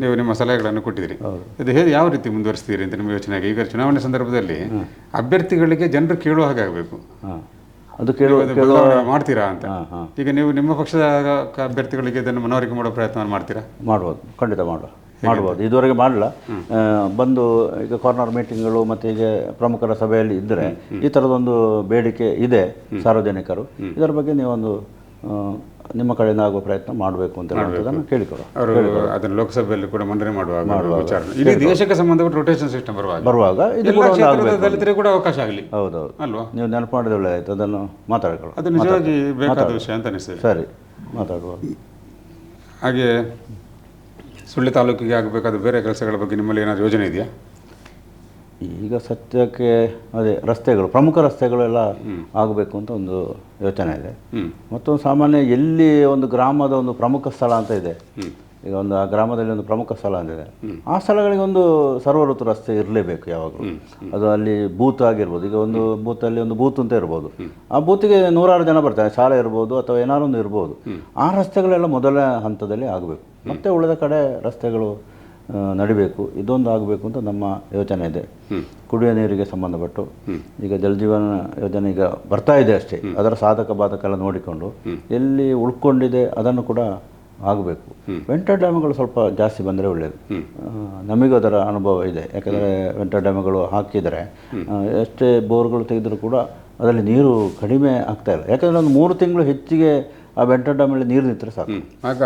ನೀವು ನಿಮ್ಮ ಸಲಹೆಗಳನ್ನು ಕೊಟ್ಟಿದ್ರಿ. ಇದು ಯಾವ ರೀತಿ ಮುಂದುವರಿಸ್ತೀರಿ ಅಂತ ನಿಮ್ಮ ಯೋಚನೆ? ಈಗ ಚುನಾವಣೆ ಸಂದರ್ಭದಲ್ಲಿ ಅಭ್ಯರ್ಥಿಗಳಿಗೆ ಜನರು ಕೇಳುವ ಹಾಗೆ ಆಗಬೇಕು, ಅದು ಮಾಡ್ತೀರಾ ಅಂತ. ಈಗ ನೀವು ನಿಮ್ಮ ಪಕ್ಷದ ಅಭ್ಯರ್ಥಿಗಳಿಗೆ ಇದನ್ನು ಮನವರಿಕೆ ಮಾಡೋ ಪ್ರಯತ್ನ ಮಾಡ್ತೀರಾ? ಮಾಡ್ಬೋದು, ಖಂಡಿತ ಮಾಡ್ಬೋದು. ಇದುವರೆಗೆ ಮಾಡಲ್ಲ. ಬಂದು ಈಗ ಕಾರ್ನರ್ ಮೀಟಿಂಗ್ಗಳು ಮತ್ತು ಈಗ ಪ್ರಮುಖರ ಸಭೆಯಲ್ಲಿ ಇದ್ದರೆ ಈ ಥರದೊಂದು ಬೇಡಿಕೆ ಇದೆ ಸಾರ್ವಜನಿಕರು, ಇದರ ಬಗ್ಗೆ ನೀವೊಂದು ನಿಮ್ಮ ಕಡೆಯಿಂದ ಆಗುವ ಪ್ರಯತ್ನ ಮಾಡಬೇಕು ಅಂತ ಹೇಳುವುದನ್ನು ಕೇಳಿಕೊಡು. ಅವರು ಅದನ್ನು ಲೋಕಸಭೆಯಲ್ಲಿ ಕೂಡ ಮಂಡನೆ ಮಾಡುವಾಗ ಇಡೀ ದೇಶಕ್ಕೆ ಸಂಬಂಧಪಟ್ಟ ರೊಟೇಷನ್ ಸಿಸ್ಟಮ್ ಬರುವಾಗ ಇದು ಕೂಡ ಕೂಡ ಅವಕಾಶ ಆಗಲಿ. ಹೌದೌದು ಅಲ್ವಾ? ನೀವು ನೆನಪು ಮಾಡಿದ್ರೆ ಒಳ್ಳೆ ಆಯ್ತು, ಅದನ್ನು ಮಾತಾಡ್ಕೊಳ್ಳಿ. ಅದು ನಿಜವಾಗಿ ಬೇಕಾದ ವಿಷಯ ಅಂತ ಅನಿಸ್ತದೆ. ಸರಿ, ಮಾತಾಡುವ. ಹಾಗೆ ಸುಳ್ಯ ತಾಲೂಕಿಗೆ ಆಗಬೇಕಾದ ಬೇರೆ ಕೆಲಸಗಳ ಬಗ್ಗೆ ನಿಮ್ಮಲ್ಲಿ ಏನಾದರೂ ಯೋಜನೆ ಇದೆಯಾ? ಈಗ ಸದ್ಯಕ್ಕೆ ಅದೇ ರಸ್ತೆಗಳು, ಪ್ರಮುಖ ರಸ್ತೆಗಳೆಲ್ಲ ಆಗಬೇಕು ಅಂತ ಒಂದು ಯೋಚನೆ ಇದೆ. ಮತ್ತೊಂದು ಸಾಮಾನ್ಯ ಎಲ್ಲಿ ಒಂದು ಗ್ರಾಮದ ಒಂದು ಪ್ರಮುಖ ಸ್ಥಳ ಅಂತ ಇದೆ, ಈಗ ಒಂದು ಆ ಗ್ರಾಮದಲ್ಲಿ ಒಂದು ಪ್ರಮುಖ ಸ್ಥಳ ಅಂತಿದೆ, ಆ ಸ್ಥಳಗಳಿಗೆ ಒಂದು ಸರ್ವಋತು ರಸ್ತೆ ಇರಲೇಬೇಕು ಯಾವಾಗಲೂ. ಅದು ಅಲ್ಲಿ ಬೂತ್ ಆಗಿರ್ಬೋದು, ಈಗ ಒಂದು ಬೂತಲ್ಲಿ ಒಂದು ಬೂತ್ ಅಂತ ಇರ್ಬೋದು, ಆ ಬೂತಿಗೆ 100 ಜನ ಬರ್ತಾರೆ, ಶಾಲೆ ಇರ್ಬೋದು ಅಥವಾ ಏನಾದ್ರು ಒಂದು ಇರ್ಬೋದು. ಆ ರಸ್ತೆಗಳೆಲ್ಲ ಮೊದಲ ಹಂತದಲ್ಲಿ ಆಗಬೇಕು, ಮತ್ತು ಉಳಿದ ಕಡೆ ರಸ್ತೆಗಳು ನಡಿಬೇಕು. ಇದೊಂದು ಆಗಬೇಕು ಅಂತ ನಮ್ಮ ಯೋಚನೆ ಇದೆ. ಕುಡಿಯೋ ನೀರಿಗೆ ಸಂಬಂಧಪಟ್ಟು ಈಗ ಜಲಜೀವನ ಯೋಜನೆ ಈಗ ಬರ್ತಾ ಇದೆ ಅಷ್ಟೇ, ಅದರ ಸಾಧಕ ಬಾಧಕ ಎಲ್ಲ ನೋಡಿಕೊಂಡು ಎಲ್ಲಿ ಉಳ್ಕೊಂಡಿದೆ ಅದನ್ನು ಕೂಡ ಆಗಬೇಕು. ವೆಂಟರ್ ಡ್ಯಾಮ್ಗಳು ಸ್ವಲ್ಪ ಜಾಸ್ತಿ ಬಂದರೆ ಒಳ್ಳೆಯದು. ನಮಗೂ ಅದರ ಅನುಭವ ಇದೆ, ಯಾಕಂದರೆ ವೆಂಟರ್ ಡ್ಯಾಮ್ಗಳು ಹಾಕಿದರೆ ಎಷ್ಟೇ ಬೋರ್ಗಳು ತೆಗೆದರೂ ಕೂಡ ಅದರಲ್ಲಿ ನೀರು ಕಡಿಮೆ ಆಗ್ತಾಯಿಲ್ಲ. ಯಾಕಂದರೆ ಒಂದು 3 ತಿಂಗಳು ಹೆಚ್ಚಿಗೆ ಆ ವೆಂಟರ್ ಡ್ಯಾಮಲ್ಲಿ ನೀರು ನಿಂತರೆ ಸಾಕು,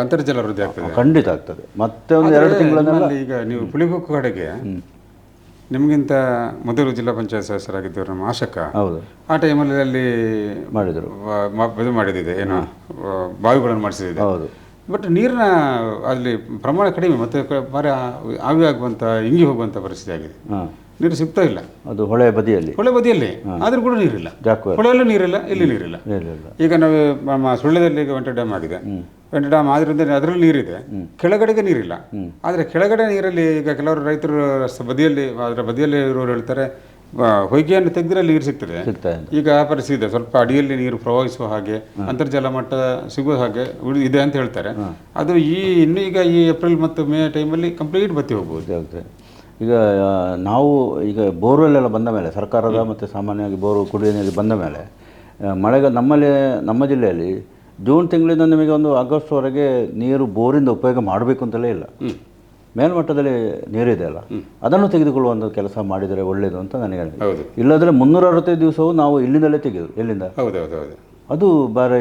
ಅಂತರ್ಜಲ ವೃದ್ಧಿ ಆಗ್ತದೆ. ಖಂಡಿತ ಆಗ್ತದೆ. ಮತ್ತೆ ಒಂದು 2 ತಿಂಗಳನ್ನೆಲ್ಲ ಈಗ ನೀವು ಪುಳಿಕೊಕ್ಕು ಕಡೆಗೆ ನಿಮಗಿಂತ ಮೊದಲು ಜಿಲ್ಲಾ ಪಂಚಾಯತ್ ಸದಸ್ಯರಾಗಿದ್ದರು ನಮ್ಮ ಆಶಕ, ಹೌದು, ಆ ಟೈಮಲ್ಲಿ ಅಲ್ಲಿ ಮಾಡಿದರು, ಇದು ಮಾಡಿದಿದೆ, ಏನು ಬಾವಿಗಳನ್ನು ಮಾಡಿಸಿದೆ. ಹೌದು, ಬಟ್ ನೀರಿನ ಅಲ್ಲಿ ಪ್ರಮಾಣ ಕಡಿಮೆ, ಮತ್ತು ಭಾರಿ ಆವಿ ಆಗುವಂಥ ಇಂಗಿ ಹೋಗುವಂಥ ಪರಿಸ್ಥಿತಿ ಆಗಿದೆ. ನೀರು ಸಿಗ್ತಾ ಇಲ್ಲ. ಅದು ಹೊಳೆ ಬದಿಯಲ್ಲಿ ಆದರೂ ಕೂಡ ನೀರಿಲ್ಲ. ಹೊಳೆಯಲ್ಲೂ ನೀರಿಲ್ಲ, ಇಲ್ಲಿ ನೀರಿಲ್ಲ. ಈಗ ನಾವು ನಮ್ಮ ಸುಳ್ಯದಲ್ಲಿ ಈಗ ವೆಂಟರ್ ಡ್ಯಾಮ್ ಆಗಿದೆ, ವೆಂಟರ್ ಡ್ಯಾಮ್ ಆದ್ರಿಂದ ಅದರಲ್ಲಿ ನೀರಿದೆ, ಕೆಳಗಡೆಗೆ ನೀರಿಲ್ಲ. ಆದರೆ ಕೆಳಗಡೆ ನೀರಲ್ಲಿ ಈಗ ಕೆಲವರು ರೈತರು ಬದಿಯಲ್ಲಿ ಅದರ ಬದಿಯಲ್ಲಿ ಇರೋರು ಹೇಳ್ತಾರೆ ಹೊಯ್ಗೆಯನ್ನು ತೆಗೆದ್ರೆ ನೀರು ಸಿಗ್ತದೆ. ಈಗ ಆ ಪರಿಸ್ಥಿತಿ ಇದೆ, ಸ್ವಲ್ಪ ಅಡಿಯಲ್ಲಿ ನೀರು ಪ್ರವಹಿಸುವ ಹಾಗೆ, ಅಂತರ್ಜಲ ಮಟ್ಟ ಸಿಗುವ ಹಾಗೆ ಇದೆ ಅಂತ ಹೇಳ್ತಾರೆ. ಅದು ಈಗ ಈ ಏಪ್ರಿಲ್ ಮತ್ತು ಮೇ ಟೈಮಲ್ಲಿ ಕಂಪ್ಲೀಟ್ ಬತ್ತಿ ಹೋಗ್ಬೋದು. ಈಗ ನಾವು ಈಗ ಬೋರ್ವೆಲ್ಲೆಲ್ಲ ಬಂದ ಮೇಲೆ, ಸರ್ಕಾರದ ಮತ್ತು ಸಾಮಾನ್ಯವಾಗಿ ಬೋರು ಕುಡಿಯೋ ನೀರು ಬಂದ ಮೇಲೆ ನಮ್ಮ ಜಿಲ್ಲೆಯಲ್ಲಿ ಜೂನ್ ತಿಂಗಳಿಂದ ನಿಮಗೆ ಒಂದು ಆಗಸ್ಟ್ವರೆಗೆ ನೀರು ಬೋರಿಂದ ಉಪಯೋಗ ಮಾಡಬೇಕು ಅಂತಲೇ ಇಲ್ಲ. ಮೇಲ್ಮಟ್ಟದಲ್ಲಿ ನೀರಿದೆ ಅಲ್ಲ, ಅದನ್ನು ತೆಗೆದುಕೊಳ್ಳುವಂಥ ಕೆಲಸ ಮಾಡಿದರೆ ಒಳ್ಳೆಯದು ಅಂತ ನನಗೆ. ಇಲ್ಲದ್ರೆ 365 ದಿವಸವೂ ನಾವು ಇಲ್ಲಿಂದಲೇ ತೆಗೆದು, ಎಲ್ಲಿಂದ ಅದು ಬಾರಿ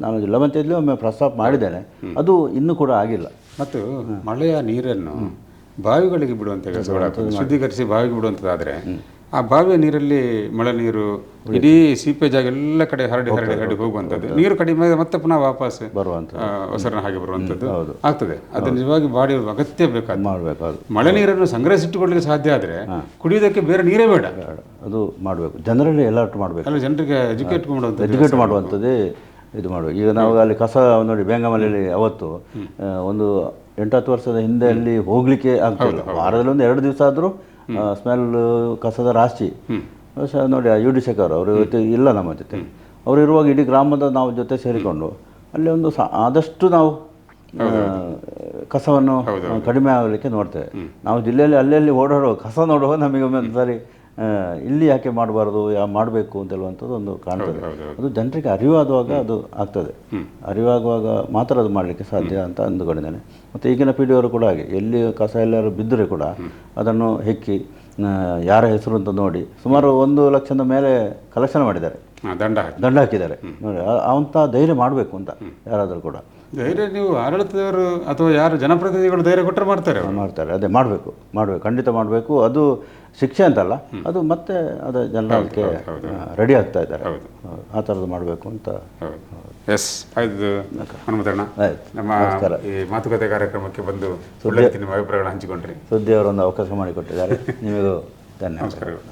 ನಾನು ಜಿಲ್ಲಾ ಪಂಚಾಯತ್ಲಿ ಒಮ್ಮೆ ಪ್ರಸ್ತಾಪ ಮಾಡಿದ್ದೇನೆ, ಅದು ಇನ್ನೂ ಕೂಡ ಆಗಿಲ್ಲ. ಮತ್ತು ಮಳೆಯ ನೀರನ್ನು ಬಾವಿಗಳಿಗೆ ಬಿಡುವಂಥ ಕೆಲಸಗಳಾಗ್ತದೆ, ಶುದ್ಧೀಕರಿಸಿ ಬಾವಿಗೆ ಬಿಡುವಂಥದ್ದಾದರೆ ಆ ಬಾವಿಯ ನೀರಲ್ಲಿ ಮಳೆ ನೀರು ಇಡೀ ಸೀಪೇಜ್ ಆಗಿ ಎಲ್ಲ ಕಡೆ ಹರಡಿ ಹೋಗುವಂಥದ್ದು, ನೀರು ಕಡಿಮೆ ಮತ್ತೆ ಪುನಃ ವಾಪಸ್ ಹೊಸರನ್ನ ಹಾಗೆ ಬರುವಂಥದ್ದು ಆಗ್ತದೆ. ಅದು ನಿಜವಾಗಿ ಬಾಡಿ ಅಗತ್ಯ ಬೇಕಾದ ಮಳೆ ನೀರನ್ನು ಸಂಗ್ರಹಿಸಿಟ್ಟುಕೊಳ್ಳಲಿಕ್ಕೆ ಸಾಧ್ಯ ಆದರೆ ಕುಡಿಯೋದಕ್ಕೆ ಬೇರೆ ನೀರೇ ಬೇಡ. ಅದು ಮಾಡಬೇಕು, ಜನರಲ್ಲಿ ಅಲರ್ಟ್ ಮಾಡಬೇಕು, ಅಲ್ಲ ಜನರಿಗೆ ಎಜುಕೇಟ್ ಮಾಡುವಂಥದ್ದೇ ಇದು ಮಾಡಬೇಕು. ಈಗ ನಾವು ಅಲ್ಲಿ ಕಸ ನೋಡಿ ಬೇಂಗಮಲೆಯಲ್ಲಿ ಅವತ್ತು ಒಂದು 8-10 ವರ್ಷದ ಹಿಂದೆ ಅಲ್ಲಿ ಹೋಗ್ಲಿಕ್ಕೆ ಆಗ್ತಿಲ್ಲ, ವಾರದಲ್ಲಿ ಒಂದು 2 ದಿವಸ ಆದರೂ ಸ್ಮೆಲ್ ಕಸದ ರಾಶಿ. ನೋಡಿ UD ಶೇಖರ್ ಅವರು ಇವತ್ತು ಇಲ್ಲ ನಮ್ಮ ಜೊತೆ, ಅವರು ಇರುವಾಗ ಇಡೀ ಗ್ರಾಮದ ನಾವು ಜೊತೆ ಸೇರಿಕೊಂಡು ಅಲ್ಲಿ ಒಂದು ಆದಷ್ಟು ನಾವು ಕಸವನ್ನು ಕಡಿಮೆ ಆಗಲಿಕ್ಕೆ ನೋಡ್ತೇವೆ. ನಾವು ಜಿಲ್ಲೆಯಲ್ಲಿ ಅಲ್ಲಲ್ಲಿ ಓಡಾಡುವ ಕಸ ನೋಡುವಾಗ ನಮಗೆ ಒಂದು ಸಾರಿ ಇಲ್ಲಿ ಯಾಕೆ ಮಾಡಬಾರ್ದು, ಮಾಡಬೇಕು ಅಂತ ಹೇಳುವಂಥದ್ದು ಒಂದು ಕಾಣ್ತದೆ. ಅದು ಜನರಿಗೆ ಅರಿವಾಗುವಾಗ ಅದು ಆಗ್ತದೆ, ಅರಿವಾಗುವಾಗ ಮಾತ್ರ ಅದು ಮಾಡಲಿಕ್ಕೆ ಸಾಧ್ಯ ಅಂತ ಅಂದುಕೊಂಡಿದ್ದೇನೆ. ಮತ್ತು ಈಗಿನ ಪೀಳಿಗೆಯವರು ಕೂಡ ಹಾಗೆ, ಎಲ್ಲಿ ಕಸ ಎಲ್ಲರೂ ಬಿದ್ದರೆ ಕೂಡ ಅದನ್ನು ಹೆಕ್ಕಿ ಯಾರ ಹೆಸರು ಅಂತ ನೋಡಿ ಸುಮಾರು 1 ಲಕ್ಷದ ಮೇಲೆ ಕಲೆಕ್ಷನ್ ಮಾಡಿದ್ದಾರೆ, ದಂಡ ಹಾಕಿದ್ದಾರೆ. ನೋಡಿ ಅಂಥ ಧೈರ್ಯ ಮಾಡಬೇಕು ಅಂತ ಯಾರಾದರೂ ಕೂಡ. ಧೈರ್ಯ ನೀವು ಆಡಳಿತದವರು ಅಥವಾ ಯಾರು ಜನಪ್ರತಿನಿಧಿಗಳು ಧೈರ್ಯ ಕೊಟ್ಟರೆ ಮಾಡ್ತಾರೆ. ಅದೇ ಮಾಡಬೇಕು, ಖಂಡಿತ ಮಾಡಬೇಕು. ಅದು ಶಿಕ್ಷೆ ಅಂತಲ್ಲ, ಅದು ಮತ್ತೆ ಅದು ಜನಕ್ಕೆ ರೆಡಿ ಆಗ್ತಾ ಇದ್ದಾರೆ, ಆ ಥರದ್ದು ಮಾಡಬೇಕು ಅಂತ. ಎಸ್ ಆಯ್ತು ಹನುಮಂತಣ್ಣ, ನಮ್ಮ ಈ ಮಾತುಕತೆ ಕಾರ್ಯಕ್ರಮಕ್ಕೆ ಬಂದು ನಿಮ್ಮ ಅಭಿಪ್ರಾಯಗಳನ್ನು ಹಂಚಿಕೊಂಡ್ರಿ. ಸುದ್ದಿ ಅವರೊಂದು ಅವಕಾಶ ಮಾಡಿಕೊಟ್ಟಿದ್ದಾರೆ, ನಿಮಗೂ ಧನ್ಯವಾದ. ನಮಸ್ಕಾರಗಳು.